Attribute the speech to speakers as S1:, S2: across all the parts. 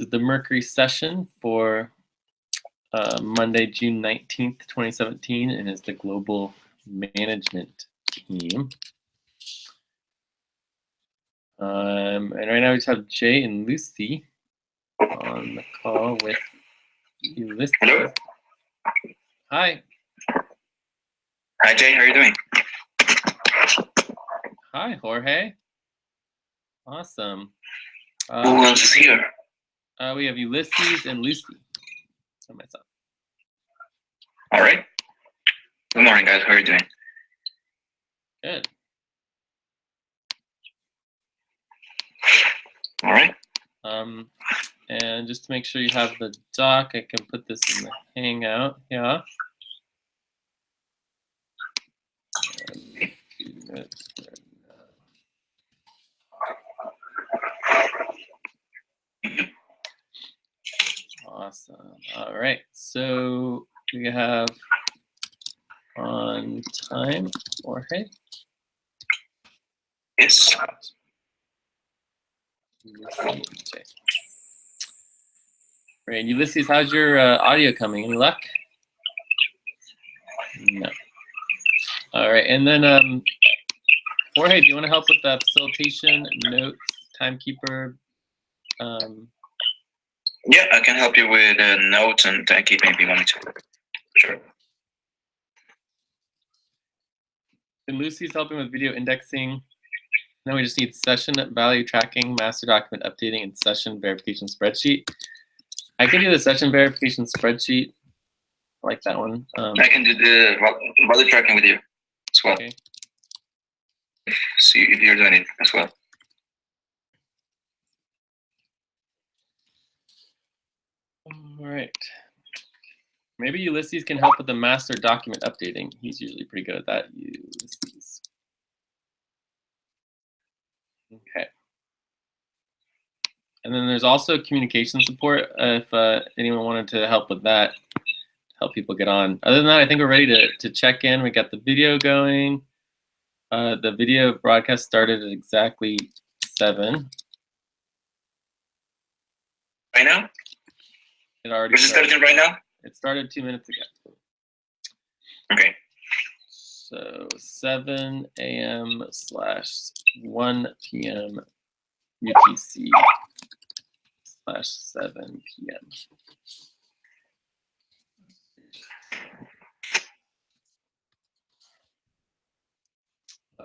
S1: is the Mercury session for Monday, June 19th, 2017, and is the global management team. And right now we just have Jay and Lucy on the call with Ulysses.
S2: Hello.
S1: Hi.
S2: Hi, Jay. How are you doing?
S1: Hi, Jorge. Awesome.
S2: Who else is here?
S1: We have Ulysses and Lucy. And myself.
S2: All right. Good morning, guys. How are you doing?
S1: Good.
S2: All right.
S1: And just to make sure you have the doc, I can put this in the Hangout. Yeah. Awesome. All right. So we have on time, Jorge.
S2: Yes.
S1: Great. Ulysses, how's your audio coming? Any luck? No. All right. And then, Jorge, do you want to help with the facilitation, notes, timekeeper?
S2: Yeah, I can help you with notes and timekeeping if you want me to. Sure.
S1: And Lucy's helping with video indexing. Now we just need session value tracking, master document updating, and session verification spreadsheet. I can do the session verification spreadsheet. I like that one.
S2: I can do the value tracking with you as well.
S1: Okay.
S2: See if you're doing it as well.
S1: All right. Maybe Ulysses can help with the master document updating. He's usually pretty good at that. Ulysses. Okay. And then there's also communication support if anyone wanted to help with that, help people get on. Other than that, I think we're ready to check in. We got the video going. The video broadcast started at exactly 7.
S2: Right now?
S1: It already
S2: Is it starting right now?
S1: It started 2 minutes ago.
S2: Okay.
S1: So 7 a.m. / 1 p.m. UTC / 7 p.m.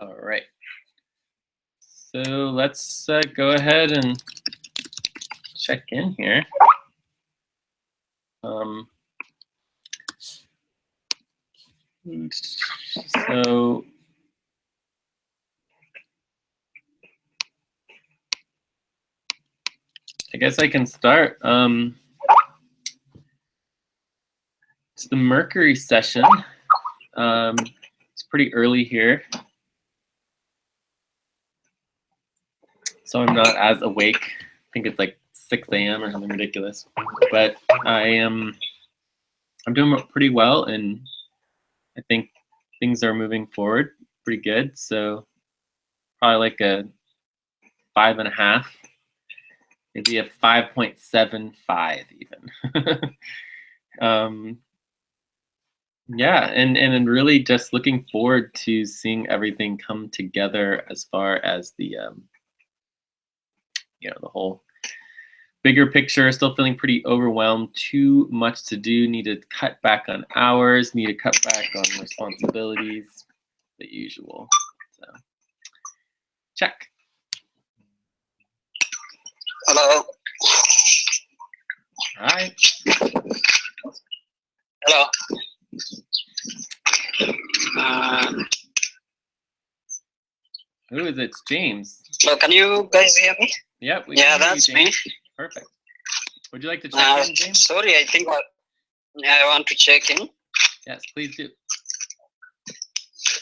S1: All right. So let's go ahead and check in here. So I guess I can start. It's the Mercury session. It's pretty early here, so I'm not as awake. I think it's like 6 a.m. or something ridiculous. But I'm doing pretty well, and I think things are moving forward pretty good. So probably like a 5.5, maybe a 5.75 even. Yeah, and really just looking forward to seeing everything come together as far as the the whole bigger picture. Still feeling pretty overwhelmed. Too much to do. Need to cut back on hours. Need to cut back on responsibilities. The usual. So check.
S3: Hello.
S1: Hi.
S3: Hello.
S1: Who is it? It's James.
S3: Hello, can you guys hear me?
S1: Yep.
S3: Yeah, that's me.
S1: Perfect. Would you like to check in, James?
S3: Sorry, I think I want to check in.
S1: Yes, please do.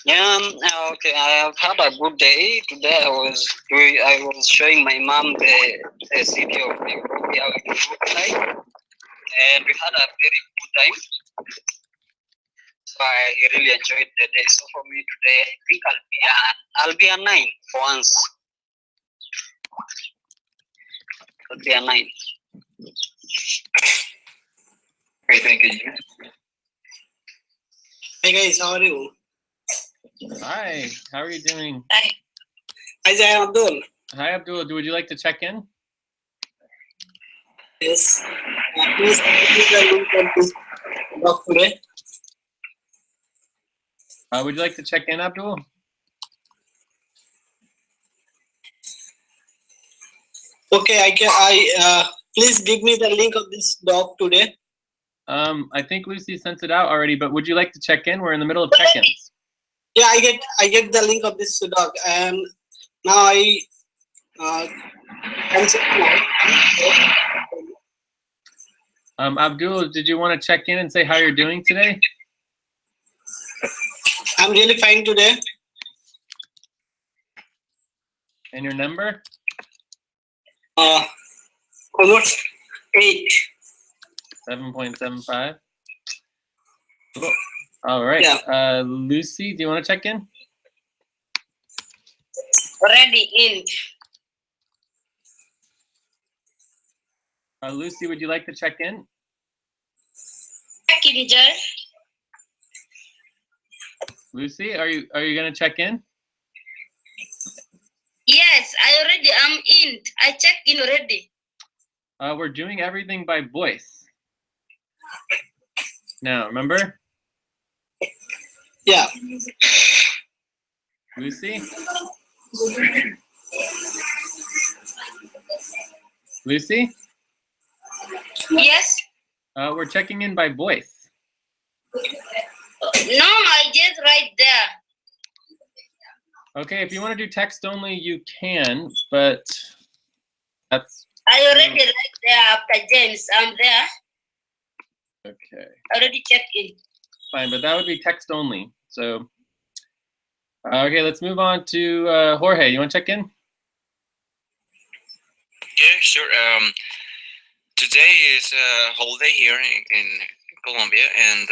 S3: Yeah, okay. I have had a good day today. I was showing my mom the city of Nairobi, how it looked like, and we had a very good time. So I really enjoyed the day. So for me today, I think I'll be a 9 for once. I'll be a 9.
S2: Okay, thank you.
S3: Hi guys, how are you?
S1: Hi, how are you doing?
S3: Hi. Hi, I am Abdul.
S1: Hi, Abdul. Would you like to check in?
S3: Yes. Please give me the link of this doc today.
S1: Would you like to check in, Abdul?
S3: Okay, please give me the link of this doc today.
S1: I think Lucy sent it out already, but would you like to check in? We're in the middle of check-ins.
S3: Yeah, I get the link of this doc, and now I I'm checking out.
S1: Abdul, did you want to check in and say how you're doing today?
S3: I'm really fine today.
S1: And your number?
S3: Almost 8.
S1: 7.75. Cool. All right.
S3: Yeah.
S1: Lucy, do you want to check in?
S4: Already in.
S1: Lucy, would you like to check in?
S4: Check in, Joel.
S1: Lucy, are you gonna check in?
S4: Yes, I already am in. I checked in already.
S1: We're doing everything by voice. Now, remember?
S3: Yeah.
S1: Lucy? Lucy?
S4: Yes.
S1: We're checking in by voice.
S4: No, I just right there.
S1: Okay, if you want to do text only, you can, but that's...
S4: I already right there after James. I'm there.
S1: Okay.
S4: I already checked in.
S1: Fine, but that would be text only. So, okay, let's move on to Jorge. You want to check in?
S2: Yeah, sure. Today is a holiday here in Colombia, and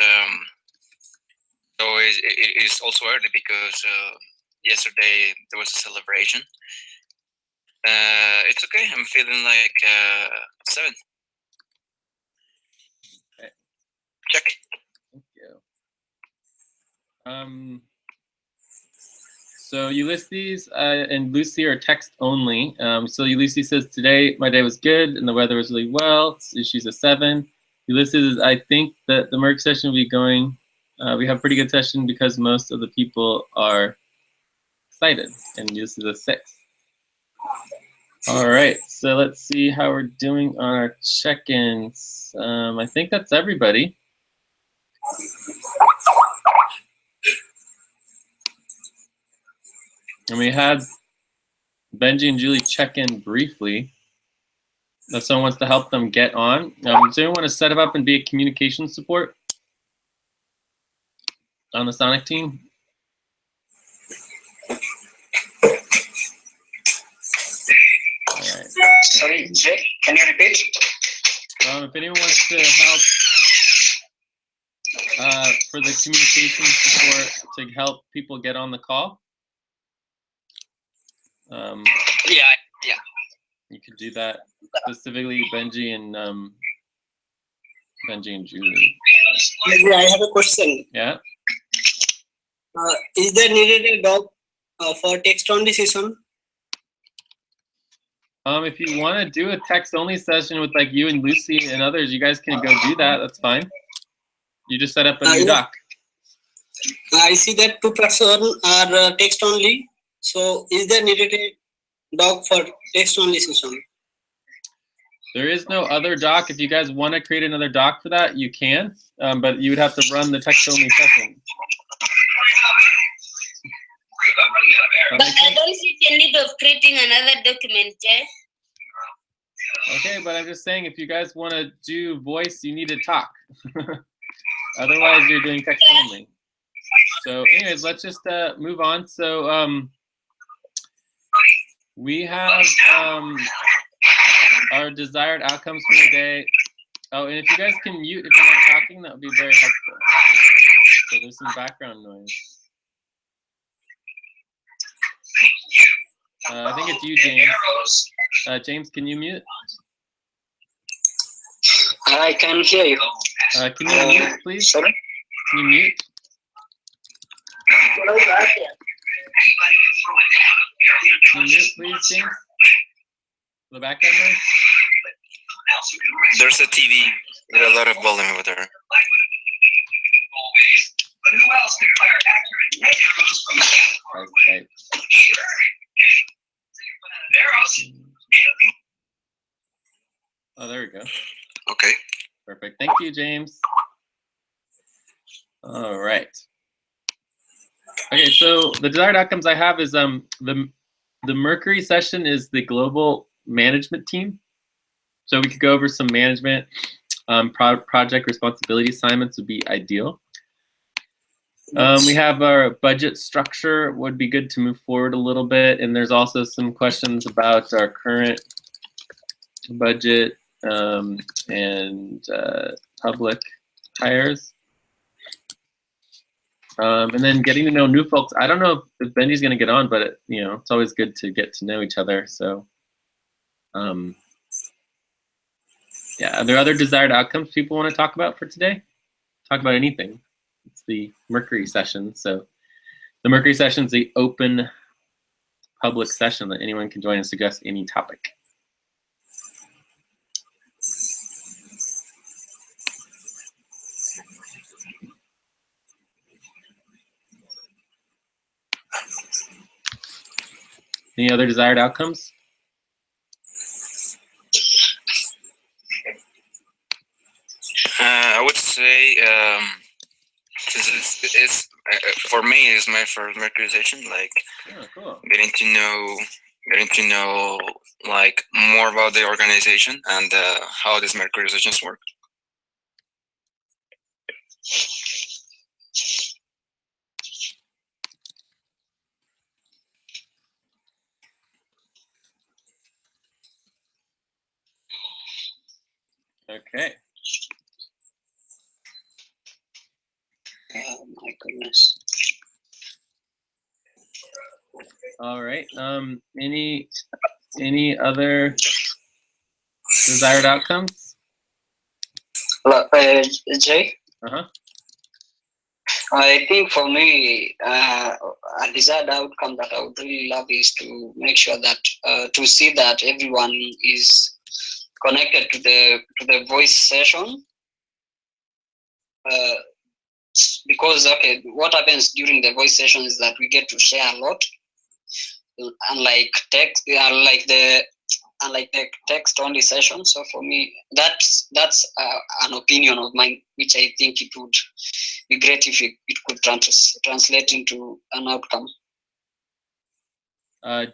S2: so it is also early because yesterday there was a celebration. It's okay. I'm feeling like 7.
S1: Okay.
S2: Check.
S1: Thank you. So Ulysses and Lucy are text only. So Ulysses says, today my day was good and the weather was really well. So she's a 7. Ulysses, I think that the Merc session will be going. We have a pretty good session because most of the people are excited. And Ulysses is a 6. All right, so let's see how we're doing on our check-ins. I think that's everybody. And we had Benji and Julie check in briefly. If someone wants to help them get on. Does anyone want to set up and be a communication support on the Sonic team? All right.
S3: Sorry, Jay, can you repeat?
S1: If anyone wants to help for the communication support to help people get on the call,
S3: Yeah.
S1: you could do that. Specifically, Benji and Julie.
S3: I have a question.
S1: Yeah.
S3: Is there needed a doc for text only session?
S1: If you want to do a text-only session with like you and Lucy and others, you guys can go do that. That's fine. You just set up a new doc.
S3: I see that 2 person are text only. So is there needed a doc for text only session?
S1: There is no other doc. If you guys want to create another doc for that, you can, but you would have to run the text-only session.
S4: But I don't see the need of creating another document, Jay.
S1: Okay, but I'm just saying, if you guys want to do voice, you need to talk. Otherwise, you're doing text-only. So anyways, let's just move on. So we have our desired outcomes for the day. Oh, and if you guys can mute if you're not talking, that would be very helpful. So there's some background noise. I think it's you, James. James, can you mute?
S3: I can hear you.
S1: Can you mute, please?
S3: Sorry?
S1: Can you mute? Can you mute, please, James? The background noise?
S2: There's a TV with a lot of volume over there.
S1: Right. Oh, there we go.
S2: Okay.
S1: Perfect. Thank you, James. All right. Okay, so the desired outcomes I have is the Mercury session is the global management team. So we could go over some management project responsibility assignments would be ideal. We have our budget structure would be good to move forward a little bit, and there's also some questions about our current budget and public hires. And then getting to know new folks. I don't know if Benji's going to get on, but it's always good to get to know each other. So, yeah, are there other desired outcomes people want to talk about for today? Talk about anything. It's the Mercury session. So the Mercury session is the open public session that anyone can join and suggest any topic. Any other desired outcomes?
S2: I would say since it's for me it's my first Mercury session, like
S1: Cool.
S2: getting to know like more about the organization and how these Mercury sessions work.
S1: Okay.
S3: Oh my goodness.
S1: All right. Any other desired outcomes?
S3: Jay?
S1: Uh-huh.
S3: I think for me, a desired outcome that I would really love is to make sure that to see that everyone is connected to the voice session. Because what happens during the voice session is that we get to share a lot, unlike text, unlike the text only session. So for me, that's an opinion of mine, which I think it would be great if it could translate into an outcome.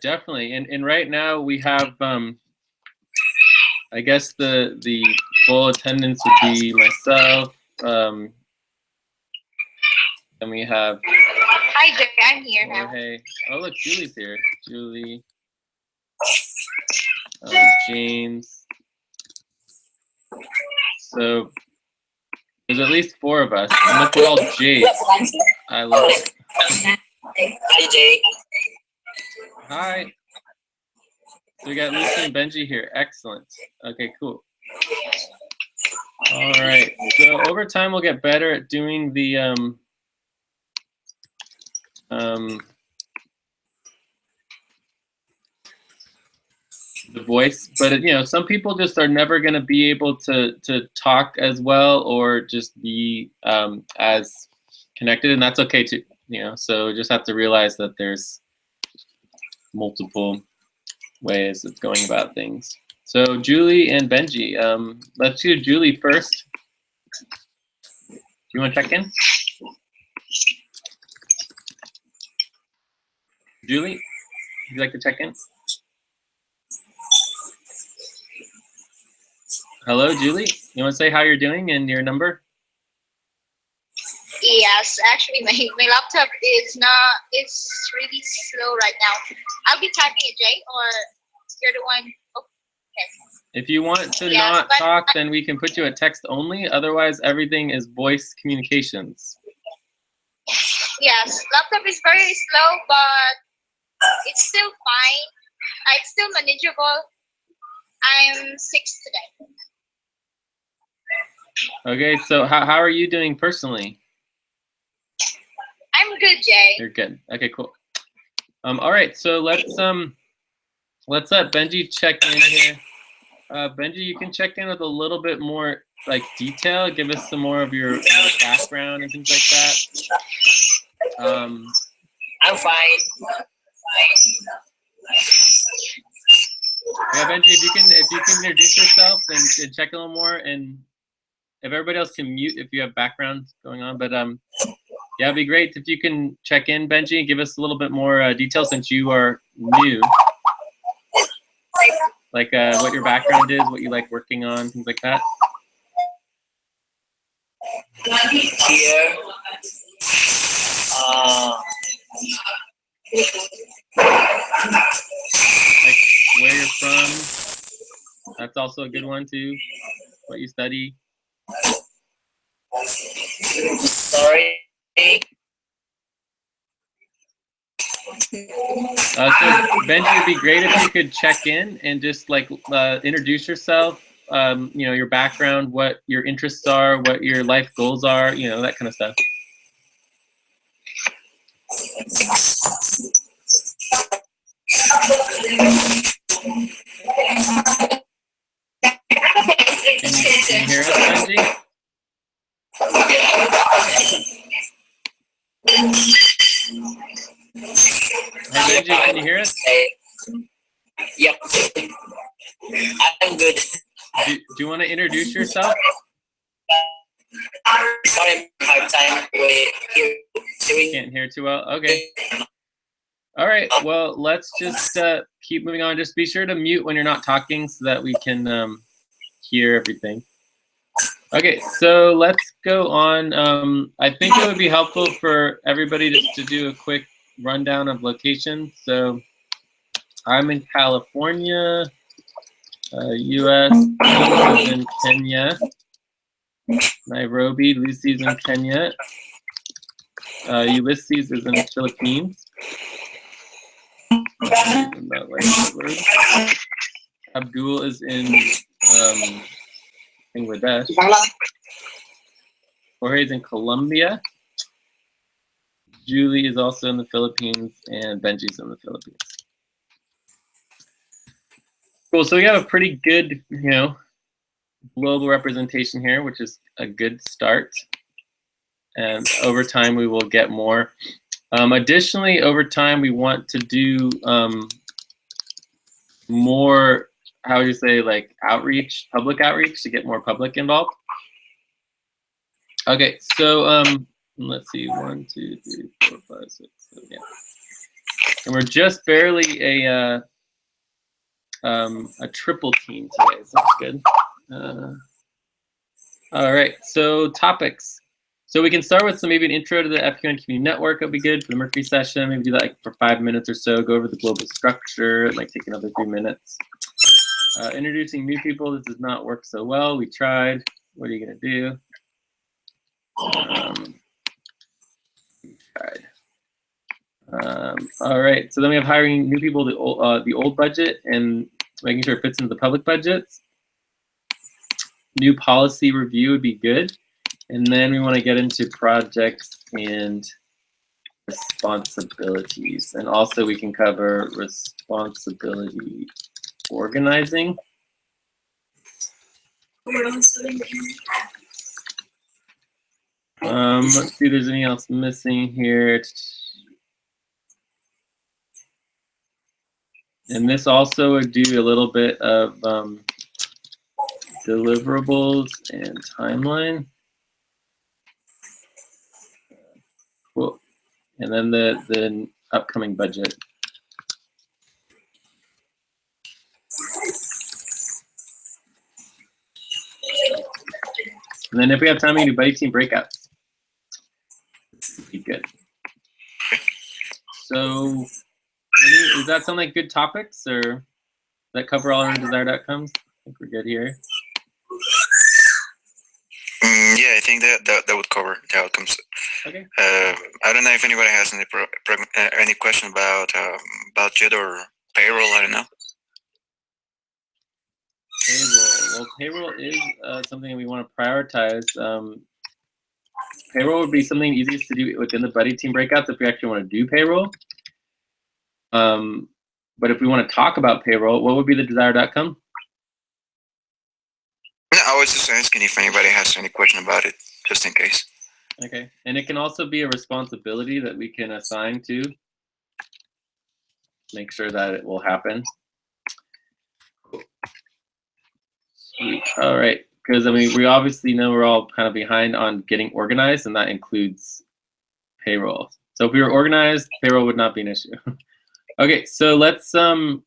S1: Definitely. And right now we have I guess the full attendance would be myself. And we have
S5: Hi, Jay. I'm here now.
S1: Jorge. Oh, look, Julie's here. Julie. James. So there's at least 4 of us. And look, we're all J's. I love it.
S3: Hi, Jay.
S1: Hi. So we got Lucy and Benji here. Excellent. Okay, cool. All right. So over time, we'll get better at doing the voice, but some people just are never going to be able to talk as well or just be as connected, and that's okay too. So just have to realize that there's multiple ways of going about things. So Julie and Benji, let's do Julie first. Do you want to check in? Julie, would you like to check in? Hello, Julie. You want to say how you're doing and your number?
S5: Yes, actually, my laptop it's really slow right now. I'll be typing it, Jay, or you're the one. Okay.
S1: If you want to not talk, then we can put you at text only. Otherwise, everything is voice communications.
S5: Yes, laptop is very slow, but it's still fine. It's still manageable. I'm 6 today.
S1: Okay, so how are you doing personally?
S5: I'm good, Jay.
S1: You're good. Okay, cool. All right, so let's let Benji check in here. Benji, you can check in with a little bit more like detail. Give us some more of your background and things like that.
S6: I'm fine.
S1: Yeah, Benji, if you can introduce yourself and check a little more, and if everybody else can mute if you have background going on, but yeah, it'd be great if you can check in, Benji, and give us a little bit more detail since you are new. Like what your background is, what you like working on, things like that.
S6: Here,
S1: Like where you're from. That's also a good one too. What you study.
S6: sorry.
S1: So Benji, it'd be great if you could check in and just like introduce yourself. You know, your background, what your interests are, what your life goals are, you know, that kind of stuff. Can you hear us, Benji? Hey, Benji, can you hear us?
S6: Yep. I'm good.
S1: Do you want to introduce yourself?
S6: Sorry, I'm hard time hearing.
S1: Can't hear too well. Okay. All right. Well, let's just keep moving on. Just be sure to mute when you're not talking so that we can hear everything. Okay, so let's go on. I think it would be helpful for everybody just to do a quick rundown of locations. So I'm in California, US, Lucy's in Kenya, Nairobi, Lucy's in Kenya, Ulysses is in the Philippines. Abdul is in Bangladesh. Jorge is in Colombia. Julie is also in the Philippines, and Benji's in the Philippines. Cool. So we have a pretty good, you know, global representation here, which is a good start. And over time, we will get more. Additionally, over time, we want to do more, how would you say, like outreach, public outreach to get more public involved. Okay, so let's see, 1, 2, 3, 4, 5, 6, 7, yeah. And we're just barely a triple team today, so that's good. All right, so topics. So we can start with maybe an intro to the FQN Community Network. That'd be good for the Mercury session. Maybe do that like for 5 minutes or so. Go over the global structure. It might take another 3 minutes. Introducing new people. This does not work so well. We tried. What are you gonna do? All right. So then we have hiring new people. The old budget and making sure it fits into the public budgets. New policy review would be good. And then we want to get into projects and responsibilities. And also we can cover responsibility organizing. Let's see if there's anything else missing here. And this also would do a little bit of deliverables and timeline. Cool. And then the upcoming budget. And then if we have time, we can do buddy team breakouts. Be good. So, does that sound like good topics, or does that cover all our desired outcomes? I think we're good here.
S2: Yeah, I think that would cover the outcomes.
S1: Okay.
S2: I don't know if anybody has any question about budget or payroll. I don't know.
S1: Payroll. Well, payroll is something we want to prioritize. Payroll would be something easiest to do within the buddy team breakouts if we actually want to do payroll. But if we want to talk about payroll, what would be the desired outcome?
S2: I was just asking if anybody has any question about it, just in case.
S1: Okay, and it can also be a responsibility that we can assign to make sure that it will happen. Sweet. All right, because I mean, we obviously know we're all kind of behind on getting organized, and that includes payroll. So if we were organized, payroll would not be an issue. Okay, so let's go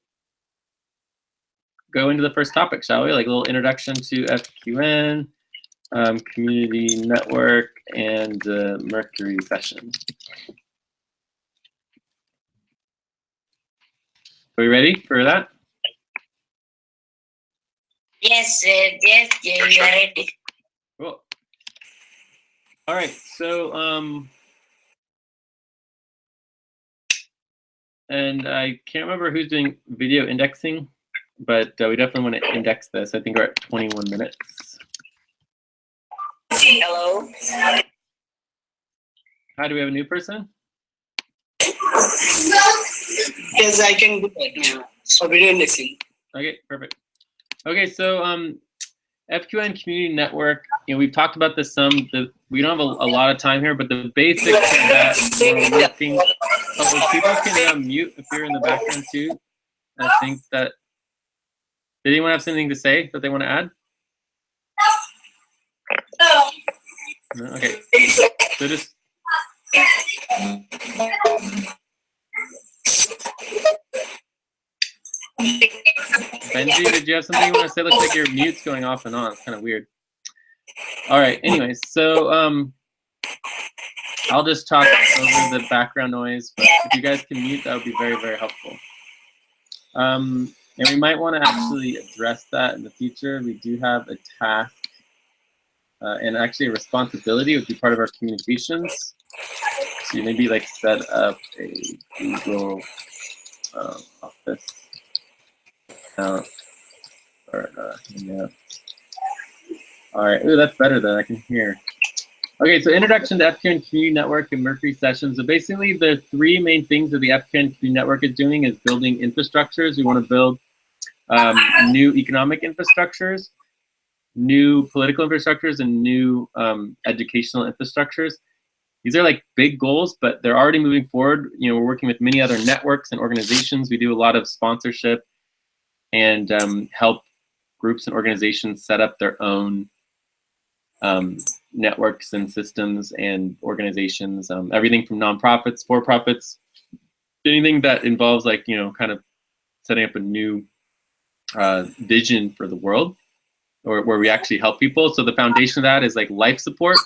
S1: into the first topic, shall we? Like a little introduction to FQN, community network, and the Mercury session. Are we ready for that?
S4: Yes, yes, we are ready.
S1: Cool. All right, so and I can't remember who's doing video indexing, but we definitely want to index this. I think we're at 21 minutes.
S6: Hello.
S1: Hi, do we have a new person?
S6: Yes, I can do that. So video indexing.
S1: Okay, perfect. Okay, so FQN Community Network, you know, we've talked about this some. We don't have a lot of time here, but the basics of that we're working. Oh, if people can mute if you're in the background too. I think that. Did anyone have something to say that they want to add? No? Okay. So just. Benji, did you have something you want to say? Looks like your mute's going off and on. It's kind of weird. All right. Anyways, so I'll just talk over the background noise, but if you guys can mute, that would be very, very helpful. And we might want to actually address that in the future. We do have a task and actually a responsibility would be part of our communications. So maybe like set up a Google Office account. Or, yeah. All right. Ooh, that's better than I can hear. Okay, so introduction to FQN Community Network and Mercury sessions. So basically, the three main things that the FQN Community Network is doing is building infrastructures. We want to build new economic infrastructures, new political infrastructures, and new educational infrastructures. These are like big goals, but they're already moving forward. You know, we're working with many other networks and organizations. We do a lot of sponsorship and help groups and organizations set up their own networks and systems and organizations, everything from nonprofits, for-profits, anything that involves like, you know, kind of setting up a new vision for the world, or where we actually help people. So the foundation of that is like life support.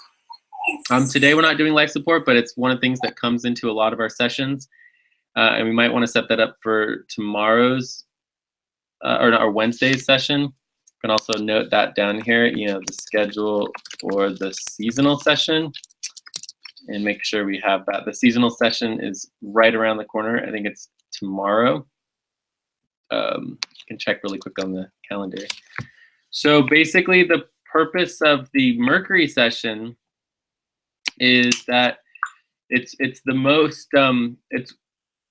S1: Today we're not doing life support, but it's one of the things that comes into a lot of our sessions. And we might want to set that up for tomorrow's or Wednesday's session. You can also note that down here, you know, the schedule for the seasonal session, and make sure we have that. The seasonal session is right around the corner. I think it's tomorrow. You can check really quick on the calendar. So basically the purpose of the Mercury session is that it's the most,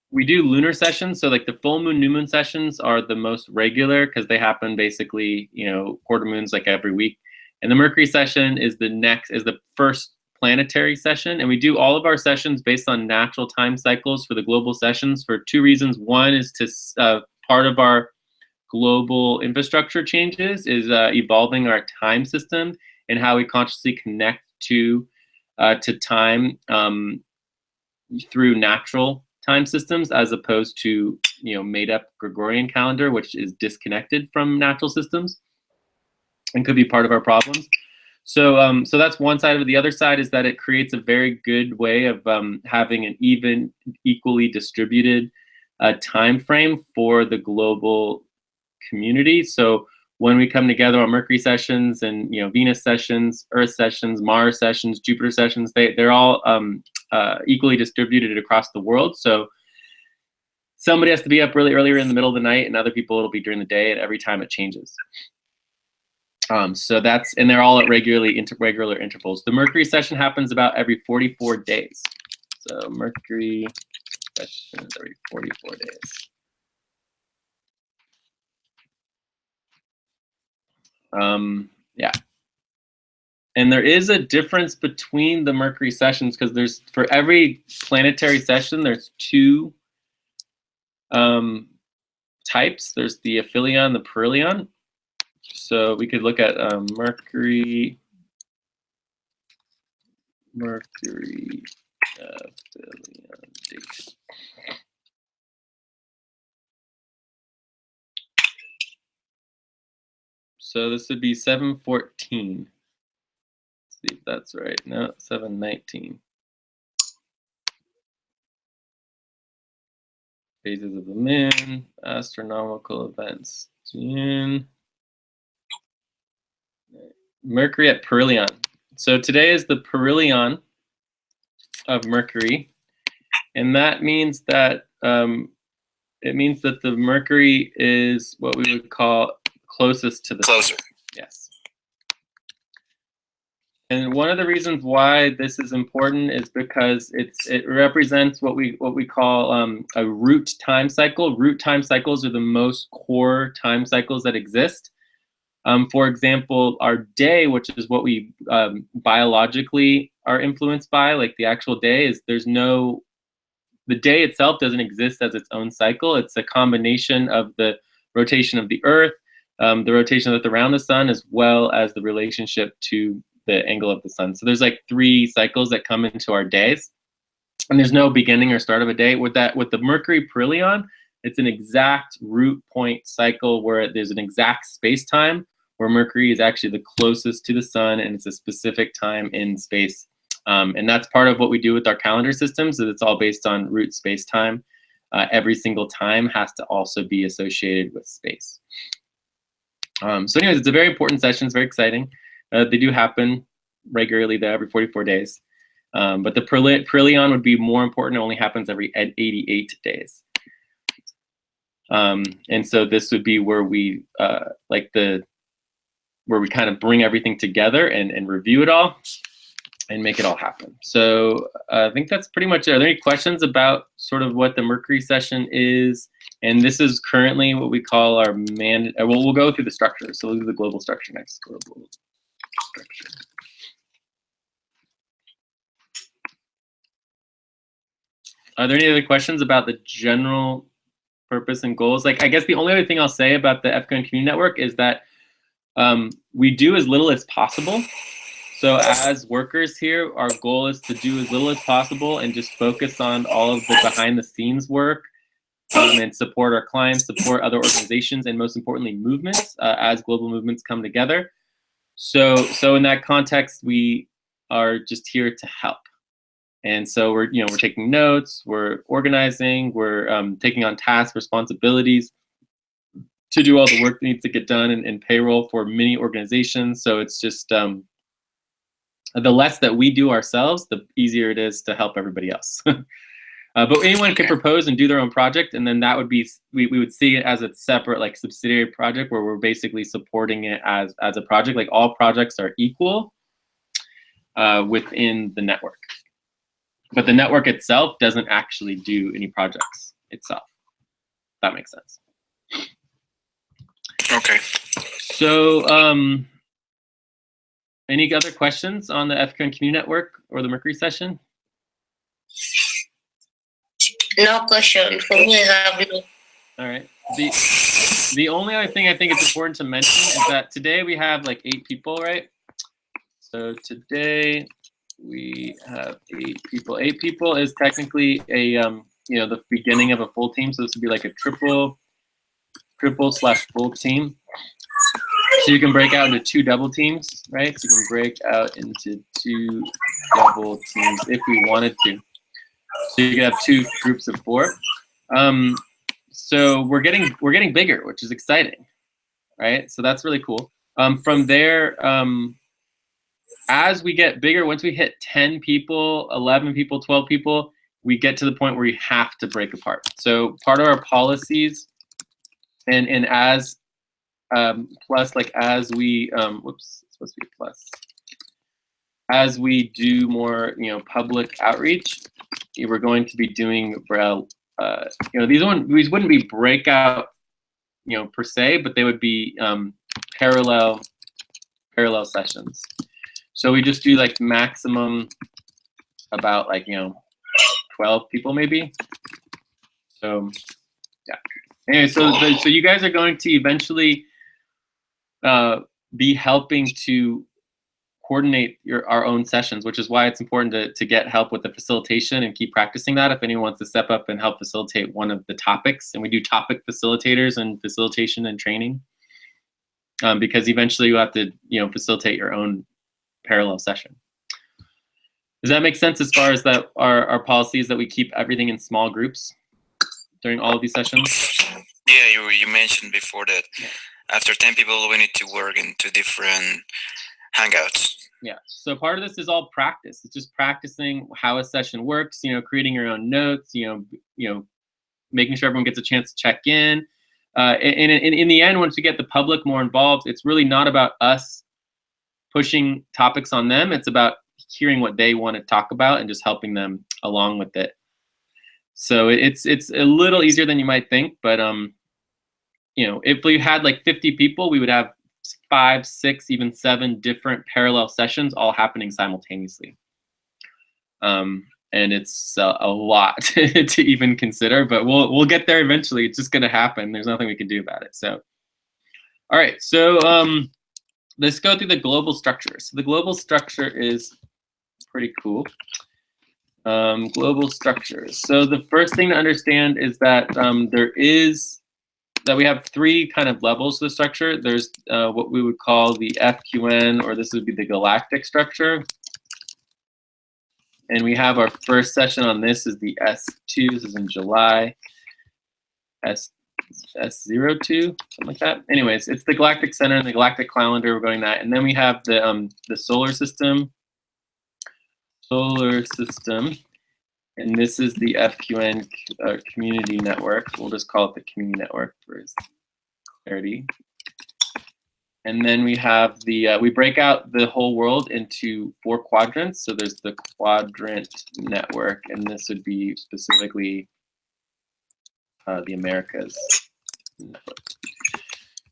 S1: we do lunar sessions, so like the full moon, new moon sessions are the most regular because they happen basically, you know, quarter moons like every week. And the Mercury session is the first planetary session. And we do all of our sessions based on natural time cycles for the global sessions for two reasons. One is to, part of our global infrastructure changes is evolving our time system and how we consciously connect to time through natural time systems, as opposed to, you know, made up Gregorian calendar, which is disconnected from natural systems and could be part of our problems. So so that's one side of it. The other side is that it creates a very good way of having an equally distributed time frame for the global community. So when we come together on Mercury sessions and, you know, Venus sessions, Earth sessions, Mars sessions, Jupiter sessions, they're all equally distributed across the world. So somebody has to be up really earlier in the middle of the night, and other people it'll be during the day, and every time it changes. So that's, and they're all at regular intervals. The Mercury session happens about every 44 days. So Mercury sessions every 44 days. Yeah. And there is a difference between the Mercury sessions because there's, for every planetary session, there's two types. There's the aphelion, the perihelion. So we could look at Mercury aphelion date. So this would be 7/14. Let's see if that's right. No, 7/19. Phases of the moon, astronomical events, June. Mercury at perihelion. So today is the perihelion of Mercury, and that means that it means that the Mercury is what we would call closest to the
S2: Closer.
S1: sun. Yes. And one of the reasons why this is important is because it represents what we call a root time cycle. Root time cycles are the most core time cycles that exist. For example, our day, which is what we biologically are influenced by, like the actual day, is the day itself doesn't exist as its own cycle. It's a combination of the rotation of the Earth, the rotation of the Earth around the sun, as well as the relationship to the angle of the sun. So there's like 3 cycles that come into our days, and there's no beginning or start of a day. With the Mercury perihelion, it's an exact root point cycle where there's an exact space-time where Mercury is actually the closest to the sun, and it's a specific time in space. And that's part of what we do with our calendar systems, is it's all based on root space-time. Every single time has to also be associated with space. So anyways, it's a very important session. It's very exciting. They do happen regularly, though, every 44 days. But the perihelion would be more important. It only happens every 88 days. And so this would be where we where we kind of bring everything together and review it all and make it all happen. So I think that's pretty much it. Are there any questions about sort of what the Mercury session is? And this is currently what we call our we'll go through the structure. So we'll do the global structure next. Global structure. Are there any other questions about the general purpose and goals? Like, I guess the only other thing I'll say about the FCON Community Network is that we do as little as possible. So as workers here, our goal is to do as little as possible and just focus on all of the behind the scenes work and support our clients, support other organizations, and most importantly, movements as global movements come together. So in that context, we are just here to help. And so we're taking notes, we're organizing, we're taking on tasks, responsibilities to do all the work that needs to get done in payroll for many organizations. So it's just the less that we do ourselves, the easier it is to help everybody else. But anyone can propose and do their own project, and then that would be, we would see it as a separate, like, subsidiary project where we're basically supporting it as a project. Like, all projects are equal within the network. But the network itself doesn't actually do any projects itself. That makes sense.
S2: Okay.
S1: So any other questions on the FCON Community Network or the Mercury session?
S4: No question. For me, I have no.
S1: All right. The only other thing I think it's important to mention is that today we have like 8 people, right? So today we have 8 people. 8 people is technically a the beginning of a full team. So this would be like a triple / full team. So you can break out into 2 double teams, right? So you can break out into 2 double teams if we wanted to. So you can have 2 groups of 4. So we're getting bigger, which is exciting, right? So that's really cool. From there, as we get bigger, once we hit 10 people, 11 people, 12 people, we get to the point where we have to break apart. So part of our policies, and as plus, like as we, whoops, it's supposed to be a plus. As we do more, public outreach, we're going to be doing, these wouldn't be breakout, per se, but they would be parallel sessions. So we just do like maximum about 12 people maybe. So yeah. Anyway, so you guys are going to eventually be helping to coordinate our own sessions, which is why it's important to get help with the facilitation and keep practicing that. If anyone wants to step up and help facilitate one of the topics, and we do topic facilitators and facilitation and training, because eventually you have to facilitate your own parallel session. Does that make sense as far as that our policy is that we keep everything in small groups during all of these sessions?
S2: Yeah, you mentioned before that after 10 people we need to work into different hangouts.
S1: Yeah, so part of this is all practice. It's just practicing how a session works, creating your own notes, making sure everyone gets a chance to check in. And in the end, once we get the public more involved, it's really not about us pushing topics on them. It's about hearing what they want to talk about and just helping them along with it. So it's a little easier than you might think, but if we had like 50 people, we would have 5, 6, even 7 different parallel sessions all happening simultaneously. And it's a lot to even consider, but we'll get there eventually. It's just going to happen. There's nothing we can do about it. So, all right. So let's go through the global structure. So the global structure is pretty cool. Global structures. So the first thing to understand is that we have 3 kind of levels to the structure. There's what we would call the FQN, or this would be the galactic structure. And we have our first session on this is the S2. This is in July. S02, something like that. Anyways, it's the galactic center and the galactic calendar. We're going that, and then we have the solar system. And this is the FQN community network. We'll just call it the community network for clarity. And then we have we break out the whole world into 4 quadrants. So there's the quadrant network, and this would be specifically the Americas network.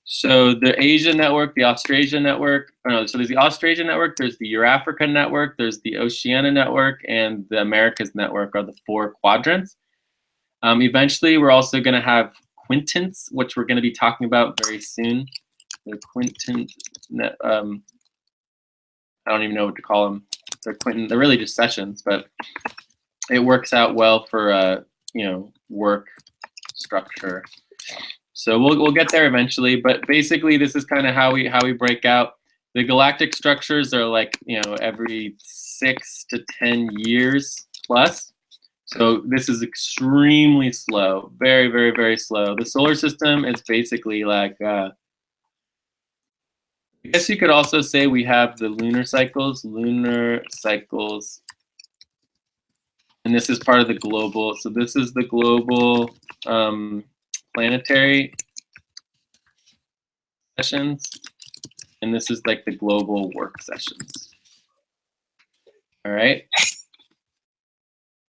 S1: So the Asia network, the Austrasia network, so there's the Austrasia network, there's the Eurafrica network, there's the Oceania network, and the Americas network are the 4 quadrants. Eventually, we're also going to have quintants, which we're going to be talking about very soon. The quintant, I don't even know what to call them. They're really just sessions, but it works out well for work structure. So we'll get there eventually, but basically this is kind of how we break out. The galactic structures are like every 6 to 10 years plus. So this is extremely slow, very, very, very slow. The solar system is basically like, I guess you could also say we have the lunar cycles, and this is part of the global. So this is the global planetary sessions, and this is like the global work sessions. All right.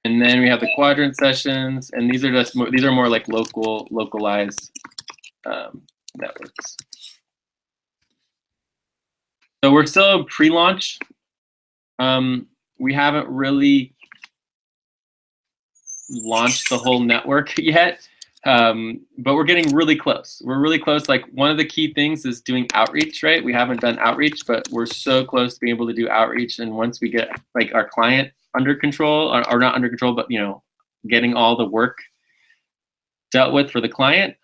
S1: And then we have the quadrant sessions, and these are more like localized networks. So we're still pre-launch. We haven't really launched the whole network yet, but we're getting really close. We're really close. Like one of the key things is doing outreach, right? We haven't done outreach, but we're so close to being able to do outreach. And once we get like our client under control, or not under control, but getting all the work dealt with for the client,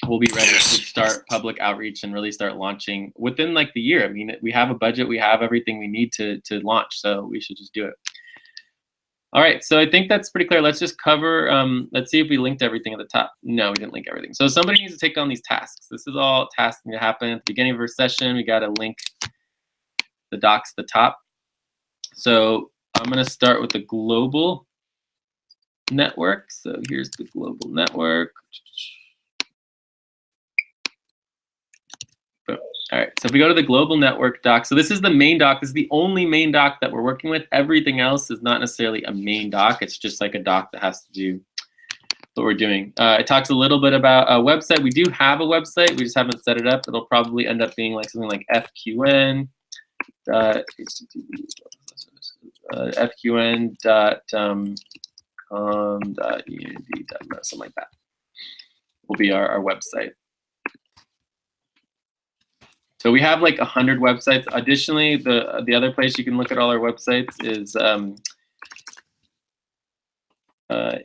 S1: we'll be ready to start public outreach and really start launching within like the year. I mean, we have a budget, we have everything we need to launch, so we should just do it. All right, so I think that's pretty clear. Let's just cover, let's see if we linked everything at the top. No, we didn't link everything. So somebody needs to take on these tasks. This is all tasks that happen at the beginning of our session. We got to link the docs at the top. So I'm going to start with the global network. So here's the global network. All right, so if we go to the global network doc, so this is the main doc. This is the only main doc that we're working with. Everything else is not necessarily a main doc. It's just like a doc that has to do what we're doing. It talks a little bit about a website. We do have a website. We just haven't set it up. It'll probably end up being like something like FQN. FQN.com.unity.net, something like that will be our website. So we have like 100 websites. Additionally, the other place you can look at all our websites is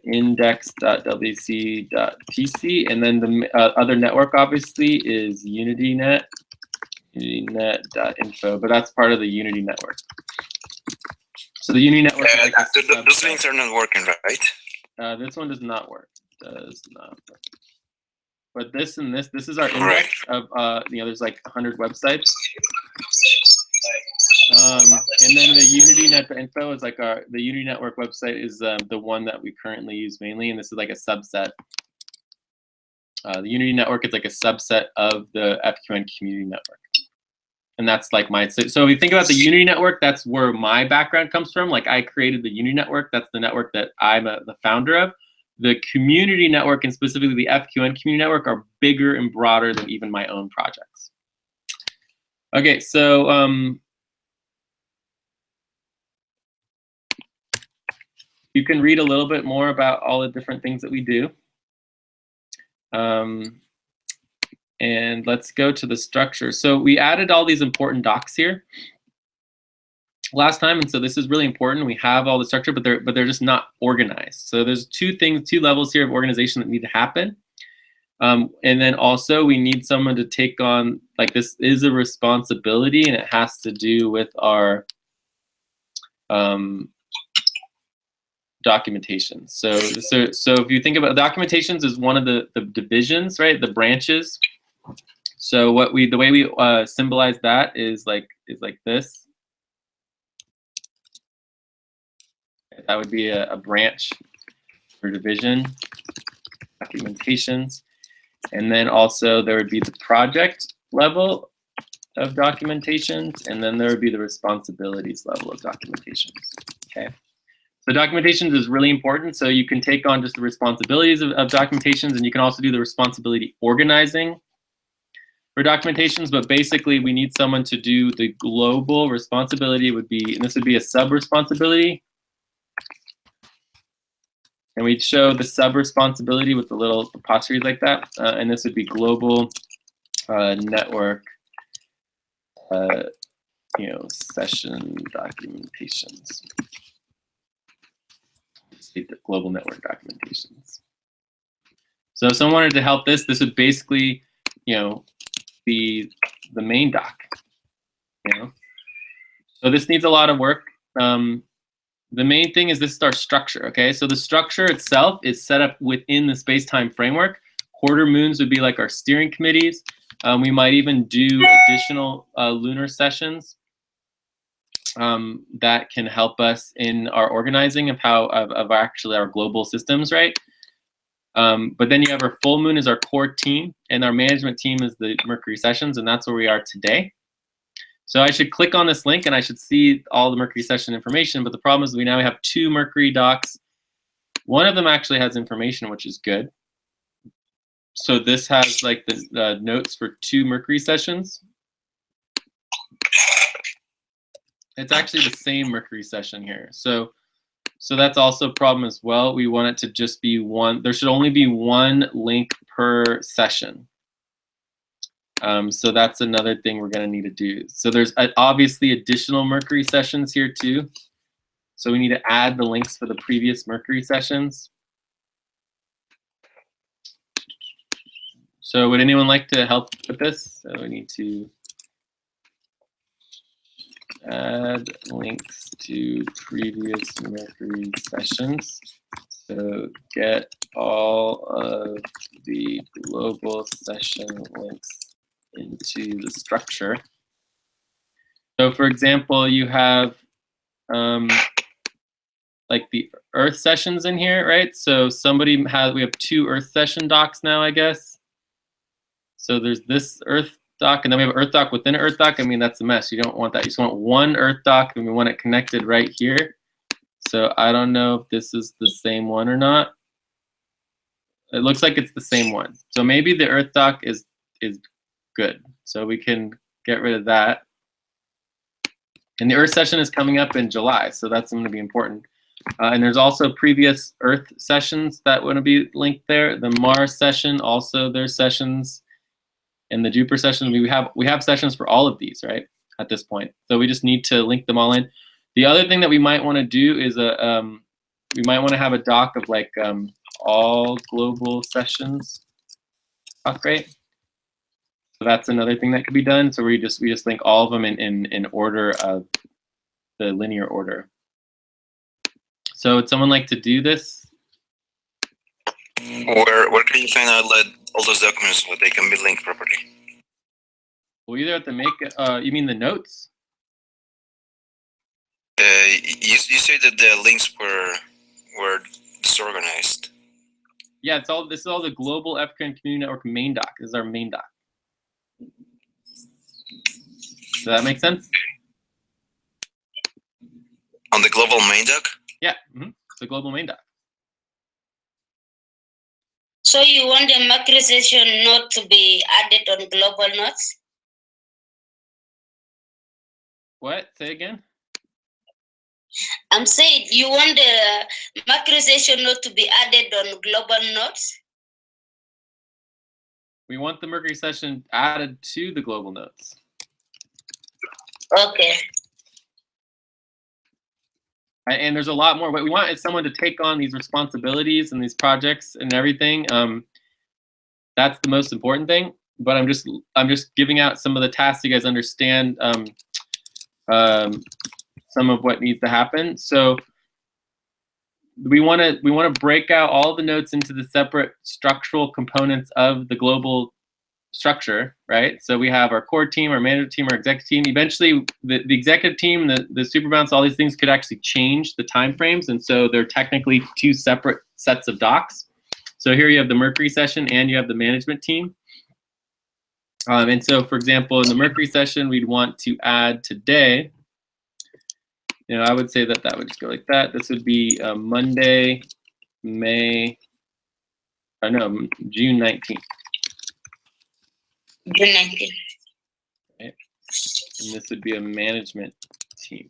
S1: index.wc.pc, and then the other network obviously is UnityNet, unitynet.info, but that's part of the Unity network. So the Unity network is like
S2: those links are not working, right?
S1: This one does not work. Does not work. But this and this is our index of there's like 100 websites. And then the UnityNet.info is like the Unity network website is the one that we currently use mainly, and this is like a subset. The Unity network is like a subset of the FQN community network. And that's like so if you think about the Unity network, that's where my background comes from. Like I created the Unity network. That's the network that I'm the founder of. The community network, and specifically the FQN community network, are bigger and broader than even my own projects. Okay, so you can read a little bit more about all the different things that we do. And let's go to the structure. So we added all these important docs here last time, and so this is really important. We have all the structure, but they're just not organized. So there's two levels here of organization that need to happen. And then also we need someone to take on, like, this is a responsibility, and it has to do with our documentation. So if you think about documentations is one of the divisions, right? The branches. So the way we symbolize that is like this. That would be a branch or division, documentations. And then also there would be the project level of documentations, and then there would be the responsibilities level of documentations, okay? So documentations is really important. So you can take on just the responsibilities of documentations, and you can also do the responsibility organizing for documentations, but basically we need someone to do the global responsibility would be, and this would be a sub-responsibility. And we'd show the sub-responsibility with the little apostrophes like that. And this would be global network, session documentations. The global network documentations. So if someone wanted to help this would basically, be the main doc. So this needs a lot of work. The main thing is this is our structure, okay? So the structure itself is set up within the space-time framework. Quarter moons would be like our steering committees. We might even do additional lunar sessions that can help us in our organizing of actually our global systems, right? But then you have our full moon is our core team, and our management team is the Mercury sessions, and that's where we are today. So I should click on this link and I should see all the Mercury session information, but the problem is we now have 2 Mercury docs. One of them actually has information, which is good. So this has like the notes for 2 Mercury sessions. It's actually the same Mercury session here. So that's also a problem as well. We want it to just be one. There should only be 1 link per session. So that's another thing we're going to need to do. So there's obviously additional Mercury sessions here too. So we need to add the links for the previous Mercury sessions. So would anyone like to help with this? So we need to add links to previous Mercury sessions. So get all of the global session links into the structure. So for example, you have like the Earth sessions in here, right? So we have 2 Earth session docs now, I guess. So there's this Earth dock, and then we have Earth dock within Earth dock. I mean, that's a mess. You don't want that. You just want one Earth dock, and we want it connected right here. So I don't know if this is the same one or not. It looks like it's the same one. So maybe the Earth dock is good. So we can get rid of that. And the Earth session is coming up in July, so that's going to be important. And there's also previous Earth sessions that want to be linked there. The Mars session, also there's sessions. And the Jupiter session, we have sessions for all of these, right, at this point. So we just need to link them all in. The other thing that we might want to do is we might want to have a doc of like all global sessions doc, right? So that's another thing that could be done. So we just link all of them in order of the linear order. So would someone like to do this?
S2: Where can you find out all those documents so they can be linked properly?
S1: We either have to make you mean the notes?
S2: You said that the links were disorganized.
S1: Yeah, this is all the global FCAN Community Network main doc. This is our main doc. Does that make sense?
S2: On the global main doc?
S1: Yeah, it's the global main doc.
S4: So you want the Mercury session note to be added on global notes?
S1: What? Say again?
S4: I'm saying you want the Mercury session note to be added on global notes?
S1: We want the Mercury session added to the global notes.
S4: Okay.
S1: And there's a lot more. What we want is someone to take on these responsibilities and these projects and everything. That's the most important thing. But I'm just giving out some of the tasks so you guys understand some of what needs to happen. So we want to break out all the notes into the separate structural components of the global structure, right? So we have our core team, our management team, our executive team. Eventually, the executive team, the super bounce, all these things could actually change the time frames, and so they're technically two separate sets of docs. So here you have the Mercury session and you have the management team. And so, for example, in the Mercury session, we'd want to add today. I would say that would just go like that. This would be Monday, June 19th.
S4: June 19th.
S1: Right. And this would be a management team.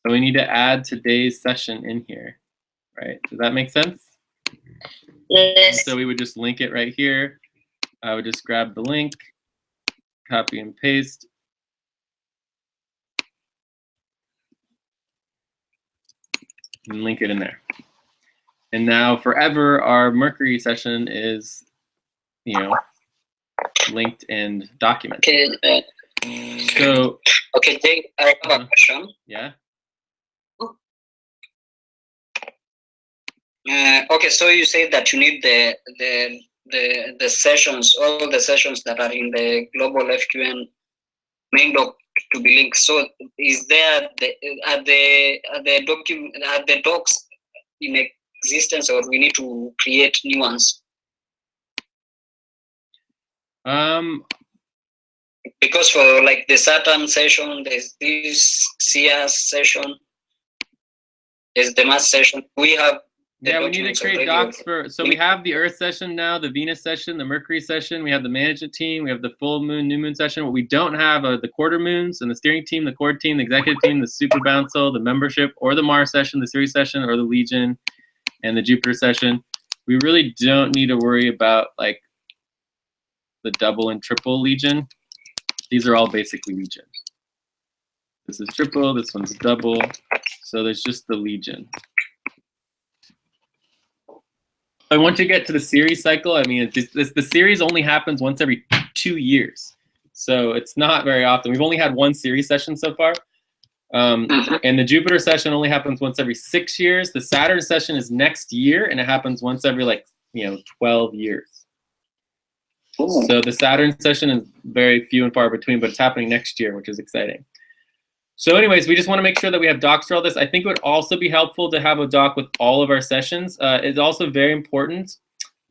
S1: So we need to add today's session in here, right? Does that make sense?
S4: Yes.
S1: So we would just link it right here. I would just grab the link, copy and paste. And link it in there. And now forever, our Mercury session is, linked and documented.
S3: Okay.
S1: So.
S3: Okay, Jay, I have a question.
S1: Yeah.
S3: Okay, so you say that you need the sessions, all the sessions that are in the global FQN main doc to be linked. So is there are the docs in existence, or we need to create new ones? Because for like the Saturn session, there's this CS session, there's the Mars session. We have
S1: we need to create docs for, so we have the Earth session now, the Venus session, the Mercury session, we have the management team, we have the full moon, new moon session. What we don't have are the quarter moons and the steering team, the core team, the executive team, the super bouncil, the membership, or the Mars session, the Ceres session, or the Legion, and the Jupiter session. We really don't need to worry about like the double and triple Legion. These are all basically Legion. This is triple, this one's double. So there's just the Legion. I want to get to the series cycle. I mean, the series only happens once every 2 years. So it's not very often. We've only had one series session so far. And the Jupiter session only happens once every 6 years. The Saturn session is next year, and it happens once every 12 years. Ooh. So the Saturn session is very few and far between, but it's happening next year, which is exciting. So anyways, we just want to make sure that we have docs for all this. I think it would also be helpful to have a doc with all of our sessions. It's also very important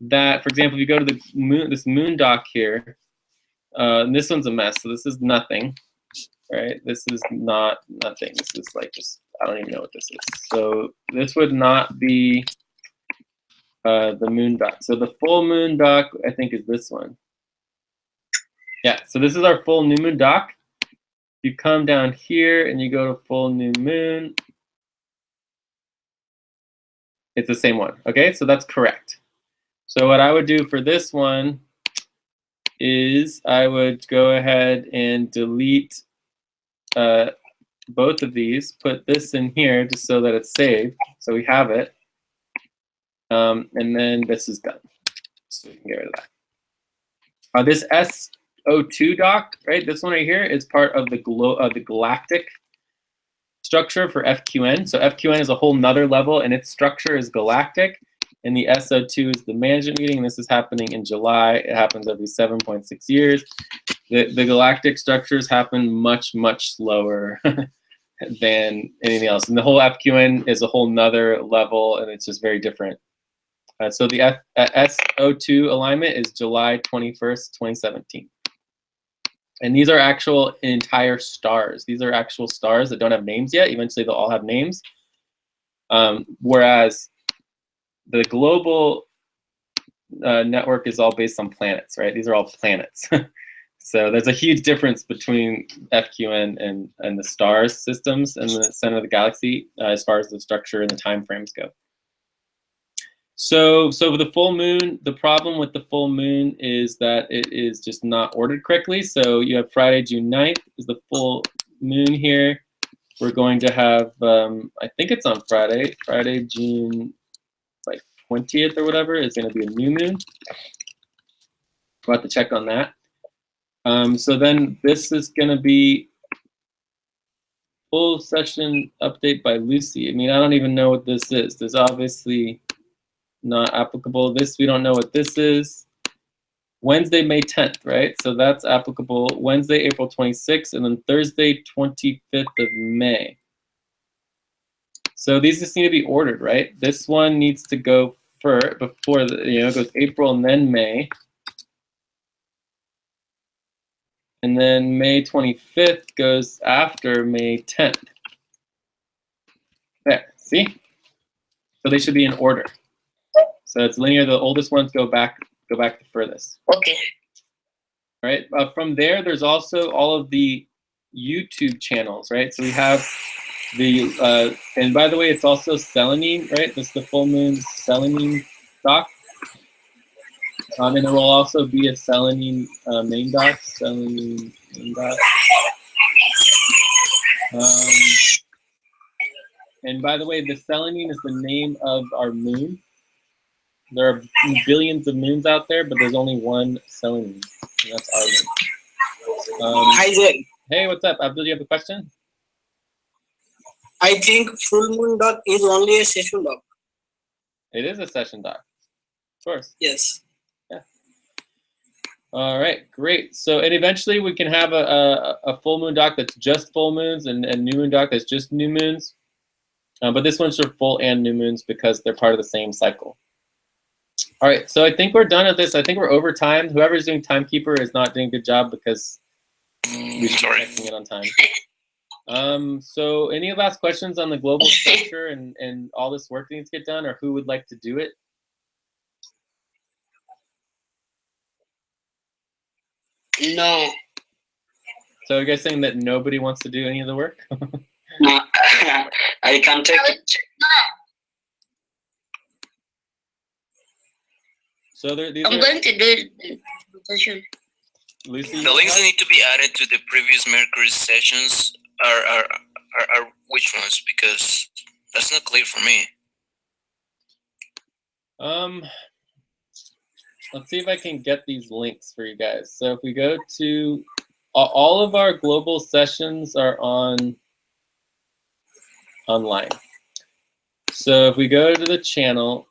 S1: that, for example, if you go to the moon, this moon doc here, And this one's a mess, so this is nothing, right? This is not nothing. This is like just, I don't even know what this is. So this would not be the moon dot. So the full moon dot, I think, is this one. Yeah, so this is our full new moon dot. You come down here and you go to full new moon. It's the same one, okay? So that's correct. So what I would do for this one is I would go ahead and delete both of these, put this in here just so that it's saved, so we have it. And then this is done. So we can get rid of that. This SO2 doc, right? This one right here is part of the galactic structure for FQN. So FQN is a whole nother level, and its structure is galactic. And the SO2 is the management meeting. This is happening in July. It happens every 7.6 years. The galactic structures happen much, much slower than anything else. And the whole FQN is a whole nother level, and it's just very different. So the SO2 alignment is July 21st, 2017. And these are actual entire stars. These are actual stars that don't have names yet. Eventually, they'll all have names. Whereas the global network is all based on planets, right? These are all planets. So there's a huge difference between FQN and the stars systems in the center of the galaxy as far as the structure and the time frames go. So the full moon, the problem with the full moon is that it is just not ordered correctly. So you have Friday, June 9th is the full moon here. We're going to have, I think it's on Friday, June like 20th or whatever is going to be a new moon. We'll have to check on that. So then this is going to be full session update by Lucy. I mean, I don't even know what this is. There's obviously not applicable. This, we don't know what this is. Wednesday, May 10th, right? So that's applicable. Wednesday, April 26th, and then Thursday, 25th of May. So these just need to be ordered, right? This one needs to go before the, it goes April and then May. And then May 25th goes after May 10th. There, see? So they should be in order. So it's linear. The oldest ones go back the furthest.
S4: Okay.
S1: All right. From there, there's also all of the YouTube channels, right? So we have the and by the way, it's also selenine, right? This is the full moon selenine doc. And there will also be a selenine main doc. Selenine main doc. And by the way, the selenine is the name of our moon. There are billions of moons out there, but there's only one selenine, and that's our moon.
S6: Hi there.
S1: Hey, what's up, Abdul? You have a question?
S6: I think full moon dot is only a session dot.
S1: It is a session doc, of course.
S6: Yes.
S1: Yeah. All right, great. So, and eventually we can have a full moon doc that's just full moons and new moon doc that's just new moons. But this one's for full and new moons because they're part of the same cycle. All right, so I think we're done with this. I think we're over time. Whoever's doing timekeeper is not doing a good job because we should be checking it on time. So any last questions on the global structure and all this work that needs to get done, or who would like to do it?
S4: No.
S1: So are you guys saying that nobody wants to do any of the work?
S3: No, I can take it.
S1: So these
S4: I'm going to do it.
S1: Lucy,
S2: The links that need to be added to the previous Mercury sessions are which ones? Because that's not clear for me.
S1: Let's see if I can get these links for you guys. So if we go to all of our global sessions are online. So if we go to the channel,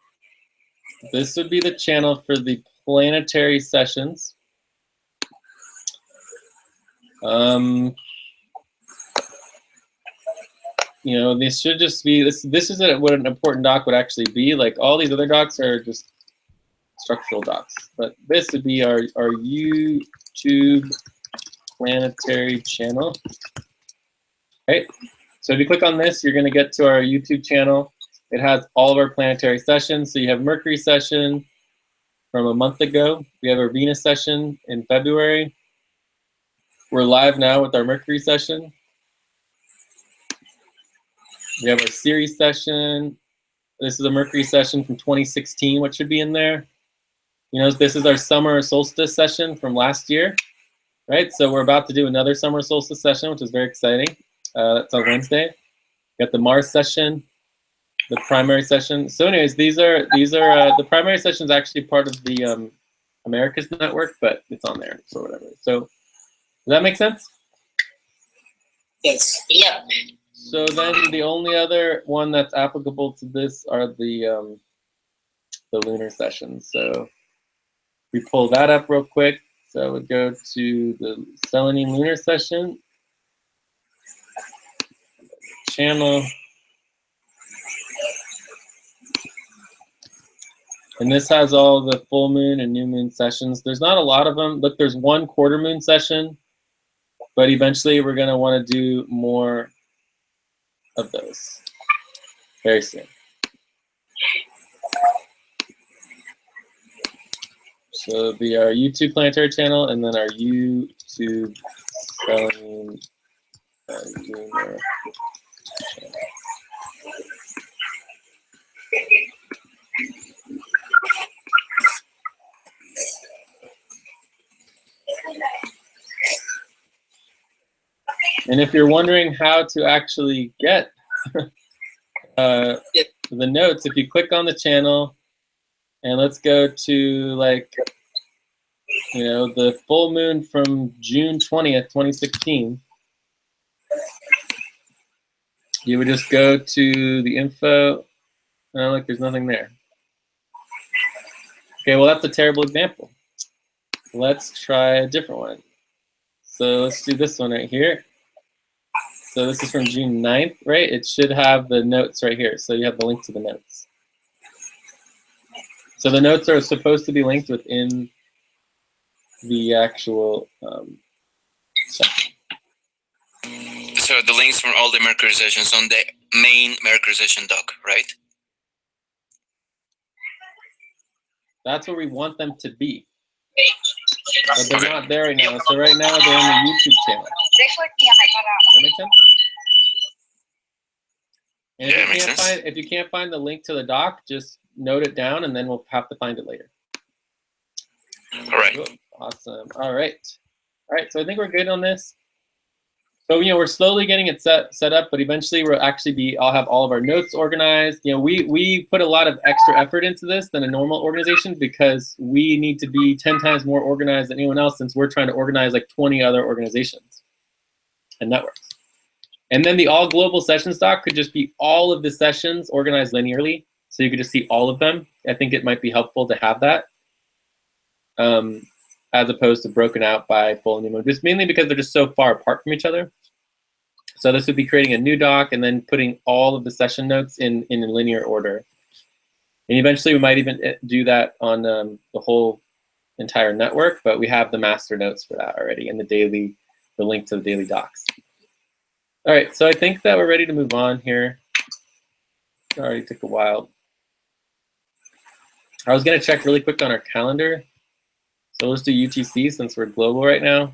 S1: this would be the channel for the planetary sessions. This should just be this is what an important doc would actually be. Like all these other docs are just structural docs, but this would be our YouTube YouTube planetary channel. Right. So if you click on this, you're going to get to our YouTube channel. It has all of our planetary sessions. So you have Mercury session from a month ago. We have our Venus session in February. We're live now with our Mercury session. We have our Ceres session. This is a Mercury session from 2016, what should be in there. You know, this is our summer solstice session from last year, right? So we're about to do another summer solstice session, which is very exciting. That's on Wednesday. We got the Mars session, the primary session. So anyways, these are the primary session is actually part of the Americas network, but it's on there, so whatever. So does that make sense?
S6: Yes.
S4: Yep.
S1: So then the only other one that's applicable to this are the lunar sessions. So we pull that up real quick. So we go to the Selene lunar session channel. And this has all the full moon and new moon sessions. There's not a lot of them. Look, there's one quarter moon session, but eventually we're going to want to do more of those very soon. So it'll be our YouTube planetary channel and then our YouTube Selene lunar channel. And if you're wondering how to actually get the notes, if you click on the channel and let's go to like, you know, the full moon from June 20th, 2016, you would just go to the info. Oh, look, there's nothing there. Okay, well, that's a terrible example. Let's try a different one. So let's do this one right here. So this is from June 9th, right? It should have the notes right here. So you have the link to the notes. So the notes are supposed to be linked within the actual section.
S2: So the links from all the Mercury sessions on the main Mercury session doc, right?
S1: That's where we want them to be. But they're not there right now. So right now they're on the YouTube channel. Does that make sense? And
S2: Yeah, it makes sense.
S1: if you can't find the link to the doc, just note it down and then we'll have to find it later.
S2: All right.
S1: Cool. Awesome. All right. All right. So I think we're good on this. So, you know, we're slowly getting it set up, but eventually we'll actually I'll have all of our notes organized. You know, we put a lot of extra effort into this than a normal organization because we need to be 10 times more organized than anyone else since we're trying to organize like 20 other organizations and networks. And then the all global sessions doc could just be all of the sessions organized linearly. So you could just see all of them. I think it might be helpful to have that as opposed to broken out by full and new moon. Just mainly because they're just so far apart from each other. So this would be creating a new doc and then putting all of the session notes in a linear order. And eventually we might even do that on the whole entire network, but we have the master notes for that already and the link to the daily docs. All right, so I think that we're ready to move on here. It already took a while. I was gonna check really quick on our calendar. So let's do UTC since we're global right now.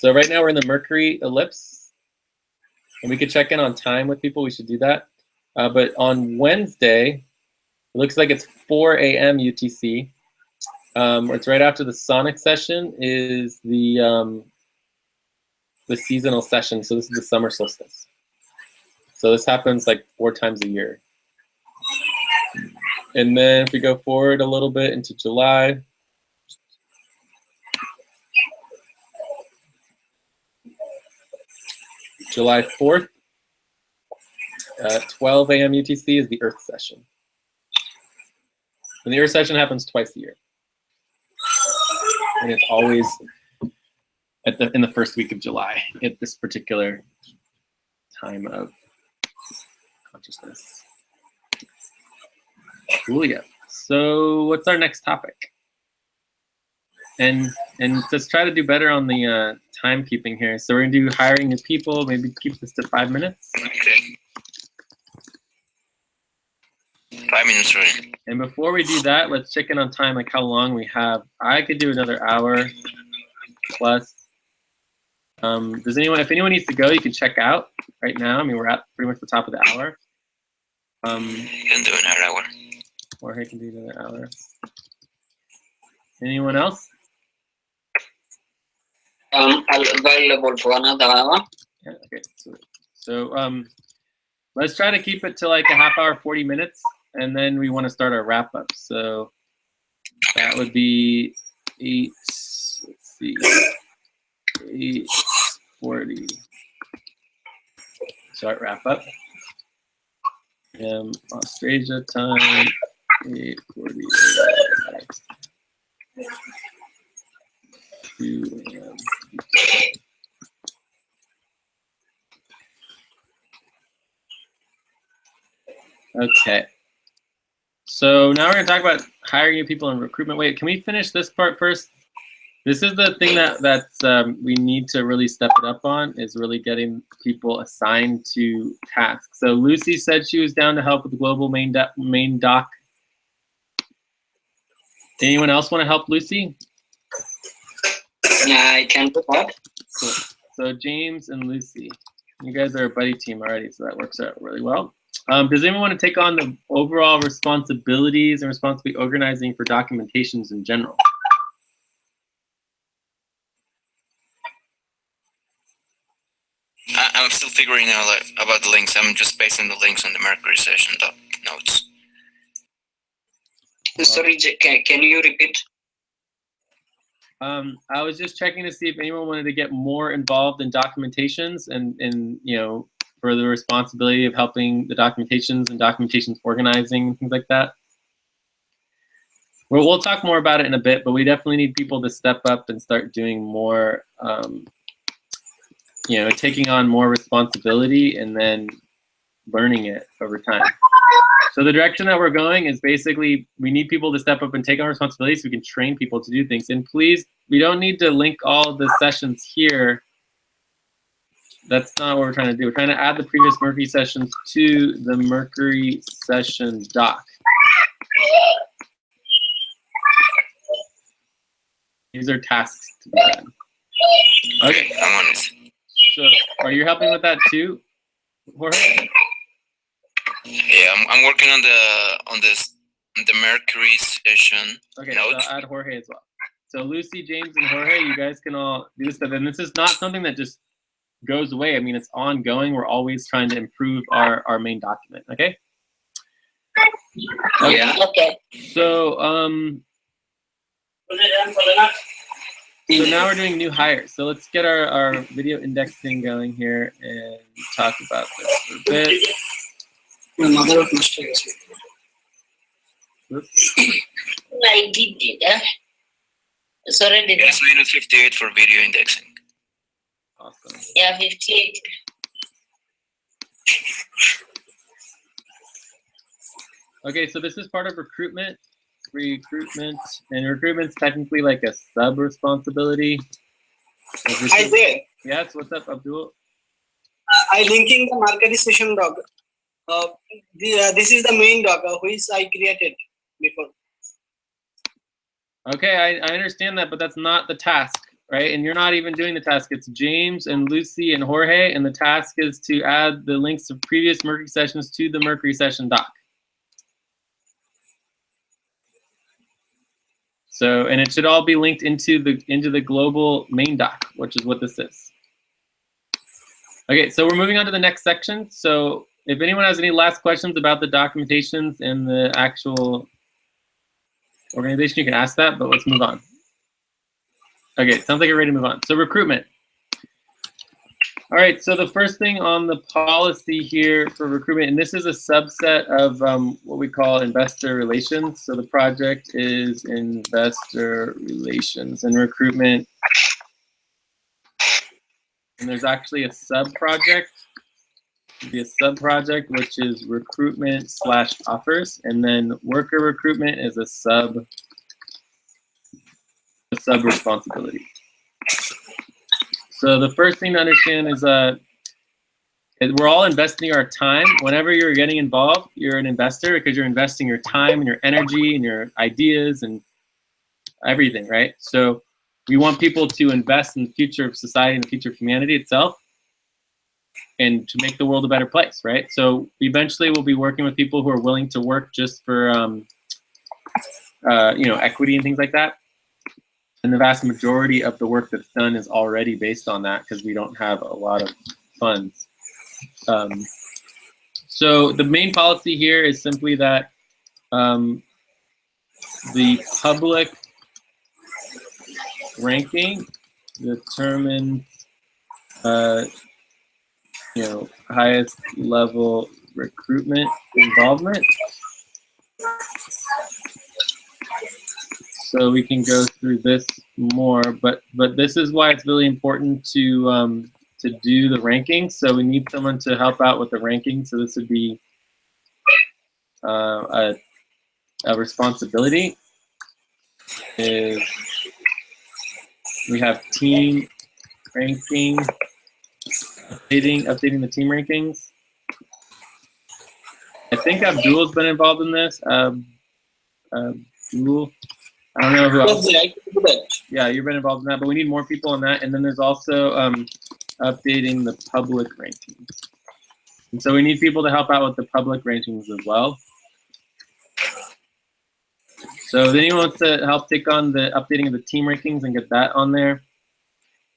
S1: So right now we're in the Mercury ellipse. And we could check in on time with people, we should do that. But on Wednesday, it looks like it's 4 a.m. UTC. It's right after the Sonic session is the seasonal session. So this is the summer solstice. So this happens like 4 times a year. And then if we go forward a little bit into July, July 4th, 12 a.m. UTC is the Earth session. And the Earth session happens twice a year. And it's always in the first week of July at this particular time of consciousness. Cool, yeah. So what's our next topic? and just try to do better on the timekeeping here. So we're gonna do hiring new people. Maybe keep this to 5 minutes.
S2: Okay. 5 minutes, right?
S1: And before we do that, let's check in on time, like how long we have. I could do another hour plus. Does anyone, if anyone needs to go, you can check out right now. I mean, we're at pretty much the top of the hour.
S2: You can do another hour.
S1: Jorge can do another hour. Anyone else?
S3: Available for another hour.
S1: Yeah, okay. So let's try to keep it to like a half hour, 40 minutes, and then we want to start our wrap up. So that would be 8:40. Start wrap up. Australia time 8:40. 2 a.m. Okay. So now we're going to talk about hiring new people and recruitment. Wait, can we finish this part first? This is the thing that's we need to really step it up on, is really getting people assigned to tasks. So Lucy said she was down to help with the global main doc. Anyone else want to help Lucy?
S3: Yeah, I can do that.
S1: Cool. So James and Lucy, you guys are a buddy team already, so that works out really well. Does anyone want to take on the overall responsibilities and responsibility organizing for documentations in general?
S2: I'm still figuring out about the links. I'm just pasting the links on the Mercury session notes.
S3: Sorry, can you repeat?
S1: I was just checking to see if anyone wanted to get more involved in documentations and you know, for the responsibility of helping the documentations and documentations organizing and things like that. We'll talk more about it in a bit, but we definitely need people to step up and start doing more, you know, taking on more responsibility and then learning it over time. So the direction that we're going is basically we need people to step up and take on responsibility so we can train people to do things. And please, we don't need to link all the sessions here. That's not what we're trying to do. We're trying to add the previous Mercury sessions to the Mercury session doc. These are tasks to be done. Okay.
S2: I'm on it.
S1: So are you helping with that too, Jorge?
S2: Yeah, I'm working on the Mercury session.
S1: Okay,
S2: notes.
S1: so I'll add Jorge as well. So Lucy, James, and Jorge, you guys can all do this stuff. And this is not something that just goes away. I mean, it's ongoing. We're always trying to improve our main document, okay?
S3: Yeah.
S4: Okay.
S1: So, so now we're doing new hires. So let's get our video indexing going here and talk about this for a bit.
S3: My mother of mistakes.
S1: Oops.
S4: I did it. It's already done.
S2: It's minute 58 for video indexing.
S1: Awesome.
S4: Yeah, 58.
S1: Okay, so this is part of recruitment. And recruitment's technically like a sub-responsibility.
S7: Hi there.
S1: Yes, what's up, Abdul?
S7: I linking the Mercury session doc. This is the main doc which I created before.
S1: Okay, I understand that, but that's not the task, right? And you're not even doing the task. It's James and Lucy and Jorge, and the task is to add the links of previous Mercury sessions to the Mercury session doc. So, and it should all be linked into the global main doc, which is what this is. Okay, so we're moving on to the next section. So if anyone has any last questions about the documentations and the actual organization, you can ask that, but let's move on. Okay, sounds like you're ready to move on. So recruitment. All right, so the first thing on the policy here for recruitment, and this is a subset of what we call investor relations. So the project is investor relations and recruitment. And there's actually a sub-project. Be a sub-project, which is recruitment / offers. And then worker recruitment is a sub-responsibility. So the first thing to understand is we're all investing our time. Whenever you're getting involved, you're an investor because you're investing your time and your energy and your ideas and everything, right? So we want people to invest in the future of society and the future of humanity itself and to make the world a better place, right? So eventually we'll be working with people who are willing to work just for, equity and things like that. And the vast majority of the work that's done is already based on that because we don't have a lot of funds. So the main policy here is simply that the public ranking determines, highest level recruitment involvement. So we can go through this more, but this is why it's really important to do the rankings. So we need someone to help out with the ranking. So this would be a responsibility. Is we have team ranking, updating the team rankings. I think Abdul's been involved in this. Abdul, I don't know who else. Yeah, you've been involved in that, but we need more people on that. And then there's also updating the public rankings. And so we need people to help out with the public rankings as well. So if anyone wants to help take on the updating of the team rankings and get that on there,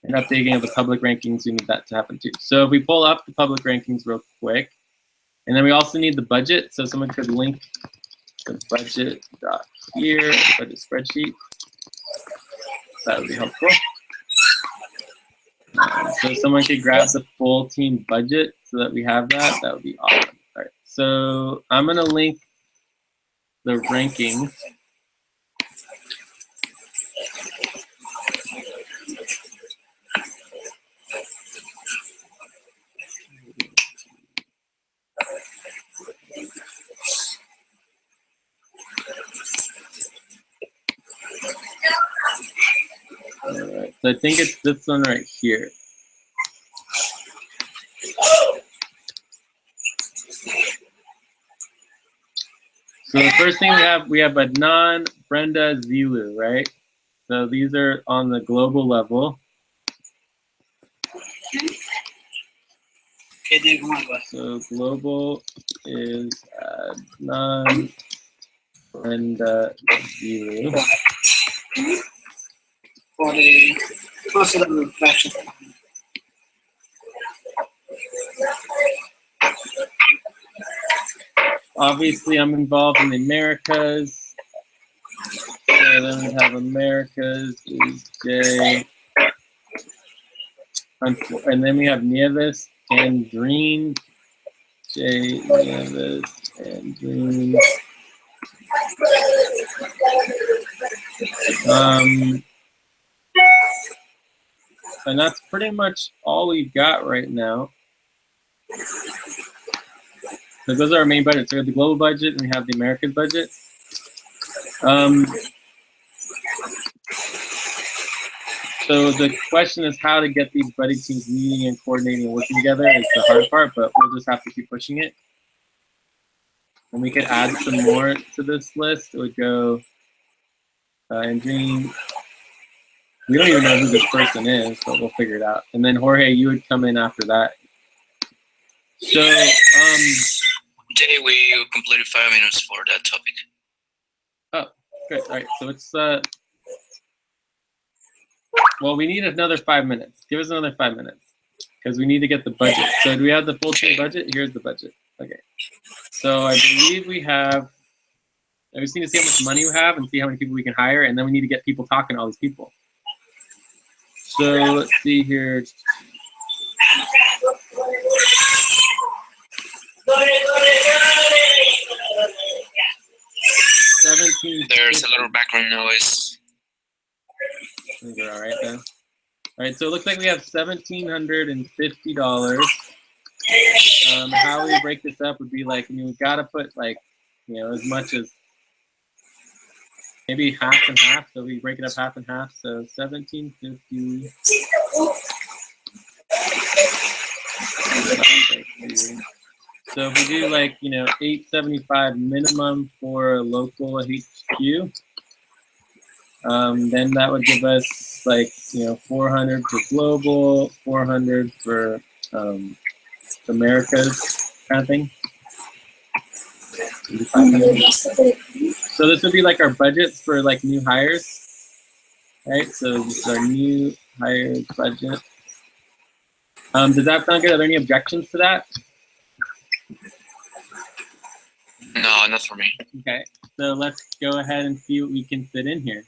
S1: and updating of the public rankings, we need that to happen too. So if we pull up the public rankings real quick, and then we also need the budget. So someone could link the budget doc here, budget spreadsheet. That would be helpful. So someone could grab the full team budget so that we have that. That would be awesome. All right. So I'm going to link the rankings. All right. So I think it's this one right here. So the first thing we have Adnan, Brenda, Zilu, right? So these are on the global level. So global is Adnan, Brenda, Zilu.
S7: For a possible fraction.
S1: Obviously, I'm involved in the Americas. So then we have Americas is J. And then we have Nieves and Green. J, Nieves, and Green. And that's pretty much all we've got right now. So those are our main budgets. We have the global budget and we have the Americas budget. So the question is how to get these buddy teams meeting and coordinating and working together is the hard part, but we'll just have to keep pushing it. And we could add some more to this list. It would go Andrine. We don't even know who this person is, but we'll figure it out. And then Jorge, you would come in after that. So
S2: Jay, we completed 5 minutes for that topic.
S1: Oh, good. All right. So it's well, we need another 5 minutes. Give us another 5 minutes because we need to get the budget. So do we have the full team budget? Here's the budget. Okay. So I believe we have. I just need to see how much money we have and see how many people we can hire, and then we need to get people talking to all these people. So let's see here.
S2: There's a little background noise.
S1: We're all right then. All right, so it looks like we have $1,750. How we break this up would be like, we've got to put like, as much as maybe half and half. So we break it up half and half. So 1750. So if we do like, you know, 875 minimum for local HQ, then that would give us like, you know, 400 for global, 400 for Americas kind of thing. So this would be like our budgets for like new hires, right? So this is our new hires budget. Does that sound good? Are there any objections to that?
S2: No, not for me.
S1: Okay, so let's go ahead and see what we can fit in here.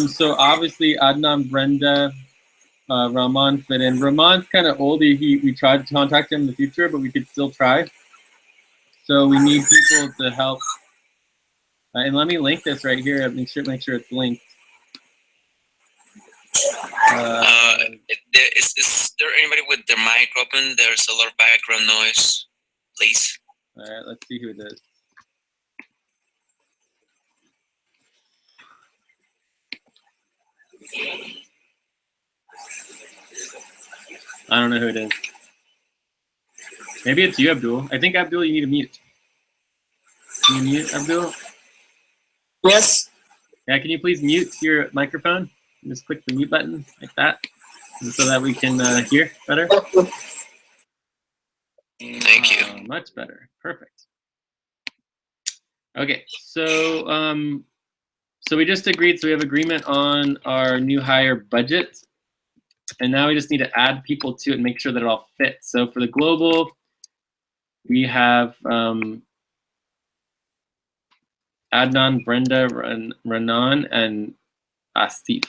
S1: So obviously Adnan, Brenda, Rahman fit in. Rahman's kind of old. We tried to contact him in the future, but we could still try. So we need people to help. And let me link this right here. Make sure it's linked.
S2: Is there anybody with their mic open? There's a lot of background noise. Please.
S1: All right, let's see who it is. I don't know who it is. Maybe it's you, Abdul. I think, Abdul, you need to mute. Can you mute, Abdul?
S7: Yes.
S1: Yeah, can you please mute your microphone? Just click the mute button like that, so that we can hear better.
S2: Thank you.
S1: Much better. Perfect. Okay, so so we just agreed. So we have agreement on our new hire budget, and now we just need to add people to it and make sure that it all fits. So for the global, we have Adnan, Brenda, Renan, and Asif.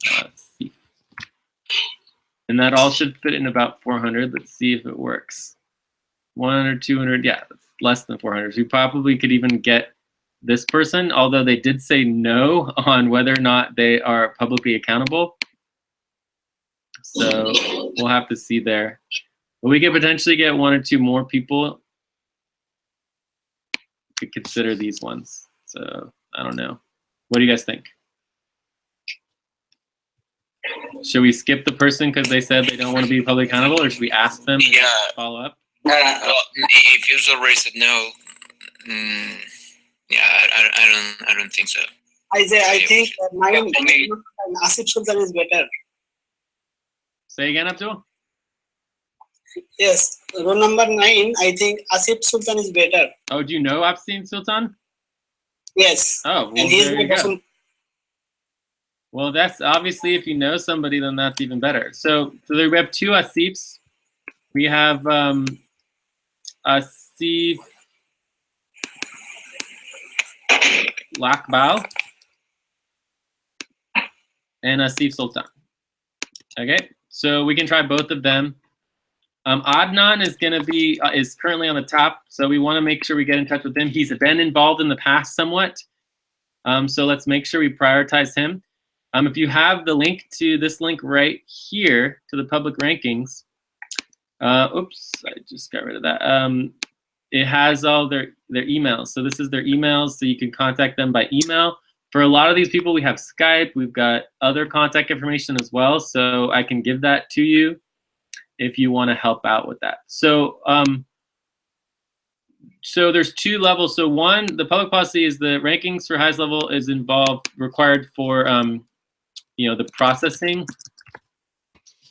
S1: Asif. And that all should fit in about 400. Let's see if it works. 100, 200, yeah, less than 400. So we probably could even get this person, although they did say no on whether or not they are publicly accountable. So we'll have to see there. But we could potentially get 1 or 2 more people. Could consider these ones. So I don't know. What do you guys think? Should we skip the person because they said they don't want to be publicly accountable, or should we ask them and follow up?
S2: Well, if you already said no, yeah, I don't think so.
S7: I think mine Asif Sultan is better.
S1: Say again, Abdul?
S7: Yes, row number 9, I think Asif Sultan is better.
S1: Oh, do you know Asif Sultan?
S7: Yes.
S1: Oh, well,
S7: and he's
S1: there you go. Well, that's obviously, if you know somebody, then that's even better. So there we have 2 Asifs. We have Asif Lakbal and Asif Sultan. Okay, so we can try both of them. Adnan is going to be is currently on the top, so we want to make sure we get in touch with him. He's been involved in the past somewhat, so let's make sure we prioritize him. If you have the link to this link right here to the public rankings, oops, I just got rid of that. It has all their emails. So this is their emails, so you can contact them by email. For a lot of these people, we have Skype. We've got other contact information as well, so I can give that to you if you want to help out with that. So so there's 2 levels. So one, the public policy is the rankings for highest level is required for you know, the processing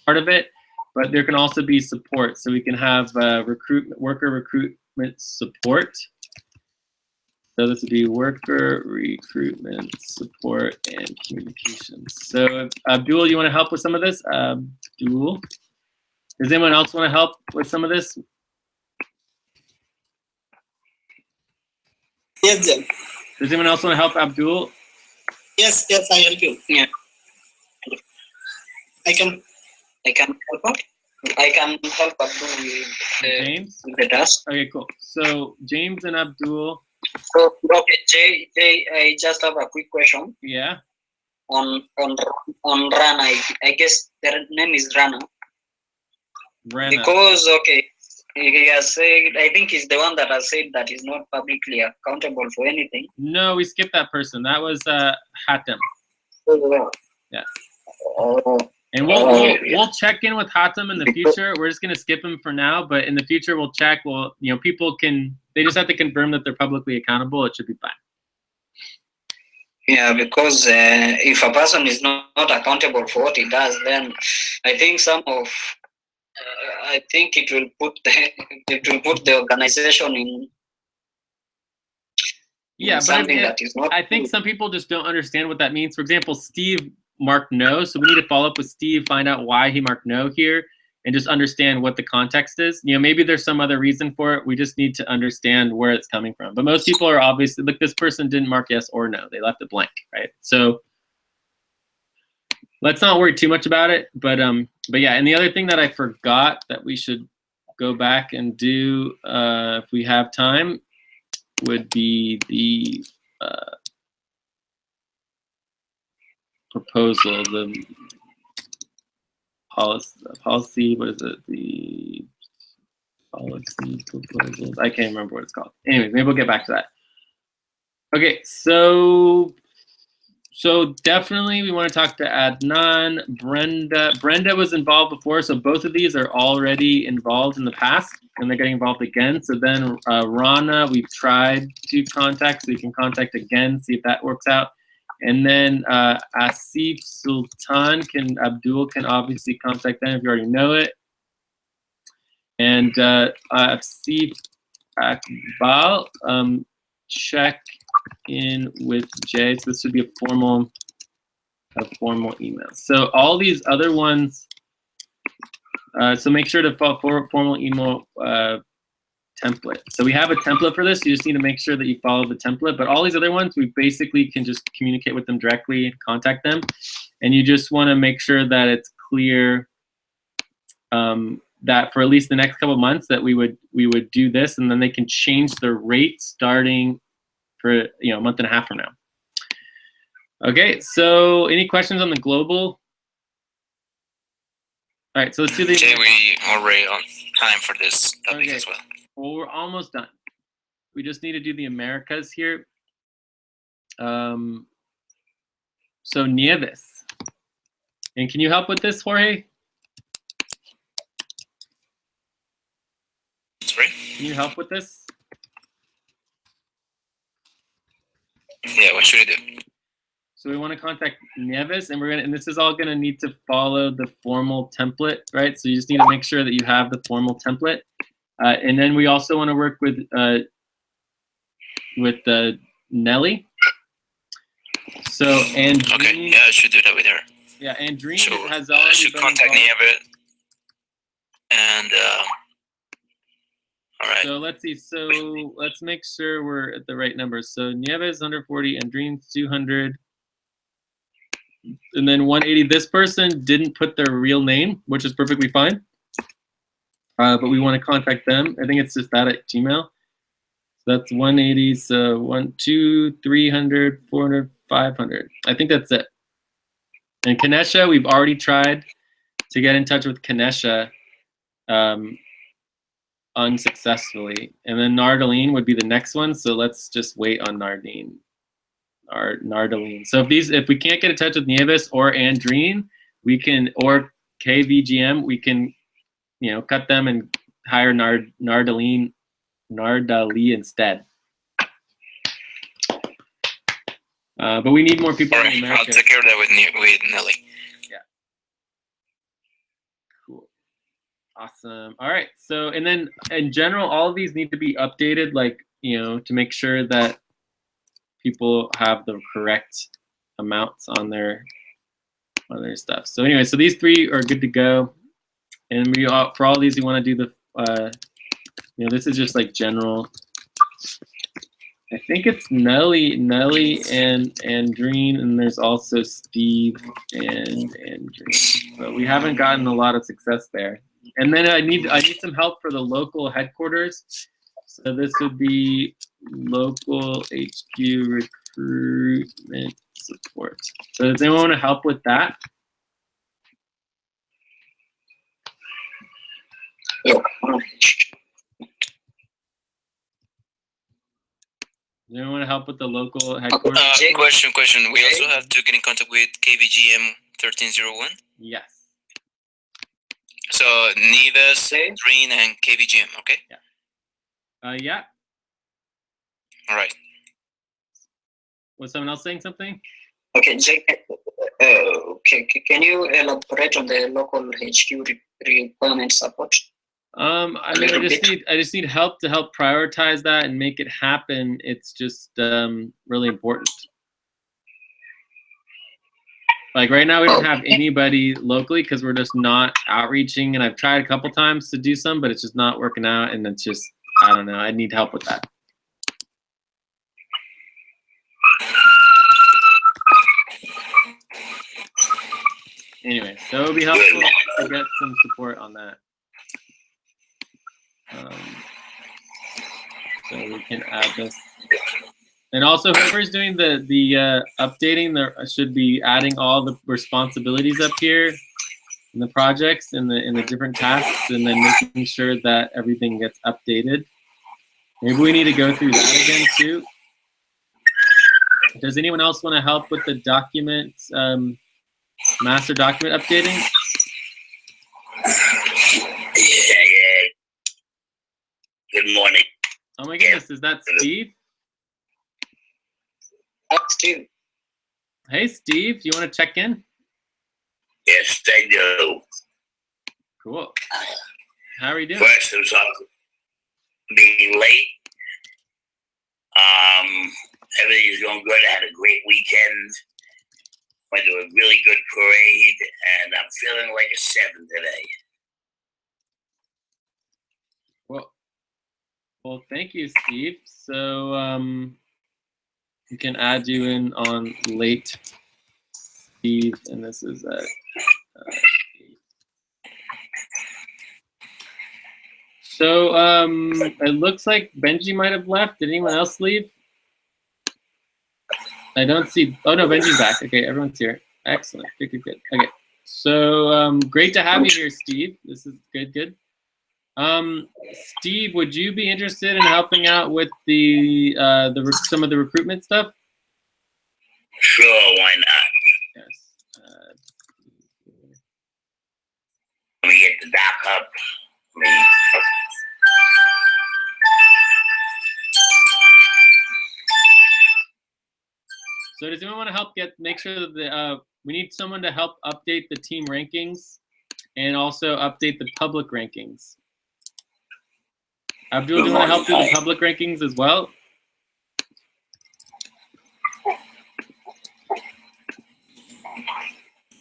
S1: part of it, but there can also be support. So we can have worker recruitment support. So this would be worker recruitment support and communications. So Abdul, you want to help with some of this? Abdul, does anyone else want to help with some of this?
S7: Yes, Jen.
S1: Does anyone else want to help Abdul?
S7: Yes, I help you. Yeah. I can help out. I can help Abdul with
S1: James?
S7: With the task.
S1: Okay, cool. So James and Abdul.
S7: So okay, Jay, I just have a quick question.
S1: Yeah.
S7: On Rana, I guess their name is Rana.
S1: Rana.
S7: Because okay,
S3: He has said, I think he's the one that has said that he's not publicly accountable for anything.
S1: No, we skipped that person. That was Hatem. Yeah.
S3: Oh,
S1: And we'll check in with Hatem in the future. We're just gonna skip him for now, but in the future we'll check. People they just have to confirm that they're publicly accountable. It should be fine.
S3: yeah, because if a person is not accountable for what he does, then I think I think it will put the organization in
S1: Yeah, but
S3: something that is not.
S1: I think some people just don't understand what that means. For example, Steve marked no, so we need to follow up with Steve, find out why he marked no here, and just understand what the context is. Maybe there's some other reason for it. We just need to understand where it's coming from. But most people are obviously, look, this person didn't mark yes or no. They left it blank, right? So let's not worry too much about it. But yeah, and the other thing that I forgot that we should go back and do if we have time would be the proposal, the policy, what is it? The policy proposals. I can't remember what it's called. Anyways, maybe we'll get back to that. Okay, so definitely we want to talk to Adnan, Brenda. Brenda was involved before, so both of these are already involved in the past, and they're getting involved again. So then Rana, we've tried to contact, so we can contact again, see if that works out. And then Asif Sultan Abdul can obviously contact them if you already know it. And Asif Akbal, check in with Jay. So this would be a formal email. So all these other ones, so make sure to follow formal email template. So we have a template for this. You just need to make sure that you follow the template. But all these other ones, we basically can just communicate with them directly, contact them. And you just want to make sure that it's clear that for at least the next couple of months that we would do this, and then they can change their rate starting for a month and a half from now. Okay, so any questions on the global? All right, so let's do the.
S2: Okay, we already on time for this topic as well.
S1: Well, we're almost done. We just need to do the Americas here. So Nieves. And can you help with this, Jorge?
S2: Sorry?
S1: Can you help with this?
S2: Yeah, what should I do?
S1: So we want to contact Nieves, and this is all gonna need to follow the formal template, right? So you just need to make sure that you have the formal template. And then we also want to work with Nelly. So Andreen.
S2: Okay, yeah, I should do that with her.
S1: Yeah, Andreen
S2: So
S1: has
S2: I
S1: already
S2: should
S1: been
S2: contact
S1: involved.
S2: Nieves. And all right.
S1: So let's see. So let's make sure we're at the right numbers. So Nieves 140, Andreen's 200, and then 180. This person didn't put their real name, which is perfectly fine. But we want to contact them. I think it's just that at Gmail. So that's 180. So 1, 2, 300, 400, 500. I think that's it. And Kanesha, we've already tried to get in touch with Kanesha unsuccessfully. And then Nardaline would be the next one. So let's just wait on Nardaline. So if we can't get in touch with Nieves or Andreen, we can, or KVGM, we can cut them and hire Nardali instead. But we need more people in America.
S2: I'll take care of that with Nelly.
S1: Yeah. Cool. Awesome. All right. So, and then in general, all of these need to be updated, to make sure that people have the correct amounts on their stuff. So anyway, so these three are good to go. And for all these, you want to do the, this is just like general. I think it's Nelly and Andreen, and there's also Steve and Andreen. But we haven't gotten a lot of success there. And then I need some help for the local headquarters. So this would be local HQ recruitment support. So does anyone want to help with that? Does anyone want to help with the local headquarters?
S2: Question. We also have to get in contact with KVGM 1301.
S1: Yes.
S2: So Nevis, Green, and KVGM. Okay.
S1: Yeah.
S2: All right.
S1: Was someone else saying something?
S3: Okay, Jake. Okay, can you elaborate on the local HQ requirement support?
S1: I mean, I just need help to help prioritize that and make it happen. It's just really important. Like right now, we don't have anybody locally because we're just not outreaching. And I've tried a couple times to do some, but it's just not working out. And it's just, I don't know. I need help with that. Anyway, so it would be helpful to get some support on that. So we can add this. And also, whoever's doing the updating, there should be adding all the responsibilities up here in the projects and the different tasks, and then making sure that everything gets updated. Maybe we need to go through that again too. Does anyone else want to help with the document, master document updating?
S6: Yeah. Good morning.
S1: Oh my goodness, is that Steve?
S3: Steve.
S1: Hey Steve, you want to check in?
S6: Yes, I do.
S1: Cool. How are you doing?
S6: First, I'm sorry for being late. Everything's going good. I had a great weekend. Went to a really good parade, and I'm feeling like a 7 today.
S1: Well, thank you, Steve. So we can add you in on late, Steve, and this is at. So it looks like Benji might have left. Did anyone else leave? I don't see. Oh no, Benji's back. Okay, everyone's here. Excellent. Good. Okay. So great to have you here, Steve. This is good. Steve, would you be interested in helping out with the some of the recruitment stuff?
S6: Sure, why not?
S1: Yes.
S6: Let me get the doc up.
S1: So does anyone want to help make sure that we need someone to help update the team rankings and also update the public rankings? Abdul, do you want to help do the public rankings as well?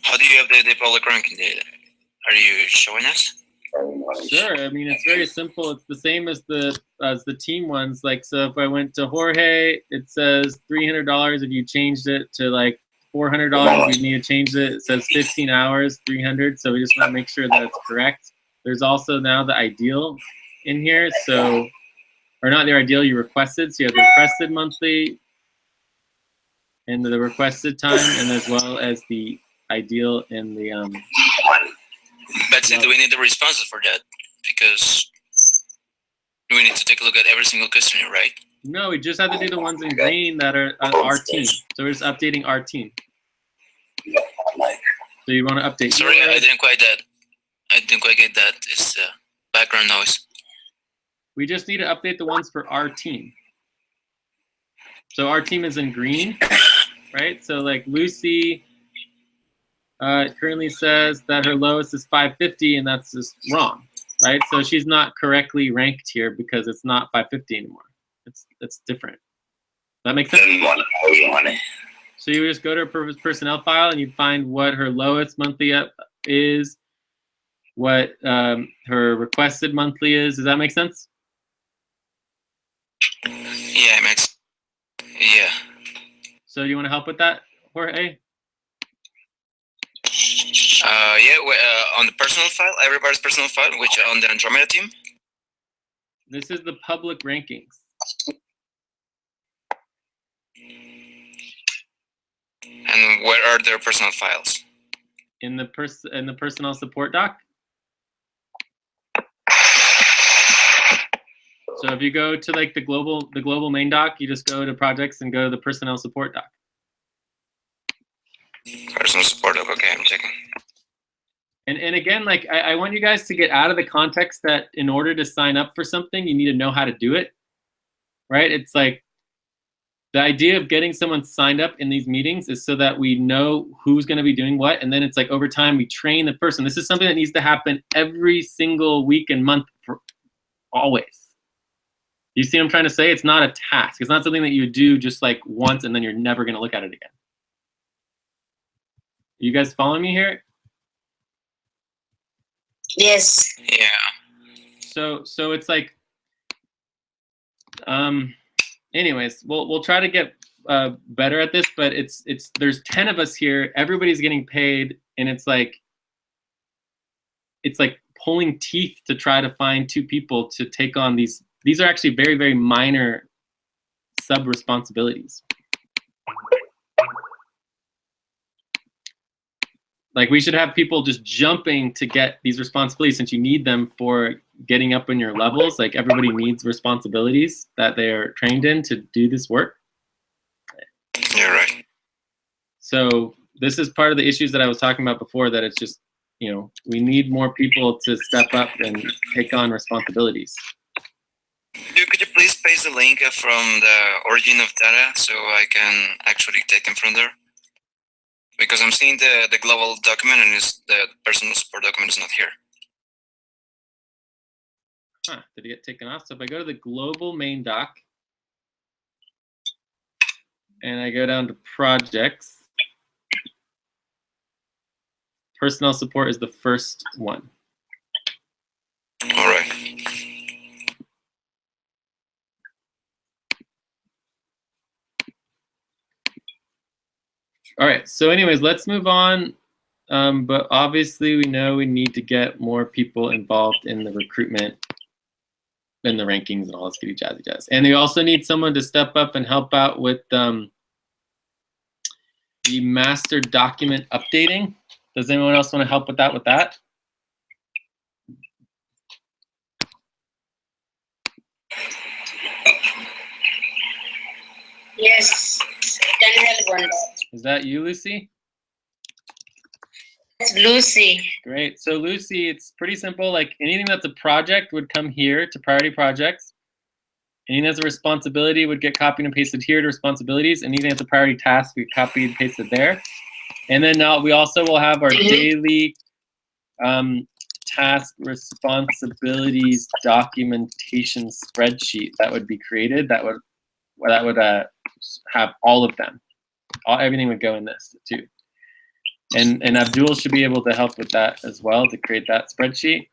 S2: How do you have the public ranking data? Are you showing us?
S1: Sure. I mean, it's very simple. It's the same as the team ones. Like, so if I went to Jorge, it says $300. If you changed it to like $400, you need to change it. It says 15 hours, 300. So we just want to make sure that it's correct. There's also now the ideal in here. So, or not the ideal you requested. So you have the requested monthly and the requested time, and as well as the ideal in the
S2: Betsy, do we need the responses for that? Because we need to take a look at every single customer, right?
S1: No, we just have to do the ones in green that are on our team. So we're just updating our team. So you want to update?
S2: Sorry, I didn't quite get that. It's background noise.
S1: We just need to update the ones for our team. So our team is in green, right? So like Lucy currently says that her lowest is 550, and that's just wrong, right? So she's not correctly ranked here because it's not 550 anymore. It's different. That makes sense? So you just go to her personnel file and you find what her lowest monthly up is, what her requested monthly is. Does that make sense?
S2: Yeah, it makes. Yeah.
S1: So do you want to help with that, Jorge?
S2: On the personal file, everybody's personal file, which on the Andromeda team.
S1: This is the public rankings.
S2: And where are their personal files?
S1: In the personnel support doc. So if you go to like the global main doc, you just go to projects and go to the personnel support doc.
S2: Personal support doc. Okay, I'm checking.
S1: And again, like I want you guys to get out of the context that in order to sign up for something, you need to know how to do it, right? It's like the idea of getting someone signed up in these meetings is so that we know who's going to be doing what, and then it's like over time we train the person. This is something that needs to happen every single week and month for always. You see what I'm trying to say? It's not a task. It's not something that you do just like once and then you're never going to look at it again. You guys following me here?
S4: Yes.
S2: Yeah.
S1: So it's like, anyways, we'll try to get better at this, but there's 10 of us here. Everybody's getting paid, and it's like pulling teeth to try to find 2 people to take on these. These are actually very, very minor sub responsibilities. Like we should have people just jumping to get these responsibilities since you need them for getting up in your levels. Like everybody needs responsibilities that they're trained in to do this work.
S2: You're right.
S1: So this is part of the issues that I was talking about before, that it's just, you know, we need more people to step up and take on responsibilities.
S2: Could you please paste the link from the origin of data so I can actually take them from there? Because I'm seeing the global document and the personal support document is not here.
S1: Huh, did it get taken off? So if I go to the global main doc and I go down to projects, personnel support is the first one.
S2: All right.
S1: All right, so anyways, let's move on. But obviously we know we need to get more people involved in the recruitment and the rankings and all this goody jazzy jazz. And we also need someone to step up and help out with the master document updating. Does anyone else want to help with that?
S4: Yes. I can help on that.
S1: Is that you, Lucy?
S4: That's Lucy.
S1: Great. So Lucy, it's pretty simple. Like anything that's a project would come here to priority projects. Anything that's a responsibility would get copied and pasted here to responsibilities. Anything that's a priority task, we copied and pasted there. And then now we also will have our daily task responsibilities documentation spreadsheet that would be created. That would have all of them. Everything would go in this too. And Abdul should be able to help with that as well, to create that spreadsheet.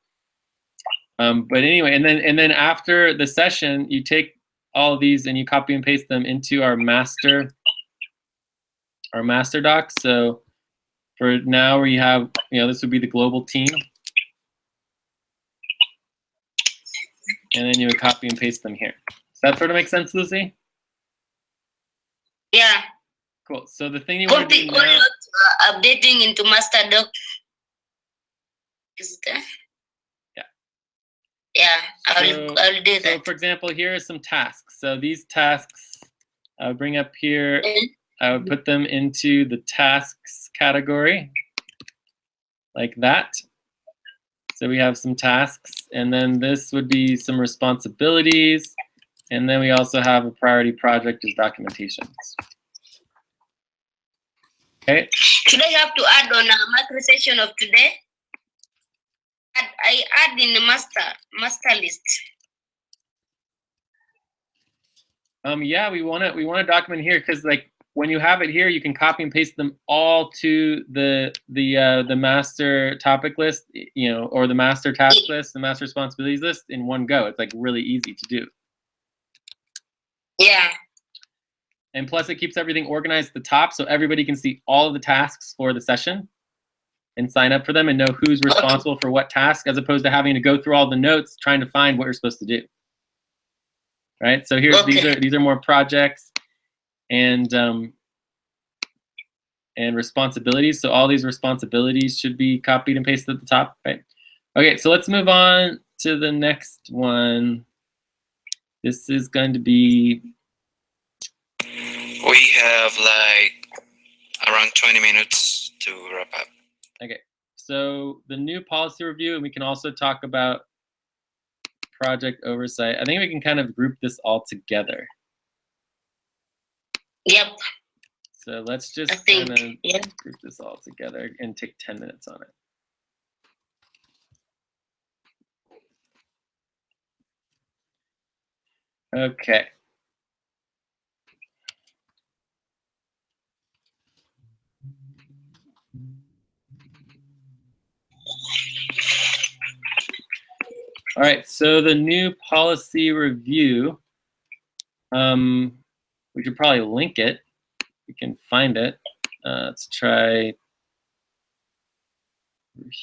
S1: But anyway, and then after the session, you take all of these and you copy and paste them into our master doc. So for now, we have, this would be the global team. And then you would copy and paste them here. Does that sort of make sense, Lucy?
S4: Yeah.
S1: Cool. So the thing you want to do now,
S4: updating into master doc. Is there?
S1: Yeah.
S4: Yeah, I'll do that.
S1: So for example, here are some tasks. So these tasks, I would bring up here. I would put them into the tasks category, like that. So we have some tasks, and then this would be some responsibilities, and then we also have a priority project as documentations. Okay.
S4: Should I have to add on a master session of today? I add in the master list.
S1: Yeah, we want to document here because like when you have it here, you can copy and paste them all to the master topic list, or the master task list, the master responsibilities list in one go. It's like really easy to do.
S4: Yeah.
S1: And plus it keeps everything organized at the top so everybody can see all of the tasks for the session and sign up for them and know who's responsible for what task, as opposed to having to go through all the notes trying to find what you're supposed to do. Right? So here's these are more projects and responsibilities. So all these responsibilities should be copied and pasted at the top, right? Okay, so let's move on to the next one. This is going to be.
S2: We have like around 20 minutes to wrap up.
S1: Okay. So the new policy review, and we can also talk about project oversight. I think we can kind of group this all together.
S4: Yep.
S1: So let's just
S4: I think,
S1: kind of
S4: yeah.
S1: group this all together and take 10 minutes on it. Okay. All right, so the new policy review, we could probably link it. We can find it. Let's try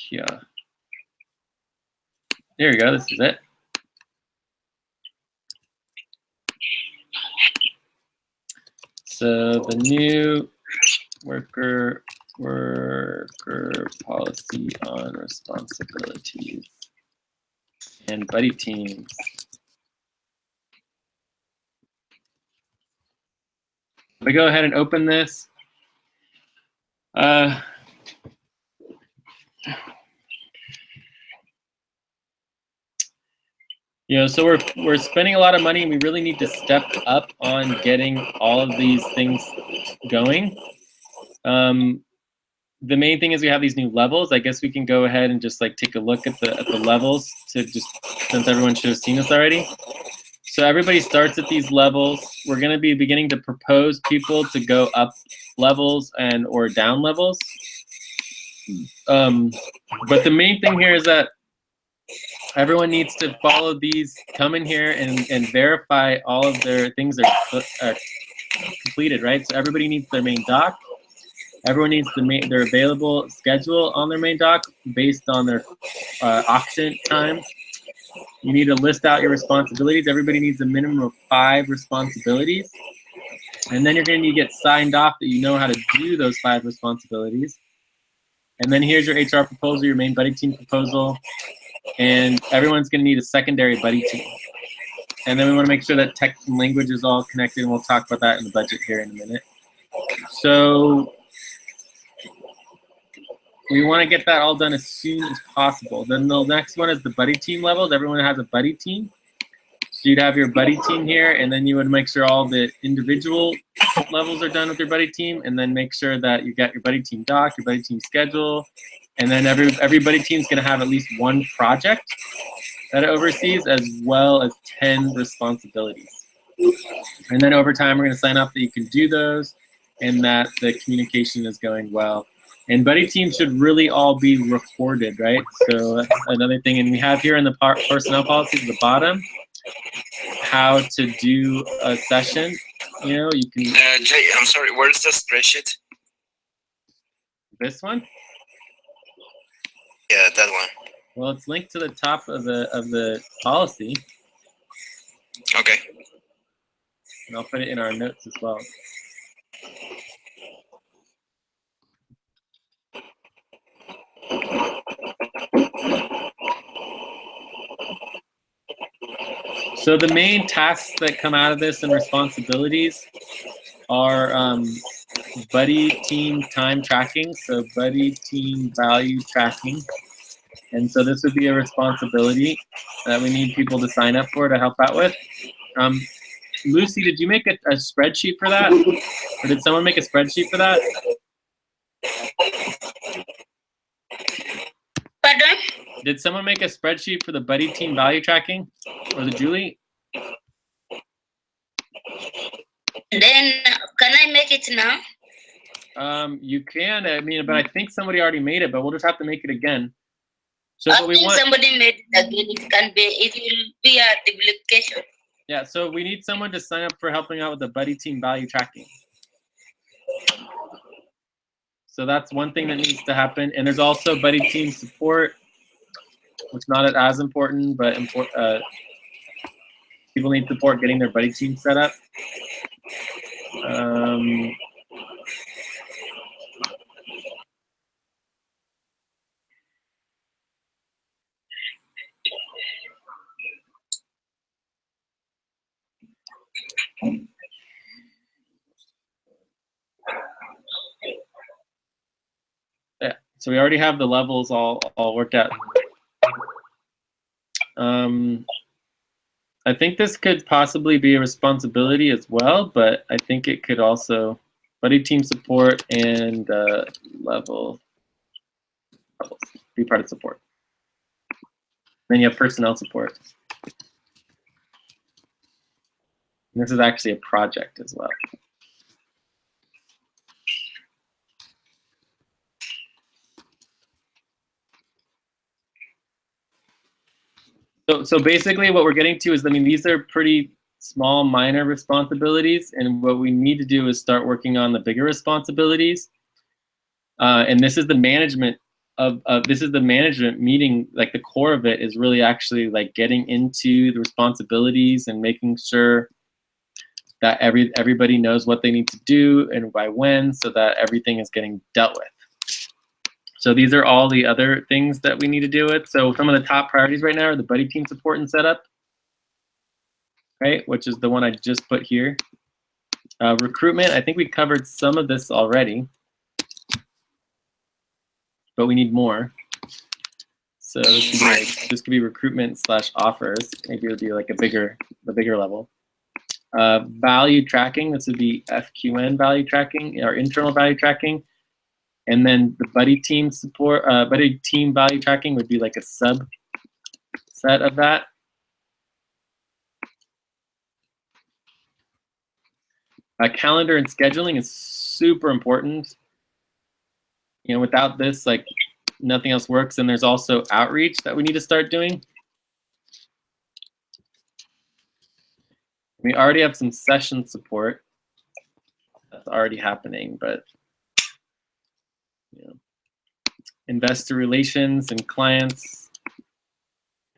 S1: here. There we go, this is it. So the new worker policy on responsibilities and buddy teams. We go ahead and open this. So we're spending a lot of money, and we really need to step up on getting all of these things going. The main thing is we have these new levels. I guess we can go ahead and just like take a look at the levels to just, since everyone should have seen this already. So everybody starts at these levels. We're going to be beginning to propose people to go up levels and or down levels. But the main thing here is that everyone needs to follow these, come in here and verify all of their things are completed, right? So everybody needs their main doc. Everyone needs their available schedule on their main doc based on their auction time. You need to list out your responsibilities. Everybody needs a minimum of 5 responsibilities. And then you're going to need to get signed off that you know how to do those 5 responsibilities. And then here's your HR proposal, your main buddy team proposal. And everyone's going to need a secondary buddy team. And then we want to make sure that tech and language is all connected, and we'll talk about that in the budget here in a minute. So we want to get that all done as soon as possible. Then the next one is the buddy team levels. Everyone has a buddy team. So you'd have your buddy team here, and then you would make sure all the individual levels are done with your buddy team, and then make sure that you got your buddy team doc, your buddy team schedule, and then every buddy team is going to have at least 1 project that it oversees, as well as 10 responsibilities. And then over time, we're going to sign off that you can do those and that the communication is going well. And buddy teams should really all be recorded, right? So that's another thing. And we have here in the personnel policies at the bottom how to do a session. You can.
S2: Jay, I'm sorry, where's the spreadsheet?
S1: This one?
S2: Yeah, that one.
S1: Well, it's linked to the top of the policy.
S2: Okay.
S1: And I'll put it in our notes as well. So the main tasks that come out of this and responsibilities are buddy team time tracking, so buddy team value tracking. And so this would be a responsibility that we need people to sign up for to help out with. Lucy, did you make a spreadsheet for that? Or did someone make a spreadsheet for that?
S4: Pardon?
S1: Did someone make a spreadsheet for the buddy team value tracking? Or the Julie?
S4: Then can I make it now?
S1: You can, but I think somebody already made it, but we'll just have to make it again. So
S4: I think somebody made it again. It will be a duplication.
S1: Yeah, so we need someone to sign up for helping out with the buddy team value tracking. So that's one thing that needs to happen. And there's also buddy team support, which is not as important, but people need support getting their buddy team set up. So we already have the levels all worked out. I think this could possibly be a responsibility as well, but I think it could also buddy team support and levels be part of support. Then you have personnel support. And this is actually a project as well. So basically what we're getting to is, I mean, these are pretty small, minor responsibilities, and what we need to do is start working on the bigger responsibilities. And this is the management this is the management meeting. Like the core of it is really actually like getting into the responsibilities and making sure that everybody knows what they need to do and by when, so that everything is getting dealt with. So these are all the other things that we need to do with. So some of the top priorities right now are the buddy team support and setup, right? Which is the one I just put here. Recruitment, I think we covered some of this already, but we need more. So this could be recruitment / offers. Maybe it would be like the bigger level. Value tracking, this would be FQN value tracking, or internal value tracking. And then the buddy team support, buddy team value tracking would be like a subset of that. Calendar and scheduling is super important. You know, without this, like nothing else works. And there's also outreach that we need to start doing. We already have some session support that's already happening, but you know, investor relations and clients.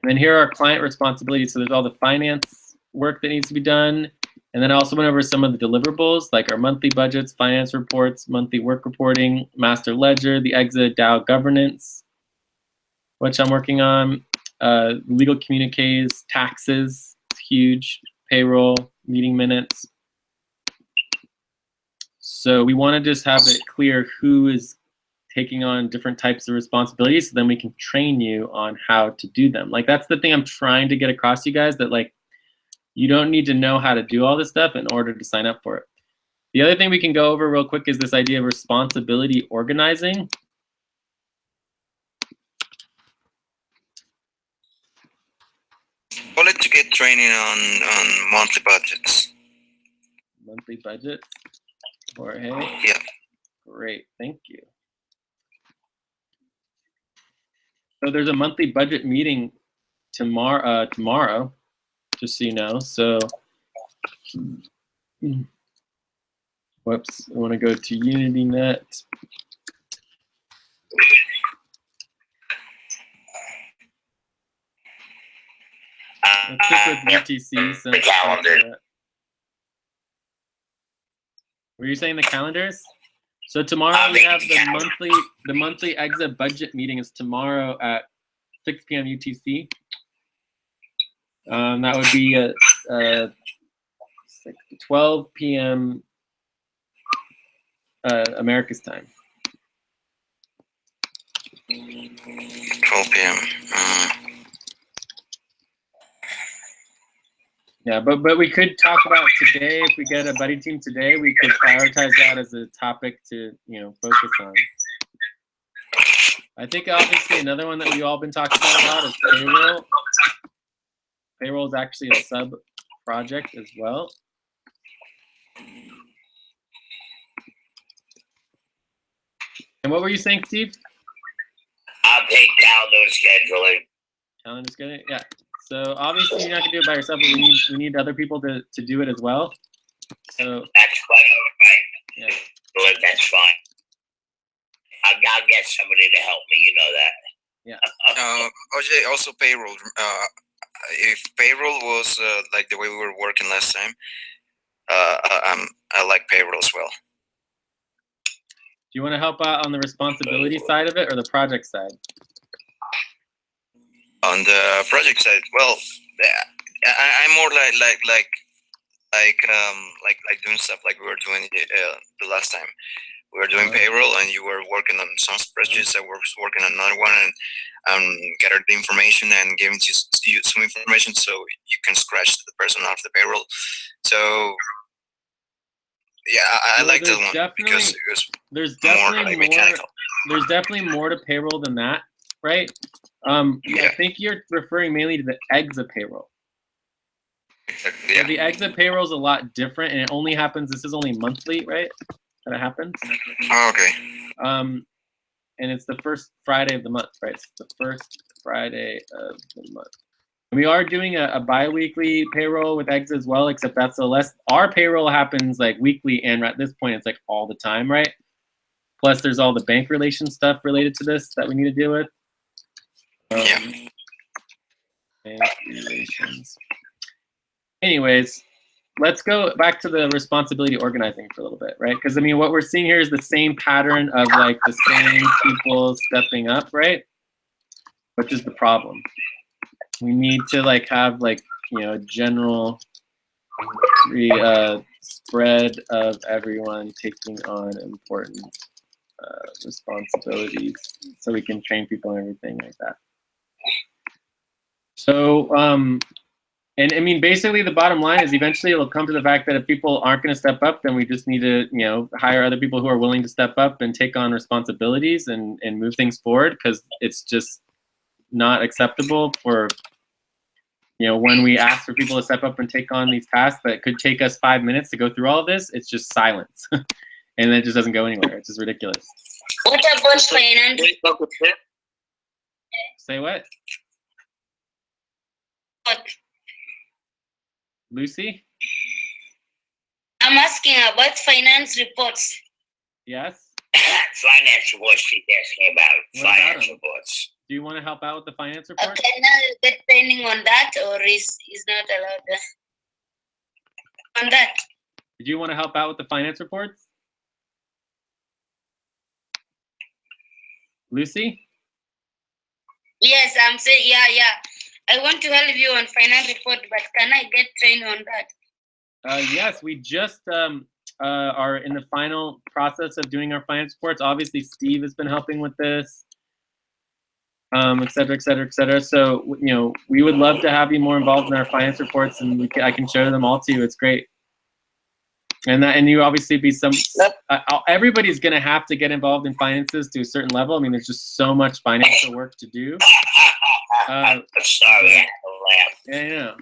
S1: And then here are client responsibilities. So there's all the finance work that needs to be done. And then I also went over some of the deliverables, like our monthly budgets, finance reports, monthly work reporting, master ledger, the exit, DAO governance, which I'm working on, legal communiques, taxes, it's huge, payroll, meeting minutes. So we want to just have it clear who is taking on different types of responsibilities, so then we can train you on how to do them. Like that's the thing I'm trying to get across to you guys, that like you don't need to know how to do all this stuff in order to sign up for it. The other thing we can go over real quick is this idea of responsibility organizing.
S2: Call it to get training on monthly budgets.
S1: Monthly budgets, Jorge?
S2: Yeah.
S1: Great, thank you. So there's a monthly budget meeting tomorrow, just so you know. So, whoops, I want to go to UnityNet. Let's stick with UTC. Since
S6: the calendar.
S1: Were you saying the calendars? So tomorrow we have the monthly exit budget meeting is tomorrow at 6 p.m. UTC. That would be at 12 p.m. America's time.
S2: 12 p.m.
S1: Yeah, but we could talk about today. If we get a buddy team today, we could prioritize that as a topic to focus on. I think obviously another one that we've all been talking about a lot is payroll. Payroll is actually a sub project as well. And what were you saying, Steve?
S6: I'll take calendar scheduling.
S1: Calendar scheduling, yeah. So obviously you're not gonna do it by yourself, but we need other people to do it as well. So
S6: that's quite all right.
S1: Yeah.
S6: But that's fine. I'll get somebody to help me. You know that.
S1: Yeah.
S2: OJ, also payroll. If payroll was like the way we were working last time, I like payroll as well.
S1: Do you want to help out on the responsibility side of it or the project side?
S2: On the project side, well, I'm more like doing stuff like we were doing the last time. We were doing payroll, and you were working on some spreadsheets. I was working on another one, and gathered the information and giving you some information so you can scratch the person off the payroll. So yeah, I like that one because it was
S1: there's
S2: more
S1: definitely
S2: like mechanical.
S1: There's definitely more to payroll than that, right? I think you're referring mainly to the EXA payroll.
S2: Yeah.
S1: So the EXA payroll is a lot different, and it only happens. This is only monthly, right? That it happens.
S2: Oh, okay.
S1: And it's the first Friday of the month, right? It's the first Friday of the month. We are doing a bi-weekly payroll with EXA as well, except that's a less. Our payroll happens like weekly, and at this point, it's like all the time, right? Plus, there's all the bank relation stuff related to this that we need to deal with. Bank relations. Anyways, let's go back to the responsibility organizing for a little bit, right? Because I mean, what we're seeing here is the same pattern of like the same people stepping up, right? Which is the problem. We need to like have like, you know, a general spread of everyone taking on important responsibilities, so we can train people and everything like that. So, and I mean, basically the bottom line is eventually it'll come to the fact that if people aren't going to step up, then we just need to, you know, hire other people who are willing to step up and take on responsibilities and move things forward, because it's just not acceptable for, you know, when we ask for people to step up and take on these tasks that could take us 5 minutes to go through all of this, it's just silence. And it just doesn't go anywhere. It's just ridiculous.
S4: What about finance?
S1: Say what?
S4: What?
S1: Lucy?
S4: I'm asking about finance reports.
S1: Yes?
S6: Finance reports she's asking about.
S1: What about
S6: Finance
S1: them?
S6: reports.
S1: Do you want to help out with the finance report?
S4: Okay, now you get training on that, or is not allowed on that?
S1: Did you want to help out with the finance reports? Lucy?
S4: Yes, I'm saying, yeah. I want to help you on finance report, but can I get trained on that?
S1: Yes, we just are in the final process of doing our finance reports. Obviously, Steve has been helping with this, et cetera, et cetera, et cetera. So, you know, we would love to have you more involved in our finance reports, and I can show them all to you. It's great. And you obviously be some. Everybody's gonna have to get involved in finances to a certain level. I mean, there's just so much financial work to do.
S6: I'm sorry, I laughed.
S1: Yeah, I know.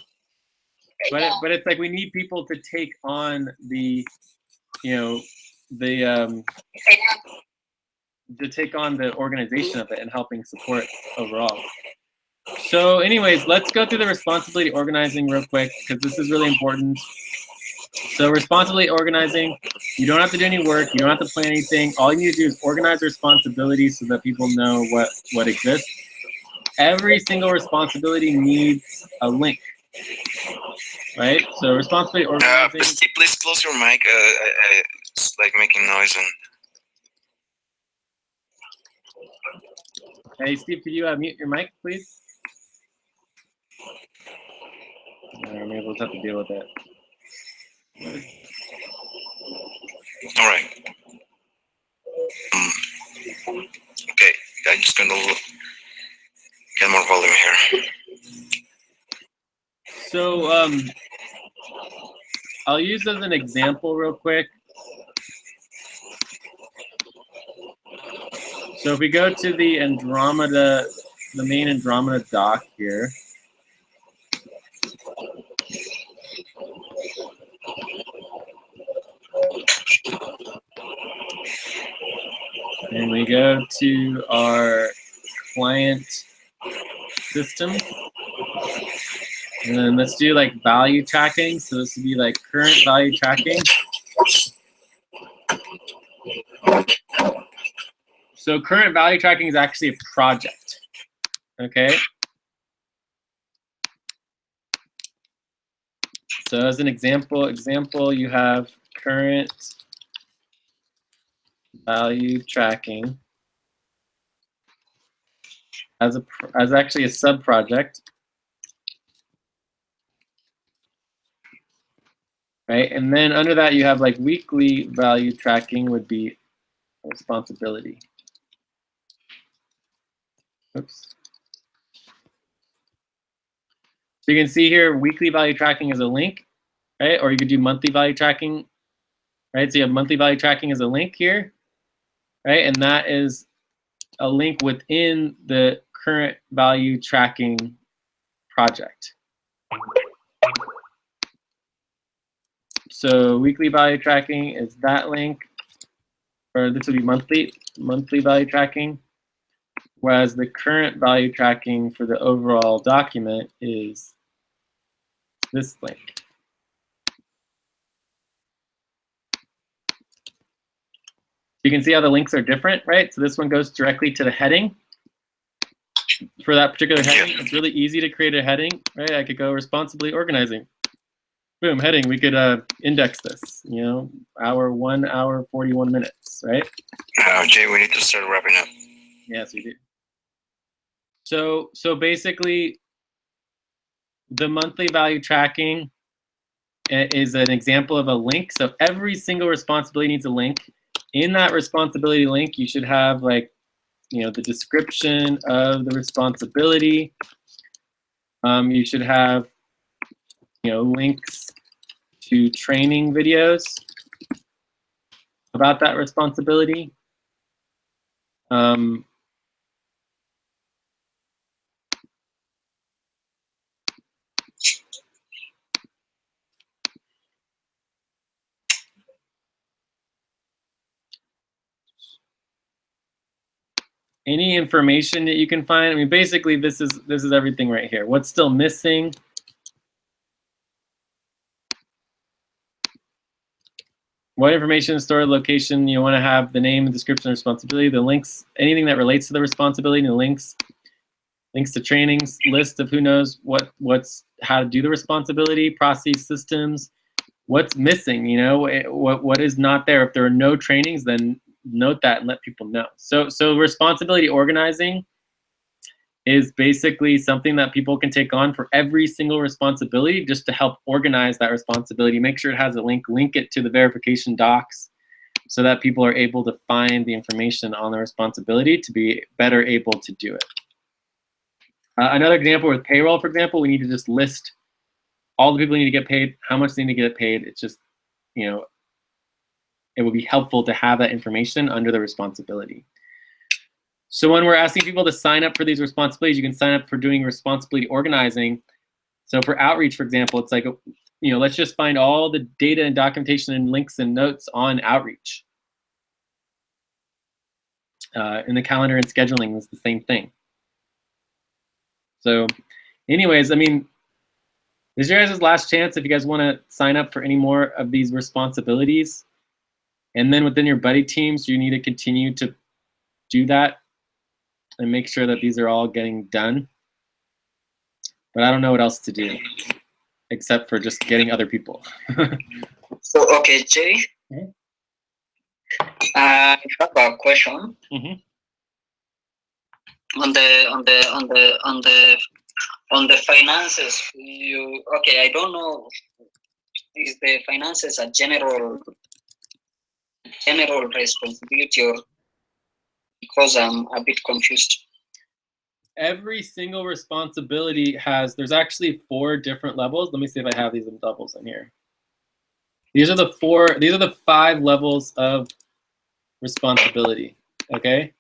S1: But it's like we need people to take on the, you know, the to take on the organization of it and helping support overall. So, anyways, let's go through the responsibility organizing real quick, because this is really important. So responsibly organizing, you don't have to do any work, you don't have to plan anything. All you need to do is organize responsibilities so that people know what exists. Every single responsibility needs a link, right? So responsibility organizing.
S2: Steve, please close your mic. It's like making noise. And
S1: Hey, Steve, could you mute your mic, please? Maybe we'll have to deal with it.
S2: all right. Okay, I'm just gonna get more volume here.
S1: So I'll use as an example real quick. So if we go to the Andromeda, the main Andromeda dock here. And we go to our client system. And then let's do like value tracking. So this would be like current value tracking. So current value tracking is actually a project. Okay. So as an example, you have current value tracking as actually a sub project. Right, and then under that you have like weekly value tracking would be responsibility. Oops. So you can see here, weekly value tracking is a link, right? Or you could do monthly value tracking, right? So you have monthly value tracking as a link here, right? And that is a link within the current value tracking project. So weekly value tracking is that link, or this would be monthly value tracking, whereas the current value tracking for the overall document is this link. You can see how the links are different, right? So this one goes directly to the heading. For that particular heading, it's really easy to create a heading, right? I could go responsibly organizing. Boom, heading, we could index this, you know, 1 hour, 41 minutes, right?
S2: Jay, we need to start wrapping up.
S1: Yes, we do. So basically, the monthly value tracking is an example of a link. So every single responsibility needs a link. In that responsibility link, you should have, like, you know, the description of the responsibility. You should have, you know, links to training videos about that responsibility. Any information that you can find. I mean, basically, this is everything right here. What's still missing? What information, stored location, you want to have the name, description, responsibility, the links, anything that relates to the responsibility, the links to trainings, list of who knows what's how to do the responsibility, process systems, what's missing, you know, what is not there. If there are no trainings, then note that and let people know. So responsibility organizing is basically something that people can take on for every single responsibility, just to help organize that responsibility. Make sure it has a link it to the verification docs, so that people are able to find the information on the responsibility to be better able to do it. Another example with payroll, for example, we need to just list all the people who need to get paid, how much they need to get paid. It's just, you know, it would be helpful to have that information under the responsibility. So when we're asking people to sign up for these responsibilities, you can sign up for doing responsibility organizing. So for outreach, for example, it's like, you know, let's just find all the data and documentation and links and notes on outreach. In the calendar and scheduling is the same thing. So anyways, I mean, this is your guys' last chance if you guys want to sign up for any more of these responsibilities. And then within your buddy teams, you need to continue to do that and make sure that these are all getting done. But I don't know what else to do except for just getting other people.
S3: So, okay, Jay, I have a question. On the finances. Okay, I don't know, is the finances a general responsibility, or because I'm a bit confused?
S1: Every single responsibility there's actually 4 different levels. Let me see if I have these in doubles in here. These are the 5 levels of responsibility, okay?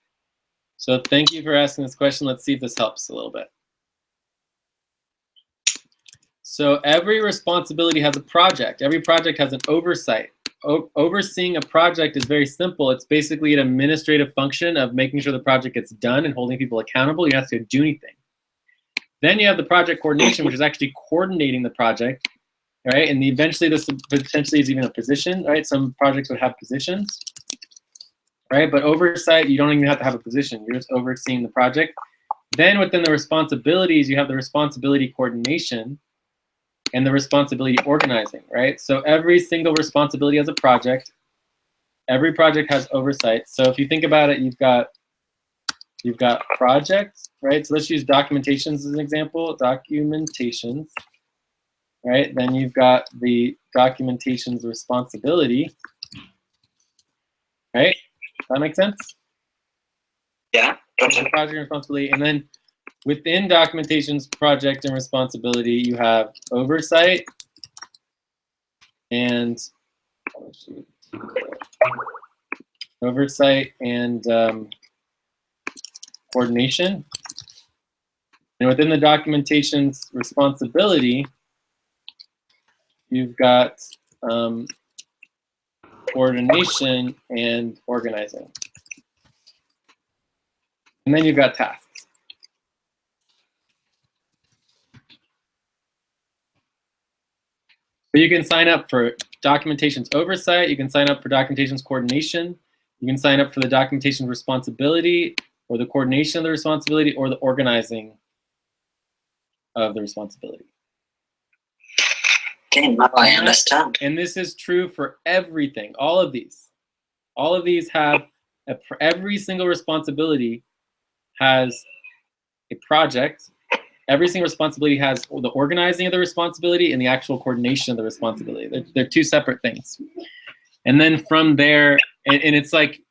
S1: So thank you for asking this question. Let's see if this helps a little bit. So every responsibility has a project. Every project has an oversight. Overseeing a project is very simple. It's basically an administrative function of making sure the project gets done and holding people accountable. You don't have to do anything. Then you have the project coordination, which is actually coordinating the project, right? And eventually this potentially is even a position, right? Some projects would have positions, right? But oversight, you don't even have to have a position. You're just overseeing the project. Then within the responsibilities, you have the responsibility coordination and the responsibility organizing, right? So every single responsibility has a project. Every project has oversight. So if you think about it, you've got projects, right? So let's use documentations as an example. Documentations, right? Then you've got the documentations responsibility, right? That make sense?
S3: Yeah.
S1: Project and responsibility, and then within documentation's project and responsibility, you have oversight and coordination. And within the documentation's responsibility, you've got coordination and organizing. And then you've got tasks. So you can sign up for documentation's oversight, you can sign up for documentation's coordination, you can sign up for the documentation responsibility, or the coordination of the responsibility, or the organizing of the responsibility.
S3: Okay, now I understand.
S1: And this is true for everything, all of these. All of these have, every single responsibility has a project. Every single responsibility has the organizing of the responsibility and the actual coordination of the responsibility. They're two separate things. And then from there, and it's like,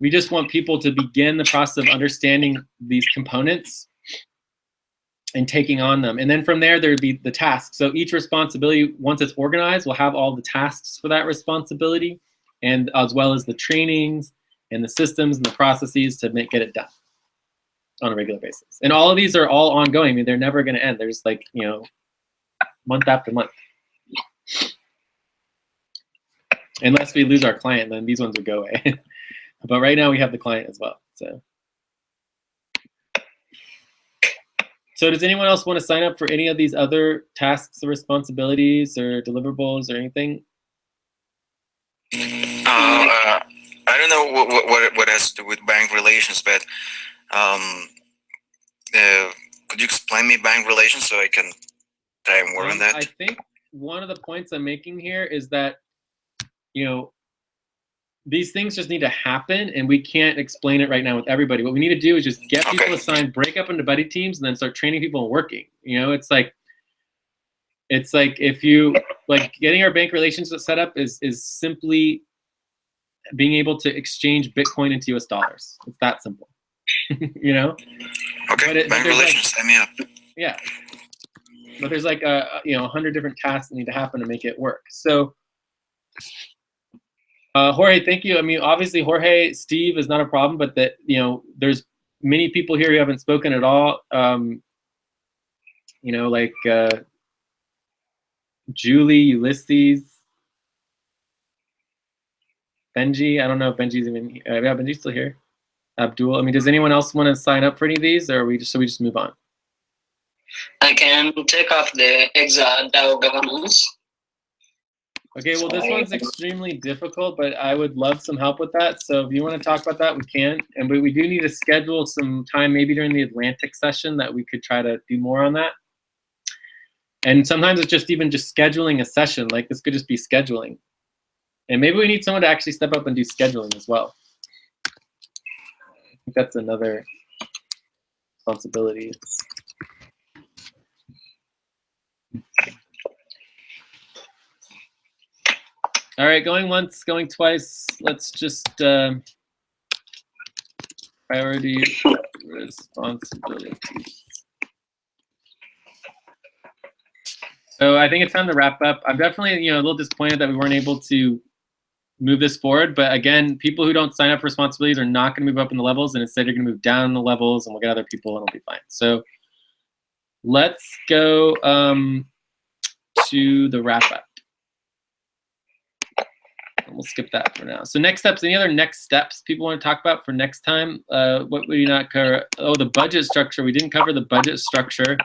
S1: we just want people to begin the process of understanding these components and taking on them. And then from there, there'd be the tasks. So each responsibility, once it's organized, will have all the tasks for that responsibility, and as well as the trainings and the systems and the processes to get it done on a regular basis. And all of these are all ongoing. I mean, they're never going to end. There's like, you know, month after month. Unless we lose our client, then these ones would go away. But right now we have the client as well. So does anyone else want to sign up for any of these other tasks or responsibilities or deliverables or anything?
S2: I don't know what has to do with bank relations, but could you explain me bank relations so I can try and work on that?
S1: I think one of the points I'm making here is that, you know, these things just need to happen, and we can't explain it right now with everybody. What we need to do is just get people assigned, break up into buddy teams, and then start training people and working. You know, it's like if you like getting our bank relations set up is simply being able to exchange Bitcoin into US dollars. It's that simple. You know?
S2: Okay, bank relations, sign me up.
S1: Yeah. But there's like 100 different tasks that need to happen to make it work. So Jorge, thank you. I mean, obviously Jorge, Steve is not a problem, but that, you know, there's many people here who haven't spoken at all. You know, like Julie, Ulysses, Benji. I don't know if Benji's even here. Yeah, Benji's still here. Abdul. I mean, does anyone else want to sign up for any of these, or should we just move on?
S3: I can take off the DAO governance.
S1: Okay, well, this one's extremely difficult, but I would love some help with that. So if you want to talk about that, we can. And we do need to schedule some time, maybe during the Atlantic session, that we could try to do more on that. And sometimes it's just even just scheduling a session. Like this could just be scheduling. And maybe we need someone to actually step up and do scheduling as well. I think that's another responsibility. All right, going once, going twice. Let's just priority responsibilities. So I think it's time to wrap up. I'm definitely, you know, a little disappointed that we weren't able to move this forward. But again, people who don't sign up for responsibilities are not going to move up in the levels, and instead you're going to move down in the levels, and we'll get other people, and it'll be fine. So let's go to the wrap up. We'll skip that for now. So next steps, any other next steps people want to talk about for next time? What would you not cover? Oh, the budget structure. We didn't cover the budget structure.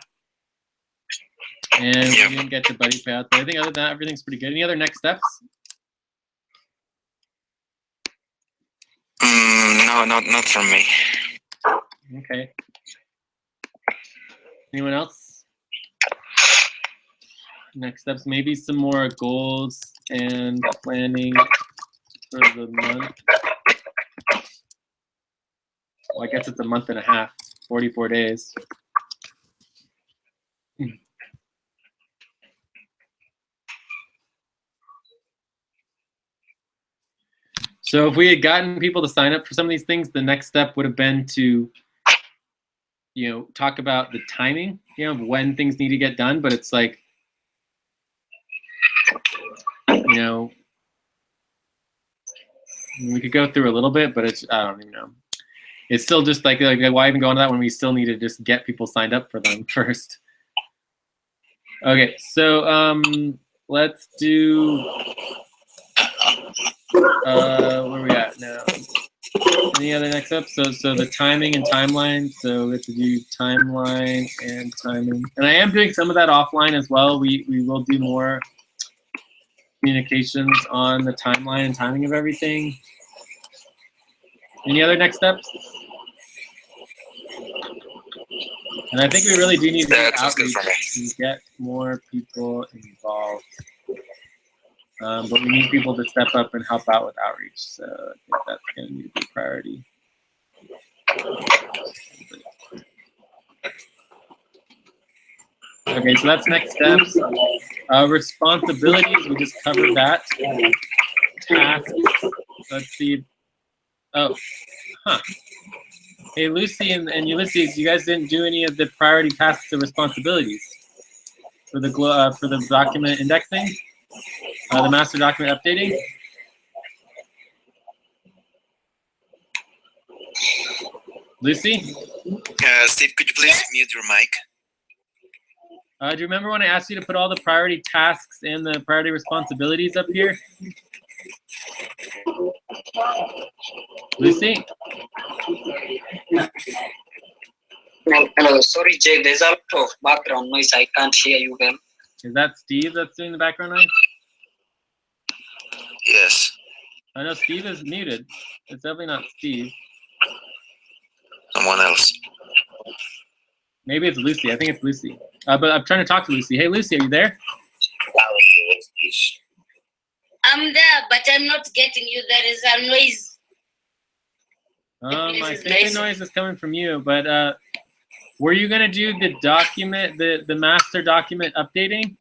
S1: And we didn't get to buddy payout. But I think other than that, everything's pretty good. Any other next steps?
S2: No, not from me.
S1: Okay. Anyone else? Next steps, maybe some more goals and planning for the month. Well, I guess it's a month and a half, 44 days. So if we had gotten people to sign up for some of these things, the next step would have been to, talk about the timing, of when things need to get done. But it's like, we could go through a little bit, but I don't even know. It's still just like why even go into that when we still need to just get people signed up for them first. Okay, so let's do, where are we at now? Any other next up? So the timing and timeline. So we have to do timeline and timing. And I am doing some of that offline as well. We will do more communications on the timeline and timing of everything. Any other next steps? And I think we really do need to do outreach and get more people involved. But we need people to step up and help out with outreach. So I think that's going to need to be a priority. Okay, so that's next steps. Responsibilities, we just covered that. Tasks, let's see. Oh, huh. Hey, Lucy and Ulysses, you guys didn't do any of the priority tasks or responsibilities for the document indexing, the master document updating. Lucy?
S2: Steve, could you please mute your mic?
S1: Do you remember when I asked you to put all the priority tasks and the priority responsibilities up here? Lucy?
S3: Hello, sorry Jay, there's a lot of background noise. I can't hear you well.
S1: Is that Steve that's doing the background noise?
S2: Yes.
S1: I know Steve is muted. It's definitely not Steve.
S2: Someone else.
S1: Maybe it's Lucy. I think it's Lucy. But I'm trying to talk to Lucy. Hey, Lucy, are you there?
S4: I'm there, but I'm not getting you. There is a noise.
S1: I think the noise is coming from you. But were you going to do the document, the master document updating?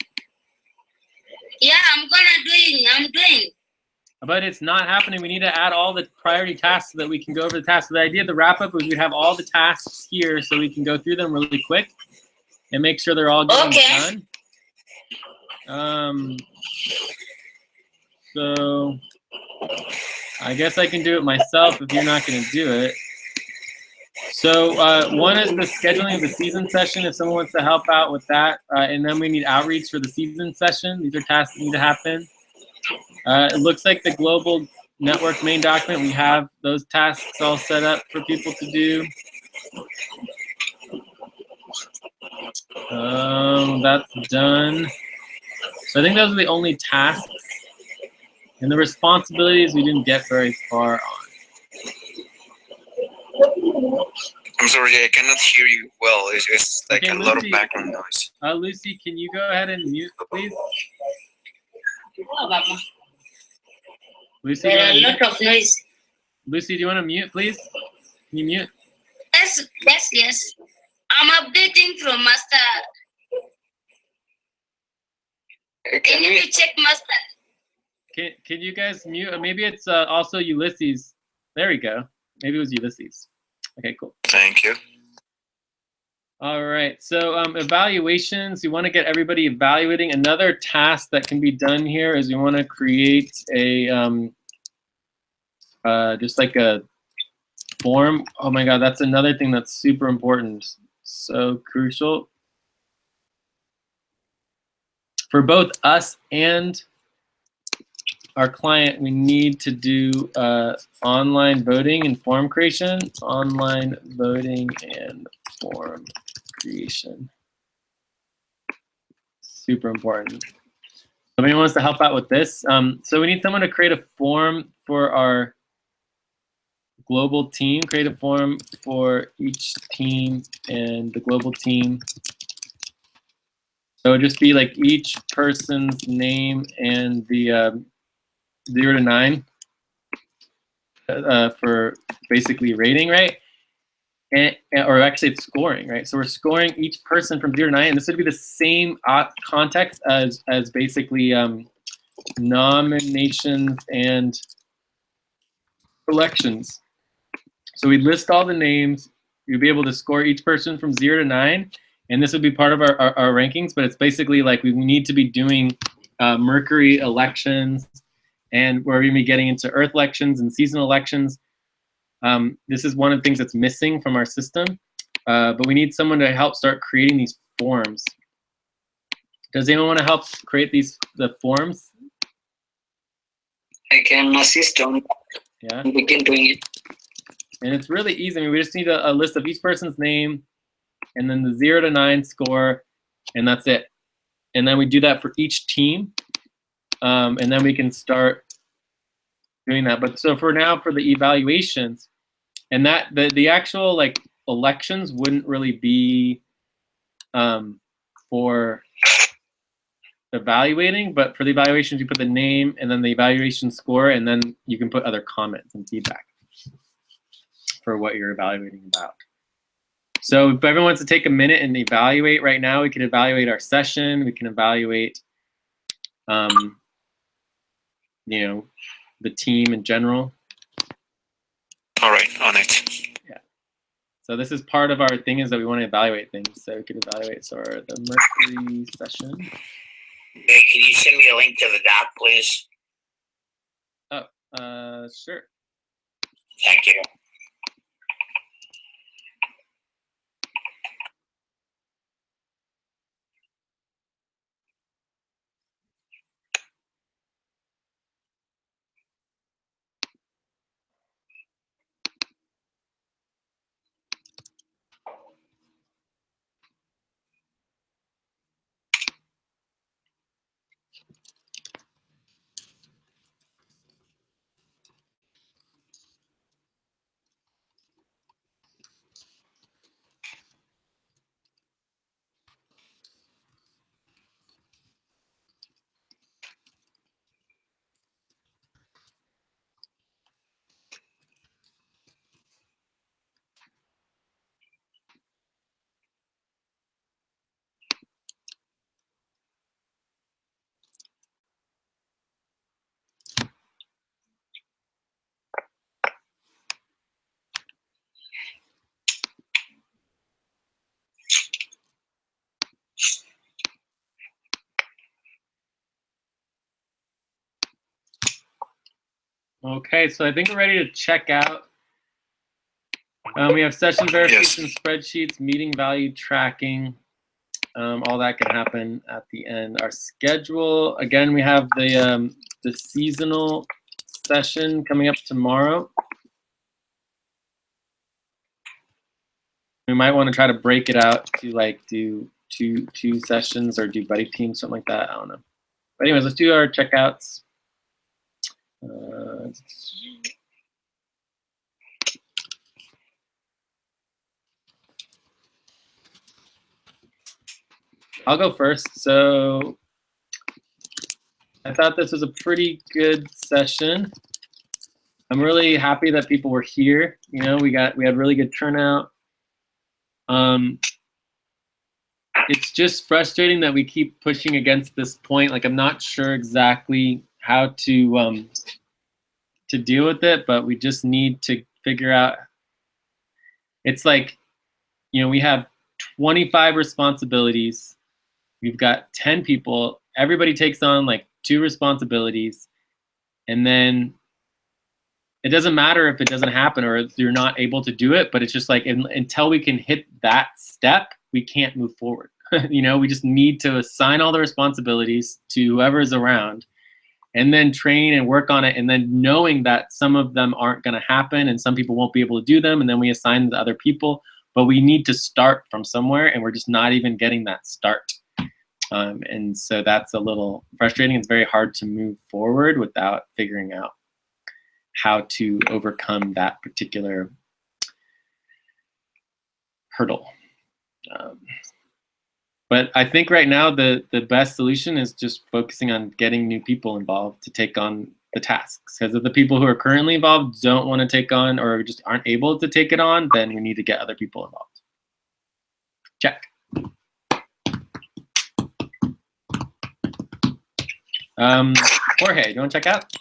S4: Yeah, I'm doing.
S1: But it's not happening. We need to add all the priority tasks so that we can go over the tasks. So the idea of the wrap up was we'd have all the tasks here so we can go through them really quick and make sure they're all getting done. So I guess I can do it myself if you're not going to do it. So one is the scheduling of the season session, if someone wants to help out with that. And then we need outreach for the season session. These are tasks that need to happen. It looks like the global network main document, we have those tasks all set up for people to do. That's done. So I think those are the only tasks. And the responsibilities we didn't get very far on.
S2: I'm sorry, I cannot hear you well. It's like
S1: Okay,
S2: a lot of background noise.
S1: Lucy, can you go ahead and mute, please? Lucy,
S4: There are a lot of noise.
S1: Lucy, do you want to mute, please? Can you mute?
S4: Yes. I'm updating from master. Can you check master?
S1: Can you guys mute? Maybe it's also Ulysses. There we go. Maybe it was Ulysses. Okay, cool.
S2: Thank you.
S1: All right, so evaluations, we want to get everybody evaluating. Another task that can be done here is we want to create a, just like a form. Oh my God, that's another thing that's super important. So crucial. For both us and our client, we need to do online voting and form creation. Online voting and form creation. Super important. Somebody wants to help out with this. So we need someone to create a form for our global team, create a form for each team and the global team. So just be like each person's name and the 0 to 9 for basically rating, right? Or actually it's scoring, right? So we're scoring each person from 0 to 9, and this would be the same context as basically nominations and elections. So we'd list all the names. You'd be able to score each person from 0 to 9. And this would be part of our rankings, but it's basically like we need to be doing Mercury elections, and we're going to be getting into Earth elections and seasonal elections. This is one of the things that's missing from our system, but we need someone to help start creating these forms. Does anyone want to help create the forms?
S3: I can assist on
S1: Yeah.
S3: begin doing it.
S1: And it's really easy. I mean, we just need a list of each person's name, and then the 0 to 9 score, and that's it. And then we do that for each team, and then we can start doing that. But so for now, for the evaluations, and that the actual like elections wouldn't really be for evaluating, but for the evaluations, you put the name and then the evaluation score, and then you can put other comments and feedback for what you're evaluating about. So if everyone wants to take a minute and evaluate right now, we can evaluate our session. We can evaluate, you know, the team in general.
S2: All right, on it.
S1: Yeah. So this is part of our thing, is that we want to evaluate things. So we can evaluate the Mercury session.
S6: Hey, can you send me a link to the doc, please?
S1: Oh, sure.
S6: Thank you.
S1: Okay, so I think we're ready to check out. We have session verification spreadsheets, meeting value tracking. All that can happen at the end. Our schedule, again, we have the seasonal session coming up tomorrow. We might want to try to break it out to like do two sessions or do buddy teams, something like that. I don't know. But anyways, let's do our checkouts. I'll go first. So I thought this was a pretty good session. I'm really happy that people were here. You know, we had really good turnout. It's just frustrating that we keep pushing against this point. Like, I'm not sure exactly how to deal with it, but we just need to figure out. It's like, you know, we have 25 responsibilities. We've got 10 people. Everybody takes on like 2 responsibilities, and then it doesn't matter if it doesn't happen or if you're not able to do it, but it's just like until we can hit that step, we can't move forward. You know, we just need to assign all the responsibilities to whoever's around, and then train and work on it, and then knowing that some of them aren't going to happen and some people won't be able to do them, and then we assign them to other people. But we need to start from somewhere, and we're just not even getting that start. And so that's a little frustrating. It's very hard to move forward without figuring out how to overcome that particular hurdle. But I think right now the best solution is just focusing on getting new people involved to take on the tasks. Because if the people who are currently involved don't want to take on or just aren't able to take it on, then we need to get other people involved. Check. Jorge, do you want to check out?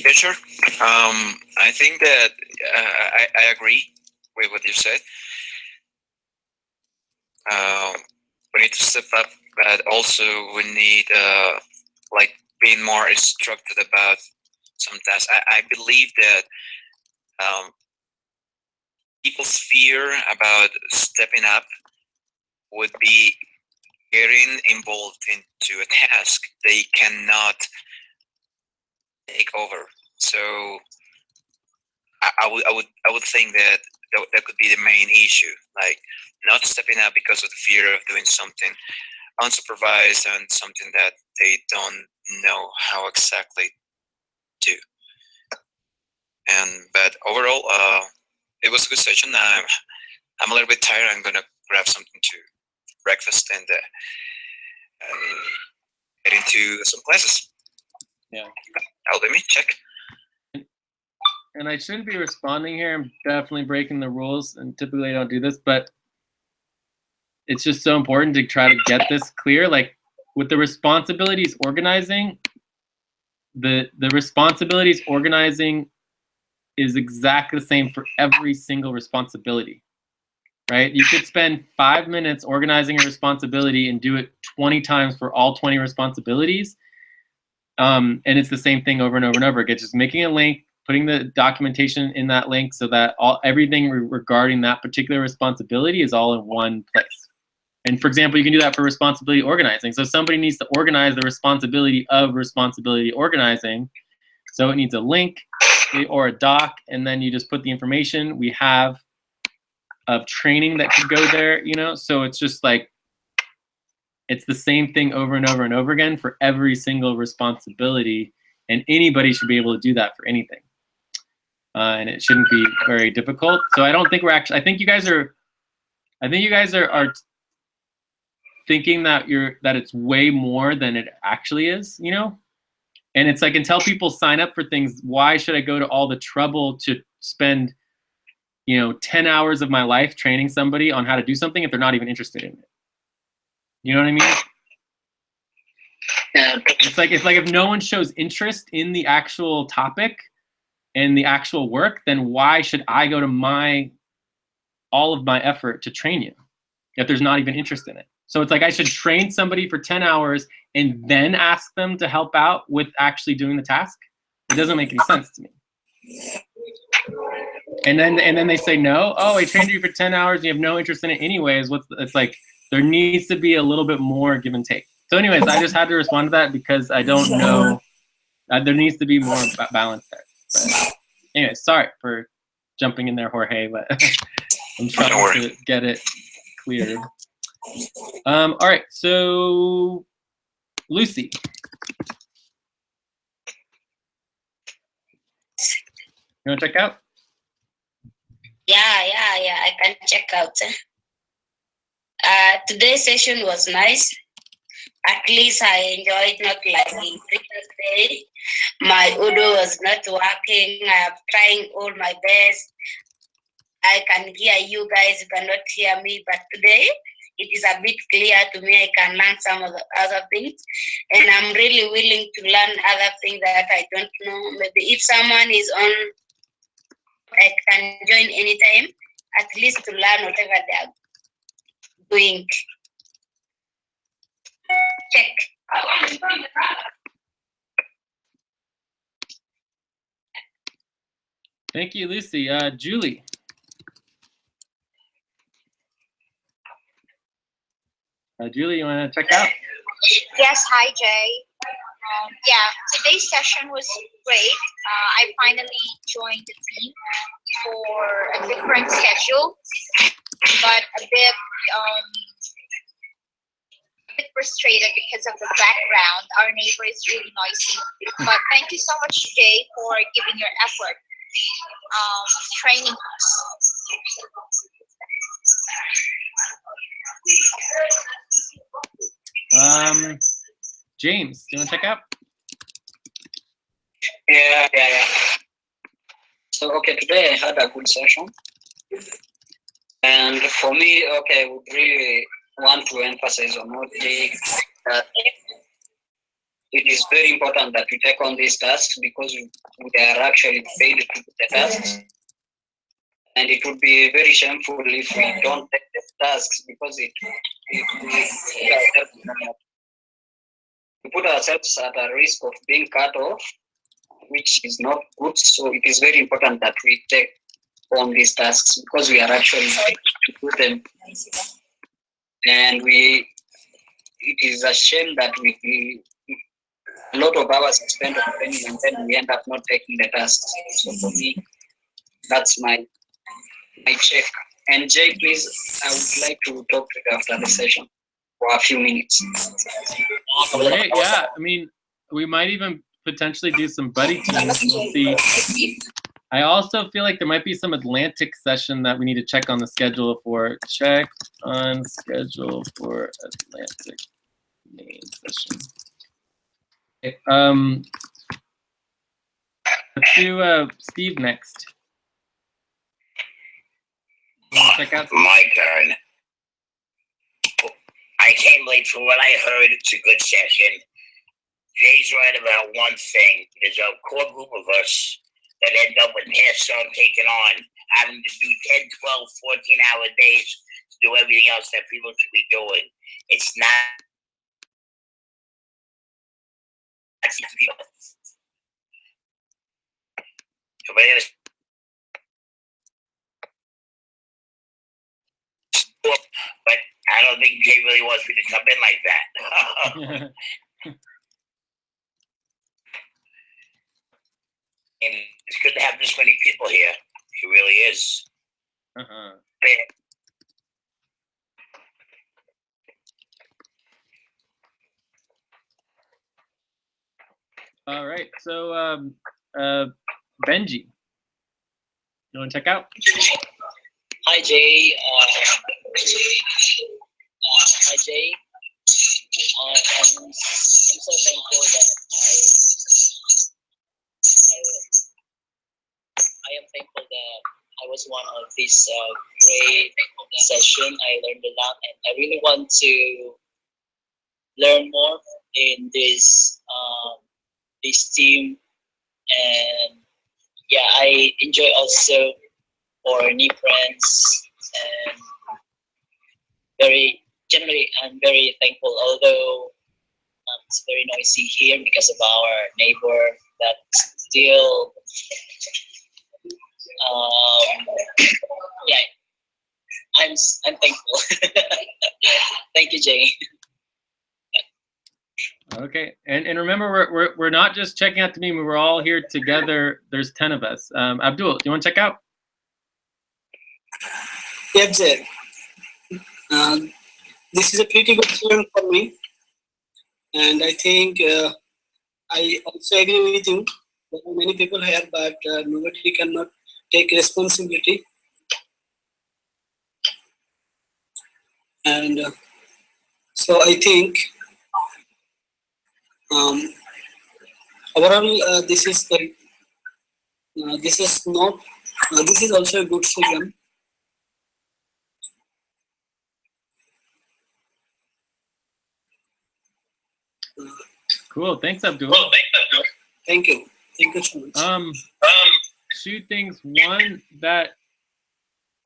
S2: Yeah, sure. I think that I agree with what you said. We need to step up, but also we need like being more instructed about some tasks. I believe that people's fear about stepping up would be getting involved into a task they cannot take over. So I would think that that could be the main issue, like not stepping up because of the fear of doing something unsupervised and something that they don't know how exactly to do. But overall, it was a good session. I'm a little bit tired. I'm gonna grab something to breakfast and get into some classes.
S1: Yeah.
S2: Let me check.
S1: And I shouldn't be responding here. I'm definitely breaking the rules, and typically I don't do this, but it's just so important to try to get this clear. Like with the responsibilities organizing, the responsibilities organizing is exactly the same for every single responsibility, right? You could spend 5 minutes organizing a responsibility and do it 20 times for all 20 responsibilities. And it's the same thing over and over and over again, just making a link, putting the documentation in that link so that everything regarding that particular responsibility is all in one place. And for example, you can do that for responsibility organizing. So somebody needs to organize the responsibility of responsibility organizing. So it needs a link or a doc, and then you just put the information we have of training that could go there, you know? So it's just like, it's the same thing over and over and over again for every single responsibility, and anybody should be able to do that for anything. And it shouldn't be very difficult. So I don't think we're actually, I think you guys are thinking that it's way more than it actually is, you know? And it's like, until people sign up for things, why should I go to all the trouble to spend, 10 hours of my life training somebody on how to do something if they're not even interested in it? You know what I mean?
S3: Yeah.
S1: It's like if no one shows interest in the actual topic and the actual work, then why should I go to all of my effort to train you if there's not even interest in it? So it's like I should train somebody for 10 hours and then ask them to help out with actually doing the task. It doesn't make any sense to me. And then they say no. Oh, I trained you for 10 hours and you have no interest in it anyways. It's like there needs to be a little bit more give and take. So anyways, I just had to respond to that because I don't know. There needs to be more balance there. But anyways, sorry for jumping in there, Jorge, but I'm trying to get it clear. All right, so Lucy. You want to check out?
S4: Yeah, I can check out. Today's session was nice. At least I enjoyed, not like in previous day. My audio was not working. I'm trying all my best. I can hear you guys, you cannot hear me, but today it is a bit clear to me. I can learn some of the other things, and I'm really willing to learn other things that I don't know. Maybe if someone is on, I can join anytime, at least to learn whatever they are doing. Check.
S1: Thank you, Lucy. Julie. Julie, you want to check out?
S5: Yes, hi Jay. Yeah, today's session was great. I finally joined the team for a different schedule, but a bit frustrated because of the background. Our neighbor is really noisy. But thank you so much, Jay, for giving your effort training us.
S1: James, do you want to check out?
S3: Yeah. So, okay, today I had a good session. And for me, okay, I would really want to emphasize on what Jay, that it is very important that we take on these tasks because we are actually paid to do the tasks. And it would be very shameful if we don't take the tasks because we put ourselves at a risk of being cut off, which is not good. So it is very important that we take on these tasks because we are actually paid to do them. And it is a shame that a lot of hours are spent on training and then we end up not taking the tasks. So for me, that's my check. And Jay, please, I would like to talk to you after the session for a few minutes.
S1: Okay, yeah. I mean, we might even potentially do some buddy teams. We'll see. I also feel like there might be some Atlantic session that we need to check on the schedule for. Check on schedule for Atlantic main session. Okay, let's do Steve next. Check out
S6: my turn. I came late for what I heard. It's a good session. Jay's right about one thing. There's a core group of us that end up with hands-on taking on, having to do 10, 12, 14-hour days to do everything else that people should be doing. It's not. But I don't think Jay really wants me to come in like that. And it's good to have this many people here. It really is.
S1: All right, so Benji, you want to check out?
S8: Hi Jay. Hi Jay. I'm so thankful that I am thankful that I was one of this great session. I learned a lot, and I really want to learn more in this team. And yeah, I enjoy also for new friends, and I'm very thankful, although it's very noisy here because of our neighbor, that still yeah, I'm thankful. Thank you, Jay.
S1: Okay, and remember, we're not just checking out the meme. We're all here together. There's 10 of us. Abdul, do you want to check out?
S7: Yes, sir. This is a pretty good student for me, and I think I also agree with you. There are many people here, but nobody cannot take responsibility. And so I think overall this is also a good program.
S1: Cool. Thanks, Abdul.
S7: Thank you. Thank you so much.
S1: Two things. One, that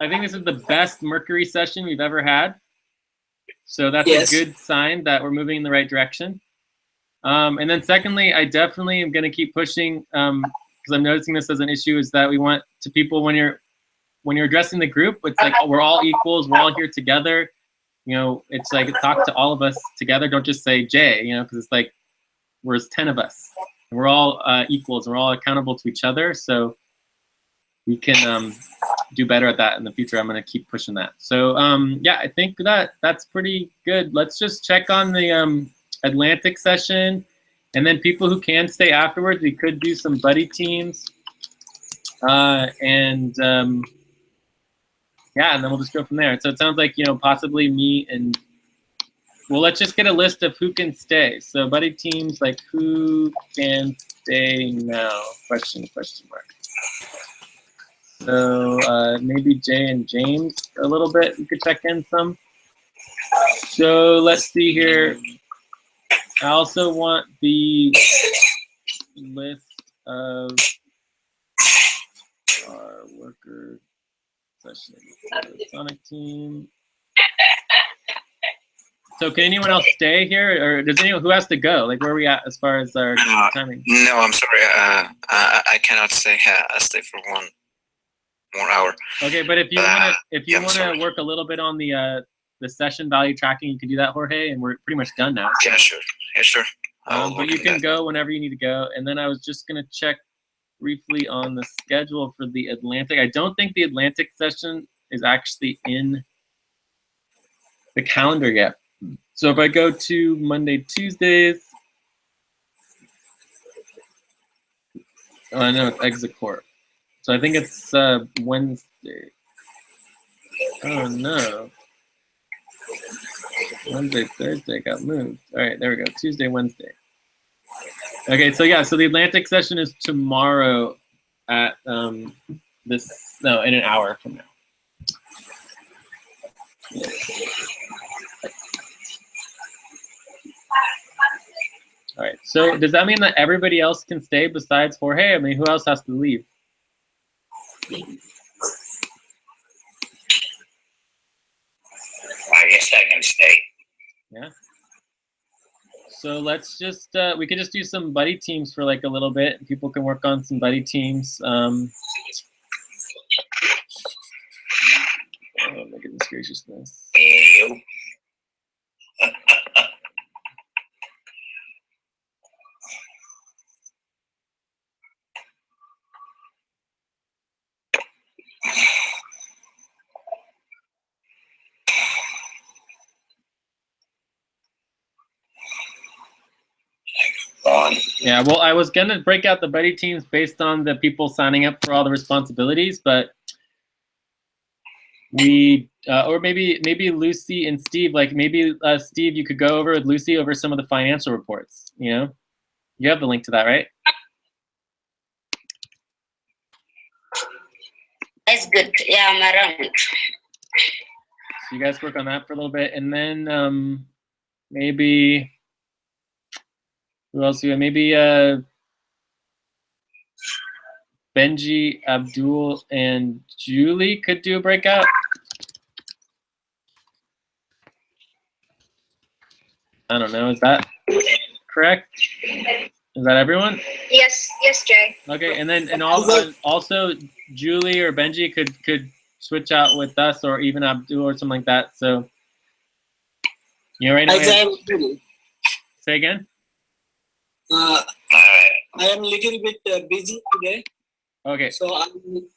S1: I think this is the best Mercury session we've ever had. So that's a good sign that we're moving in the right direction. And then secondly, I definitely am going to keep pushing, because I'm noticing this as an issue, is that we want to people, when you're addressing the group, it's like we're all equals, we're all here together. You know, it's like talk to all of us together. Don't just say Jay, you know, because it's like there's 10 of us. And we're all equals, and we're all accountable to each other. So we can do better at that in the future. I'm going to keep pushing that. So yeah, I think that's pretty good. Let's just check on the Atlantic session, and then people who can stay afterwards, we could do some buddy teams. Yeah, and then we'll just go from there. So it sounds like, you know, possibly me and, well, let's just get a list of who can stay. So buddy teams, like who can stay now? Question mark. So maybe Jay and James a little bit. You could check in some. So let's see here. I also want the list of our worker sessions. So Sonic team. So can anyone else stay here, or does anyone who has to go? Like, where are we at as far as our timing?
S2: No, I'm sorry. I cannot stay. I'll stay for one more hour.
S1: Okay, but if you
S2: I'm
S1: want to
S2: sorry.
S1: work a little bit on the session value tracking, you can do that, Jorge, and we're pretty much done now.
S2: Yeah, sure. Yeah, sure. I'll
S1: But
S2: work
S1: you
S2: on
S1: can
S2: that.
S1: go whenever you need to go. And then I was just gonna check briefly on the schedule for the Atlantic. I don't think the Atlantic session is actually in the calendar yet. So if I go to Monday, Tuesdays, oh, I know it's exit court. So I think it's Wednesday. Oh no. Wednesday, Thursday got moved. All right, there we go. Tuesday, Wednesday. Okay, so yeah, so the Atlantic session is tomorrow at in an hour from now. Yeah. All right, so does that mean that everybody else can stay besides Jorge? I mean, who else has to leave?
S6: I guess I can stay.
S1: Yeah. So let's just, we could just do some buddy teams for like a little bit. People can work on some buddy teams. Oh my goodness graciousness.
S6: You?
S1: Yeah, well, I was gonna break out the buddy teams based on the people signing up for all the responsibilities, but we, or maybe Lucy and Steve, like maybe Steve, you could go over with Lucy over some of the financial reports. You know, you have the link to that, right?
S4: That's good. Yeah, I'm around.
S1: So you guys work on that for a little bit, and then maybe who else? Maybe Benji, Abdul, and Julie could do a breakout. I don't know. Is that correct? Is that everyone?
S5: Yes, Jay.
S1: Okay, and then also Julie or Benji could switch out with us, or even Abdul or something like that. So right now. Say again.
S7: I am a little bit busy today.
S1: Okay.
S7: So I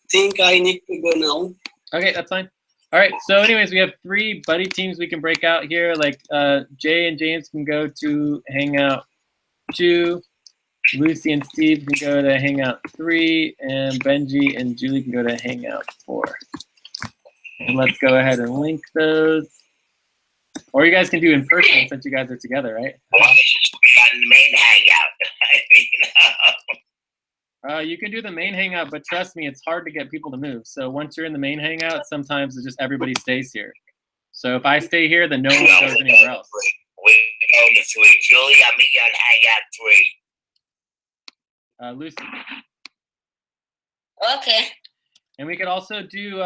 S7: think I need to go now.
S1: Okay, that's fine. All right. So, anyways, we have 3 buddy teams we can break out here. Like Jay and James can go to Hangout 2. Lucy and Steve can go to Hangout 3, and Benji and Julie can go to Hangout 4. And let's go ahead and link those. Or you guys can do in person since you guys are together, right?
S6: Why should be on the main hangout?
S1: You can do the main hangout, but trust me, it's hard to get people to move. So once you're in the main hangout, sometimes it's just everybody stays here. So if I stay here, then no one goes anywhere else.
S6: We're going to 3. Julie, I'll meet you on hangout 3.
S1: Lucy.
S4: Okay.
S1: And we could also do,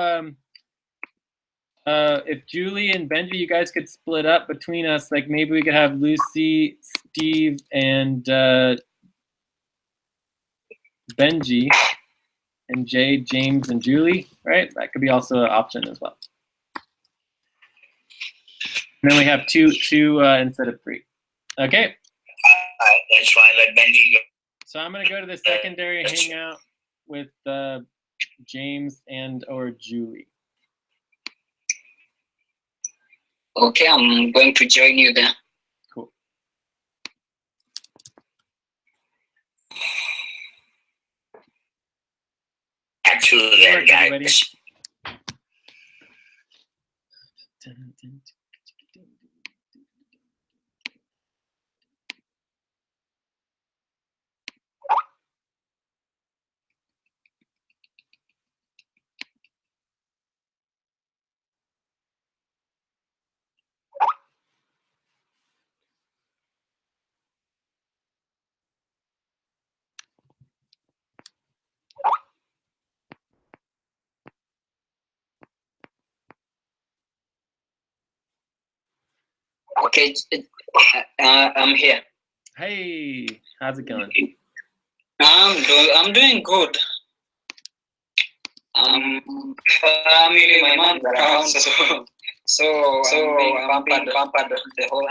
S1: if Julie and Benji, you guys could split up between us, like maybe we could have Lucy, Steve, and Benji, and Jay, James, and Julie, right? That could be also an option as well. And then we have two instead of 3. Okay.
S6: All right, that's fine. Let Benji go.
S1: So I'm gonna go to the secondary hangout with James and or Julie.
S3: Okay, I'm going to join you there.
S1: Cool.
S6: Absolutely,
S1: Good work, everybody.
S6: guys.
S3: Okay, I'm here.
S1: Hey, how's it going?
S3: I'm doing good. Family, my mom around, so I'm being pampered the whole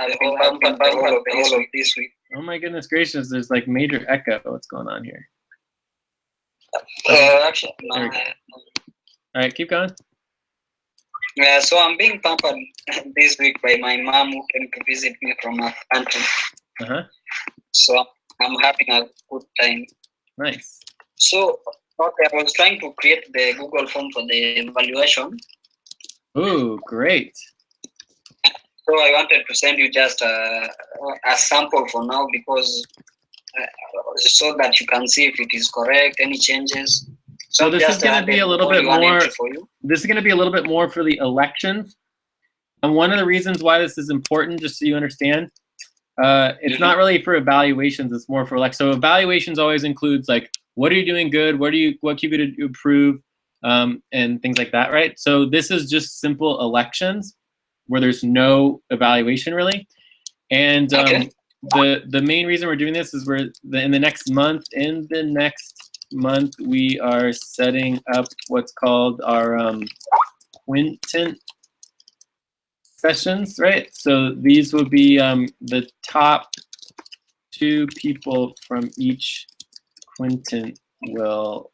S3: of this week.
S1: Oh my goodness gracious, there's like major echo. What's going on here?
S3: Actually, no.
S1: There we go. All right, keep going.
S3: Yeah, so I'm being pampered this week by my mom who came to visit me from her country.
S1: Uh-huh.
S3: So I'm having a good time.
S1: Nice.
S3: So okay, I was trying to create the Google form for the evaluation.
S1: Ooh, great.
S3: So I wanted to send you just a sample for now because so that you can see if it is correct, any changes.
S1: So this is going to be a little bit more.
S3: For you.
S1: This is going to be a little bit more for the elections. And one of the reasons why this is important, just so you understand, it's not really for evaluations. It's more for so evaluations always includes like what are you doing good, what can you do to improve, and things like that, right? So this is just simple elections where there's no evaluation really. And the main reason we're doing this is in the next month we are setting up what's called our quintet sessions, right? So these will be the top 2 people from each quintet will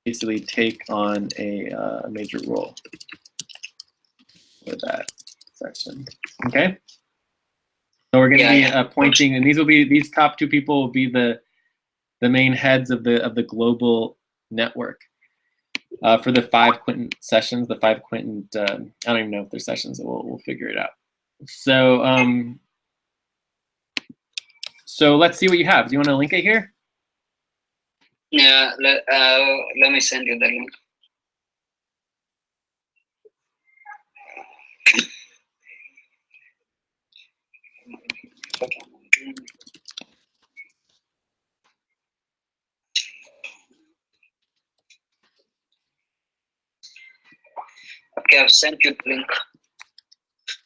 S1: basically take on a major role with that section. Okay. So we're going to be appointing, and these top 2 people will be the main heads of the global network for the 5 quintet sessions. The 5 quintet, I don't even know if they're sessions. We'll figure it out. So so let's see what you have. Do you want to link it here?
S3: Yeah, let me send you the link. Okay, I've sent you the link.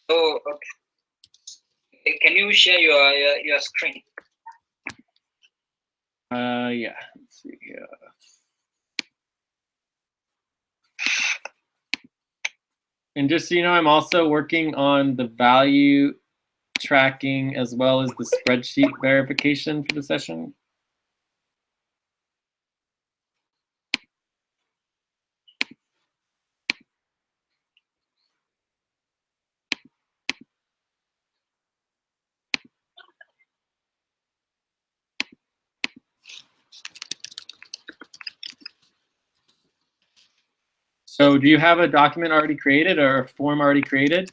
S3: So, okay. Can you share your screen?
S1: Yeah. Let's see. And just so you know, I'm also working on the value tracking as well as the spreadsheet verification for the session. So do you have a document already created or a form already created?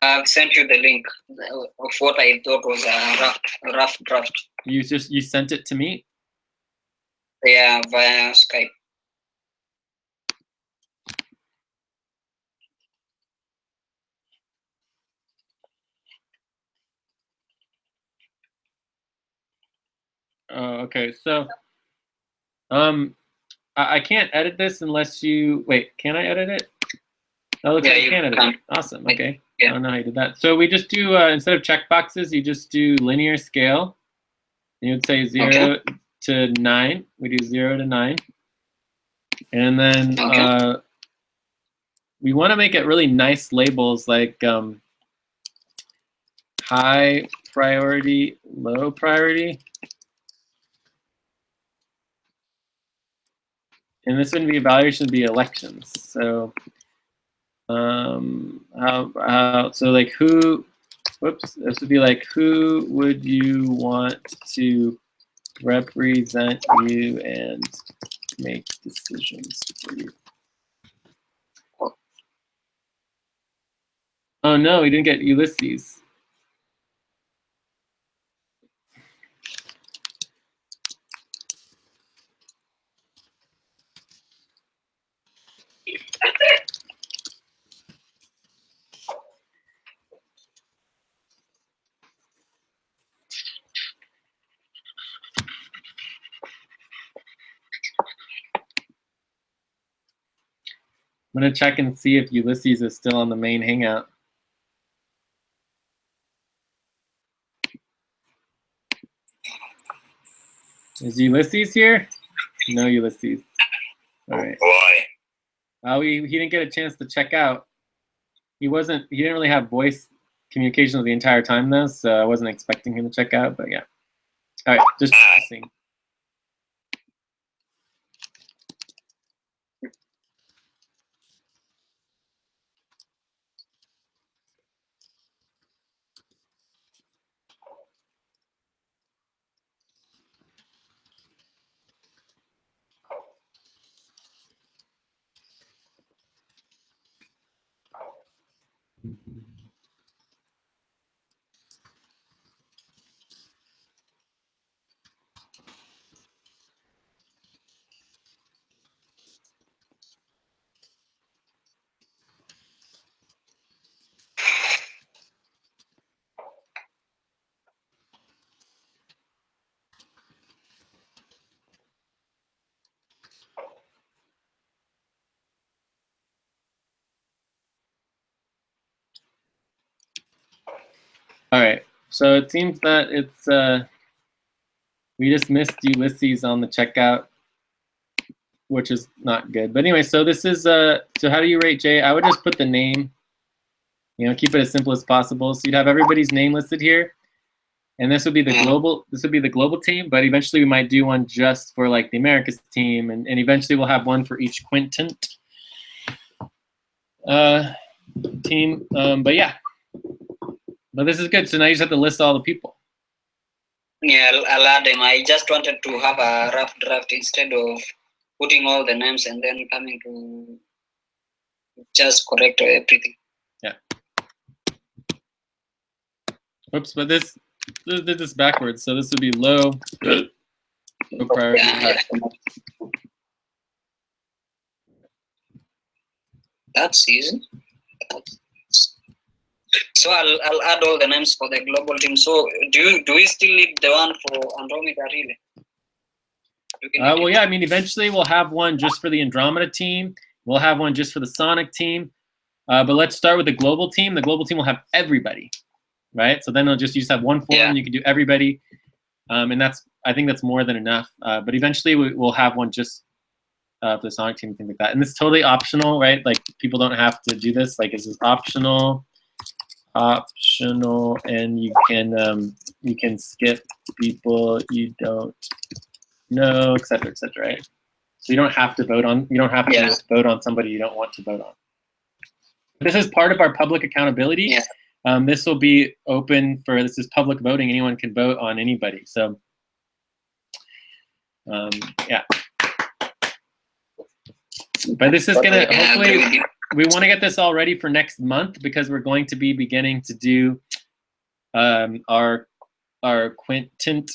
S3: I've sent you the link of what I thought was a rough draft.
S1: You sent it to me?
S3: Yeah, via Skype.
S1: Oh, okay. So I can't edit this unless you wait. Can I edit it? Oh, looks like you can edit it. Awesome. Okay.
S3: Yeah.
S1: I don't know how you did that. So we just do instead of checkboxes, you just do linear scale. You would say 0 to 9. We do 0 to 9, and then we want to make it really nice labels like high priority, low priority. And this wouldn't be evaluation, would be elections. So so like who, whoops, this would be like who would you want to represent you and make decisions for you? Oh no, we didn't get Ulysses. I'm gonna check and see if Ulysses is still on the main hangout. Is Ulysses here? No Ulysses. All right.
S6: Boy.
S1: He didn't get a chance to check out. He didn't really have voice communications the entire time though, so I wasn't expecting him to check out, but yeah. All right, just seeing. All right, so it seems that it's we just missed Ulysses on the checkout, which is not good. But anyway, so this is so how do you rate Jay? I would just put the name, keep it as simple as possible. So you'd have everybody's name listed here, and this would be the global team. But eventually we might do one just for like the Americas team, and eventually we'll have one for each quintet team. But yeah. But this is good. So now you just have to list all the people.
S3: Yeah, I'll add them. I just wanted to have a rough draft instead of putting all the names and then coming to just correct everything.
S1: Yeah. Oops, but this did this backwards. So this would be low priority.
S3: Yeah. That's easy. So I'll add all the names for the global team. So do we still need the one for Andromeda really?
S1: Well, yeah. I mean, eventually we'll have one just for the Andromeda team. We'll have one just for the Sonic team. But let's start with the global team. The global team will have everybody, right? So then you just have one form. You can do everybody, and I think that's more than enough. But eventually we'll have one just for the Sonic team, things like that. And it's totally optional, right? Like people don't have to do this. Like this is optional, and you can skip people you don't know, etc., right? So you don't have to vote on vote on somebody you don't want to vote on. This is part of our public accountability.
S3: Yeah.
S1: This will be open for this is public voting. Anyone can vote on anybody. So yeah. But this is gonna hopefully we want to get this all ready for next month because we're going to be beginning to do our quintet.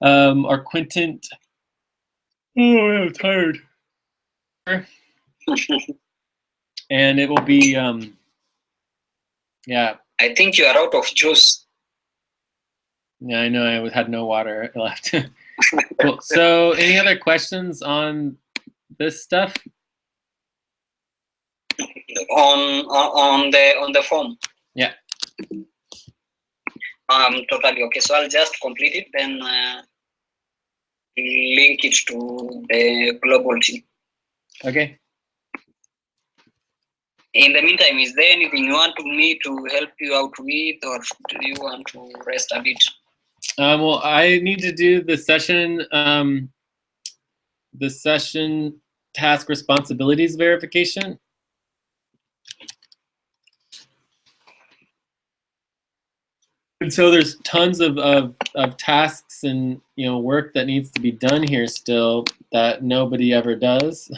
S1: Oh, I'm tired. And it will be yeah.
S3: I think you are out of juice.
S1: Yeah, I know. I had no water left. Cool. So, any other questions on this stuff?
S3: On the form.
S1: Yeah.
S3: Totally okay. So I'll just complete it, then link it to the global team.
S1: Okay.
S3: In the meantime, is there anything you want me to help you out with, or do you want to rest a bit?
S1: Well, I need to do the session task responsibilities verification. And so there's tons of tasks and work that needs to be done here still that nobody ever does.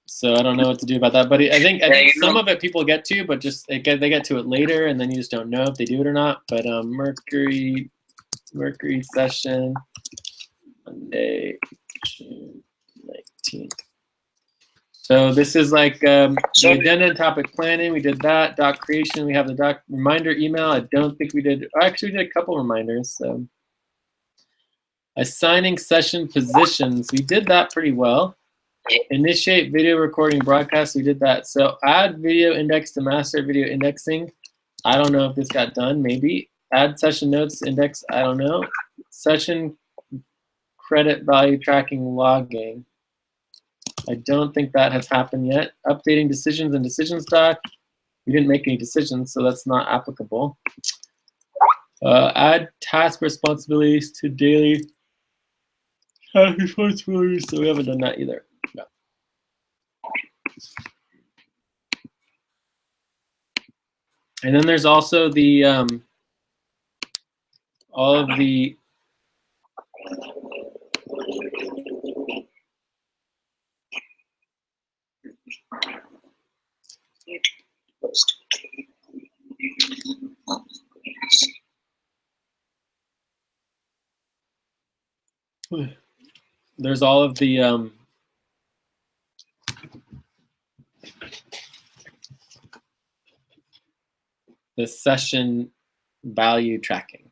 S1: So I don't know what to do about that. But I think some of it people get to, but just they get to it later, and then you just don't know if they do it or not. But Mercury session Monday, June 19th. So this is like the agenda and topic planning. We did that. Doc creation. We have the doc reminder email. I don't think we did. Actually, we did a couple reminders. So assigning session positions. We did that pretty well. Initiate video recording broadcast. We did that. So add video index to master video indexing. I don't know if this got done. Maybe. Add session notes index. I don't know. Session credit value tracking logging. I don't think that has happened yet. Updating decisions and decisions doc. We didn't make any decisions, so that's not applicable. Add task responsibilities to daily task responsibilities. So we haven't done that either. No. And then there's also the all of the there's all of the session value tracking.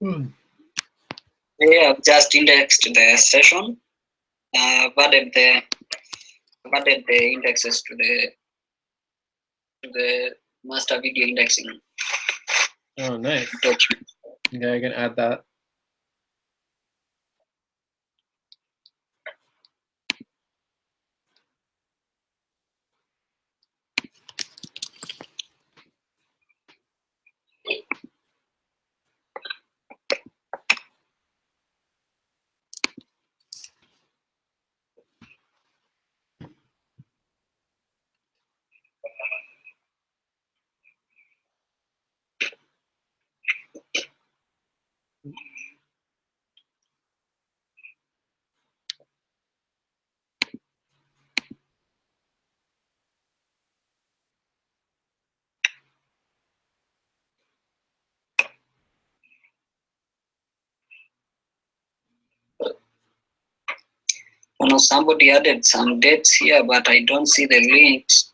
S3: We have just indexed the session. Added the indexes to the master video indexing
S1: Oh, nice.
S3: document.
S1: Yeah, I can add that.
S3: Somebody added some dates here, but I don't see the links.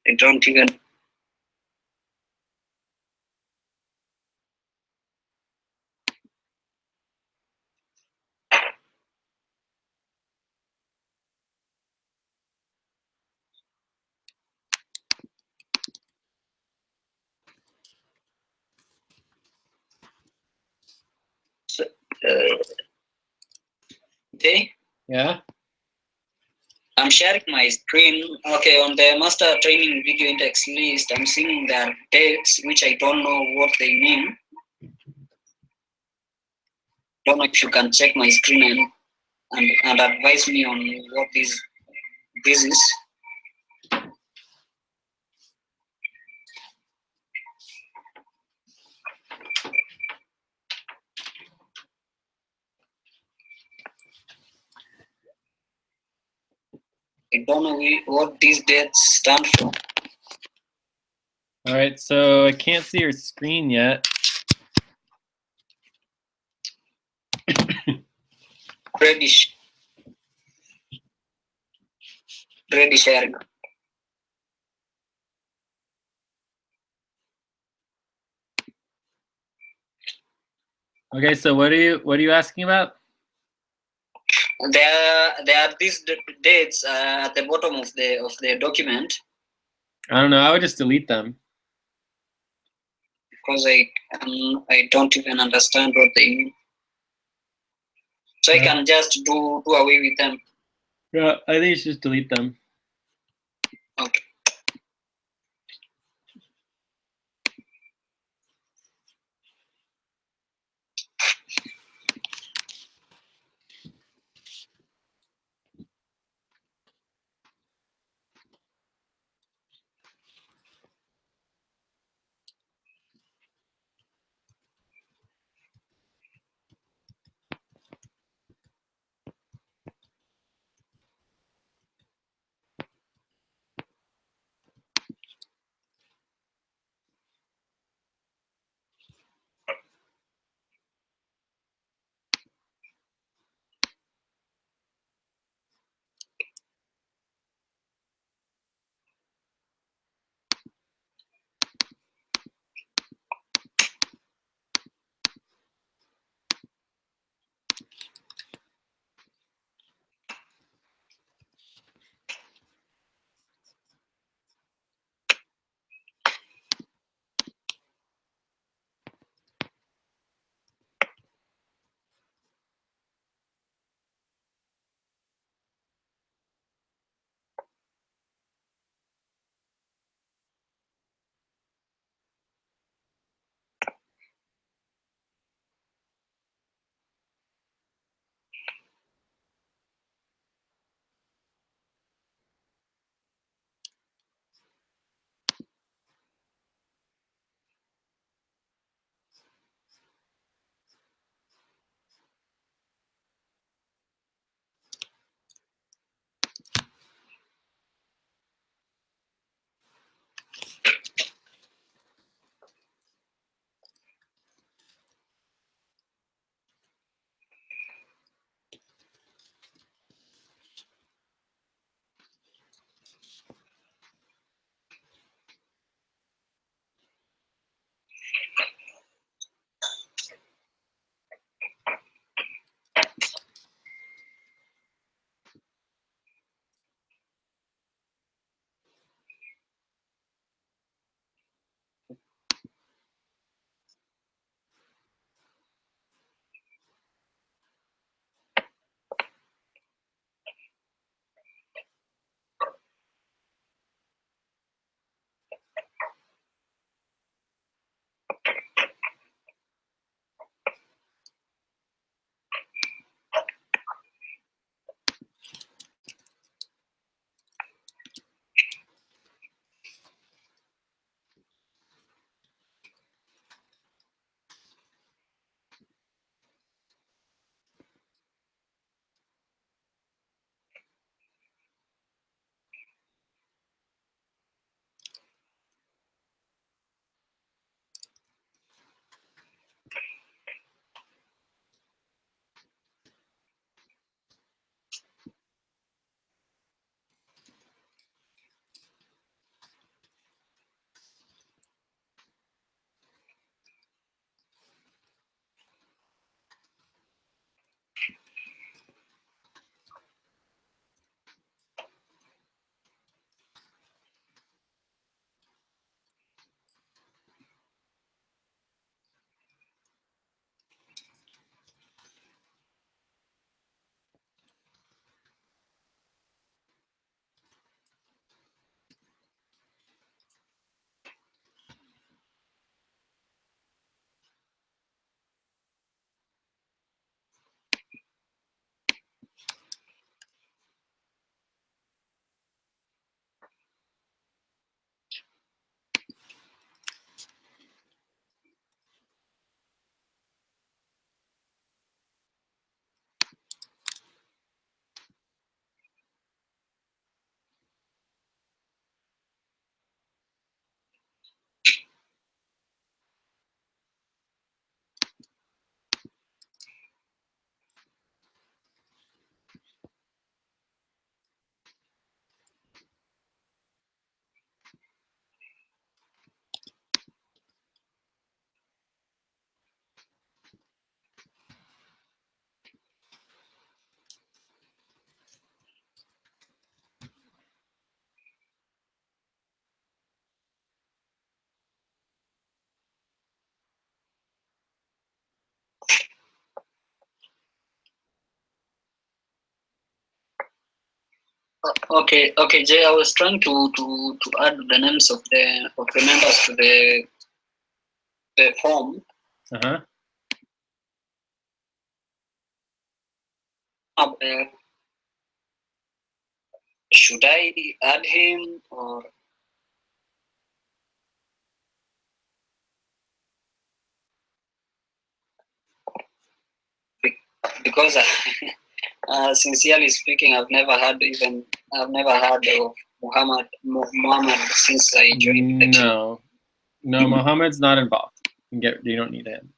S3: I don't even. Okay.
S1: Yeah.
S3: I'm sharing my screen. Okay, on the master training video index list, I'm seeing their dates, which I don't know what they mean. Don't know if you can check my screen and advise me on what this is. I don't know what these dates stand for.
S1: All right, so I can't see your screen yet.
S3: Reddish sharing.
S1: Okay, so what are you asking about?
S3: There are these dates at the bottom of the document.
S1: I don't know. I would just delete them.
S3: Because I don't even understand what they mean. So I can just do away with them.
S1: Yeah, I think you should just delete them.
S3: Okay. Okay, Jay. I was trying to add the names of the members to the form.
S1: Uh-huh.
S3: Should I add him or? Because sincerely speaking, I've never heard of Muhammad since I joined the team.
S1: No, Muhammad's not involved. You don't need him.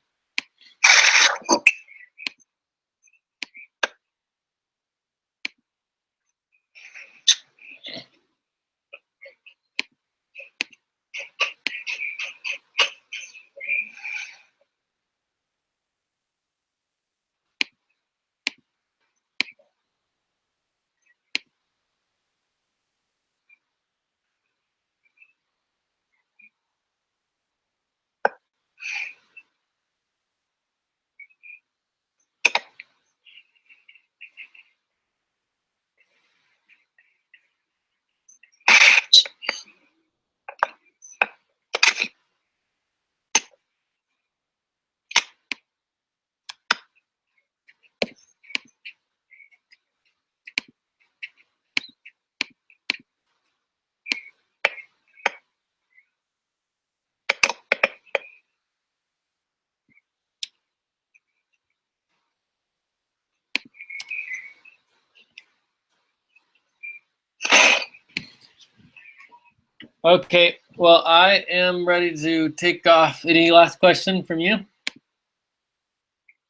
S1: Okay, well, I am ready to take off. Any last question from you?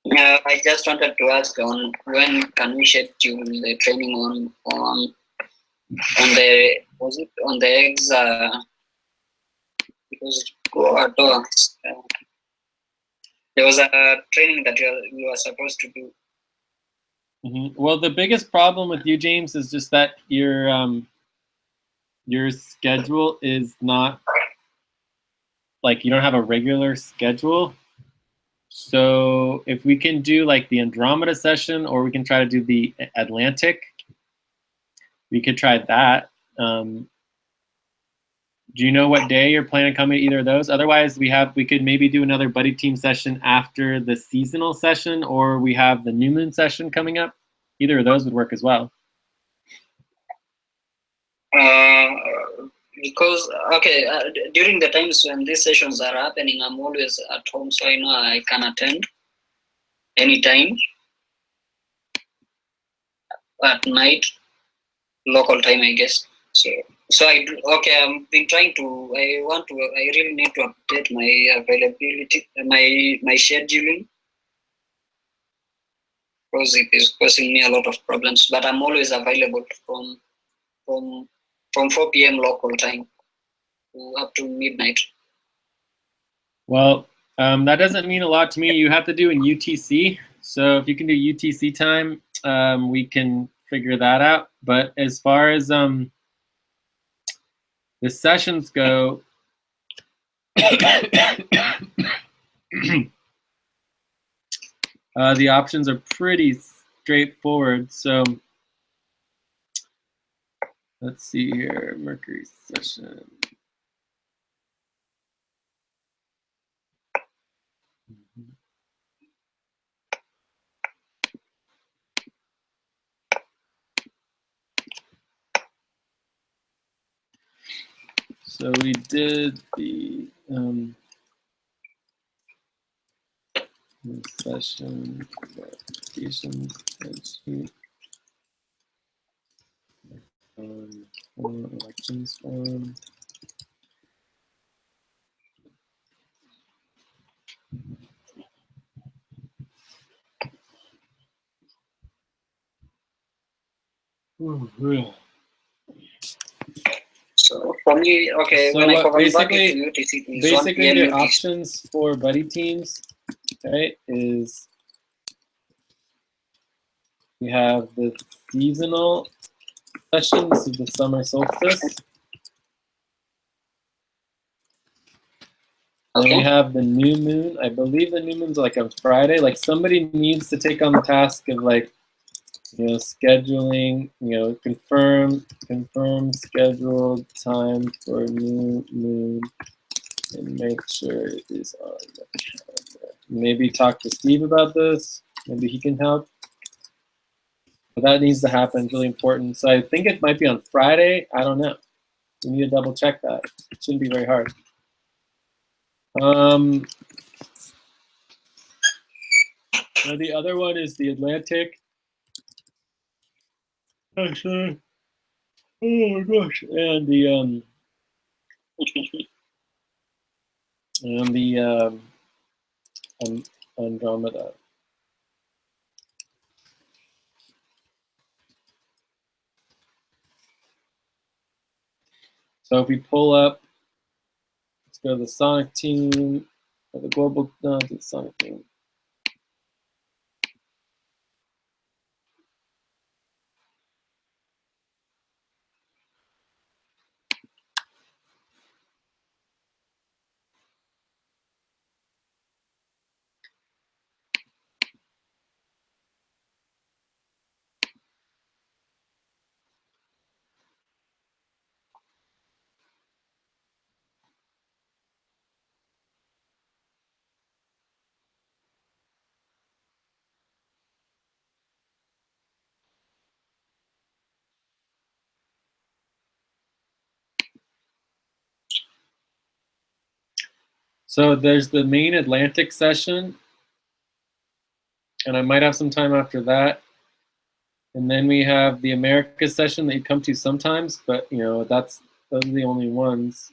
S3: I just wanted to ask on when can we schedule the training on the eggs? Because there was a training that you were supposed to do.
S1: Mm-hmm. Well, the biggest problem with you, James, is just that your schedule is not like you don't have a regular schedule. So if we can do like the Andromeda session, or we can try to do the Atlantic, we could try that. Do you know what day you're planning on coming to either of those? Otherwise, we could maybe do another buddy team session after the seasonal session, or we have the new moon session coming up. Either of those would work as well.
S3: Because during the times when these sessions are happening, I'm always at home, so I know I can attend anytime at night, local time, I guess. So I've been trying to. I really need to update my availability, my scheduling, because it is causing me a lot of problems. But I'm always available from 4 p.m. local time to up to midnight.
S1: Well, that doesn't mean a lot to me. You have to do in UTC. So if you can do UTC time, we can figure that out. But as far as the sessions go, the options are pretty straightforward. So let's see here, Mercury session. So we did the session application spreadsheet for elections form.
S3: So for me, okay,
S1: so
S3: when I come back
S1: basically,
S3: into UTC,
S1: basically the options for buddy teams, okay, is we have the seasonal session. This is the summer solstice.
S3: Okay.
S1: Then we have the new moon. I believe the new moon's like on Friday. Like somebody needs to take on the task of like scheduling, confirm scheduled time for new moon and make sure it is on the calendar. Maybe talk to Steve about this. Maybe he can help. But that needs to happen. It's really important. So I think it might be on Friday. I don't know. We need to double check that. It shouldn't be very hard. Now the other one is the Atlantic. Actually, oh my gosh, and the Andromeda. So if we pull up, let's go to the Sonic team, or the global, no, the Sonic team. So there's the main Atlantic session, and I might have some time after that. And then we have the America session that you come to sometimes, but those are the only ones.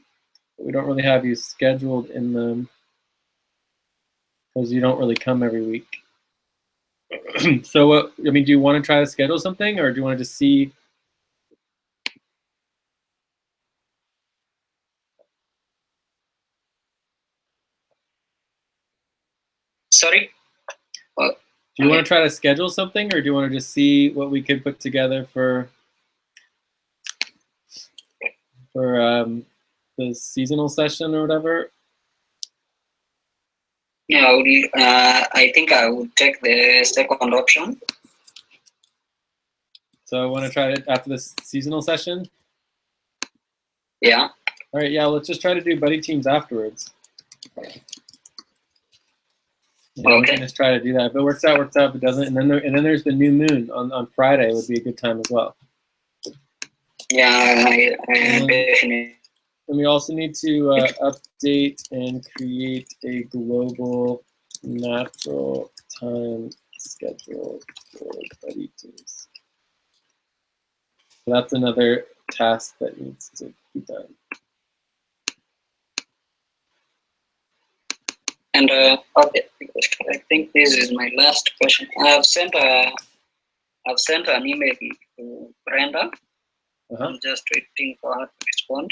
S1: We don't really have you scheduled in them because you don't really come every week. So, do you want to try to schedule something, or do you want to just see?
S3: Sorry?
S1: Do you want to try to schedule something, or do you want to just see what we could put together for the seasonal session or whatever?
S3: Yeah, I think I would take the second option.
S1: So I want to try it after this seasonal session?
S3: Yeah.
S1: All right, yeah, let's just try to do buddy teams afterwards. Yeah, we can just try to do that. If it works out, works out. If it doesn't, and then there's the new moon on Friday. Would be a good time as well.
S3: Yeah, I definitely.
S1: And we also need to update and create a global natural time schedule for buddy teams. So that's another task that needs to be done.
S3: And okay, I think this is my last question. I've sent an email to Brenda. I'm just waiting for her to respond.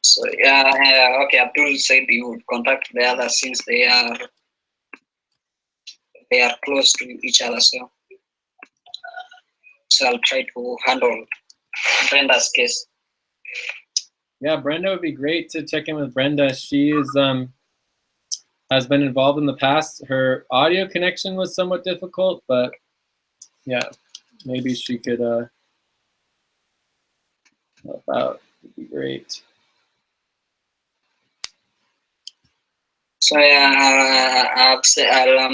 S3: So yeah, okay. Abdul said you would contact the others since they are close to each other. So I'll try to handle Brenda's case.
S1: Yeah, Brenda would be great to check in with Brenda. She is has been involved in the past. Her audio connection was somewhat difficult, but yeah, maybe she could help out. Would be great.
S3: So I'm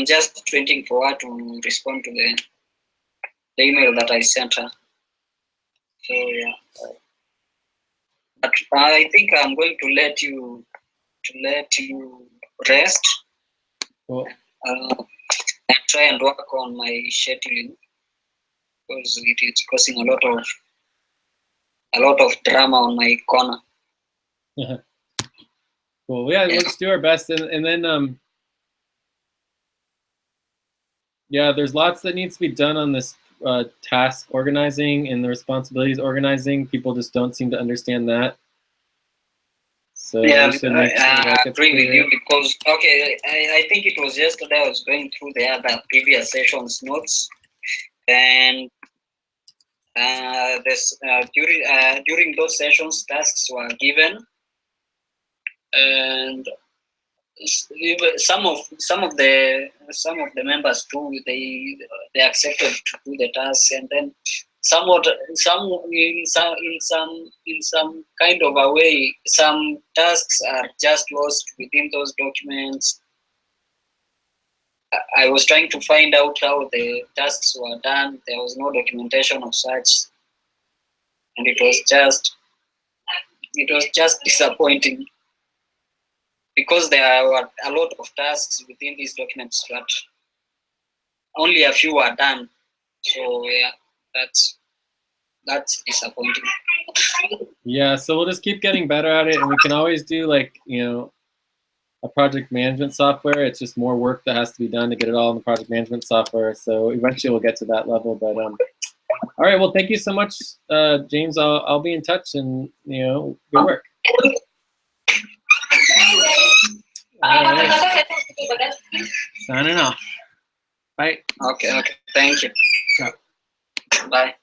S3: just waiting for her to respond to the email that I sent her. So yeah, but I think I'm going to let you rest.
S1: Cool.
S3: And try and work on my scheduling because it is causing a lot of drama on my corner.
S1: Cool. Yeah, let's do our best, and then yeah, there's lots that needs to be done on this task organizing and the responsibilities organizing. People just don't seem to understand that. So
S3: yeah,
S1: I
S3: agree with you because I think it was yesterday I was going through the other previous sessions notes, and during those sessions tasks were given, and some of the members too, they accepted to do the task, and then somewhat in some kind of a way, some tasks are just lost within those documents. I was trying to find out how the tasks were done. There was no documentation of such, and it was just disappointing, because there were a lot of tasks within these documents, but only a few were done. So yeah, that's disappointing.
S1: Yeah, so we'll just keep getting better at it, and we can always do like, a project management software. It's just more work that has to be done to get it all in the project management software. So eventually we'll get to that level. But all right, well, thank you so much, James. I'll be in touch, and good work. All right. Signing off. Bye.
S3: Okay. Thank you.
S1: Ciao.
S3: Bye.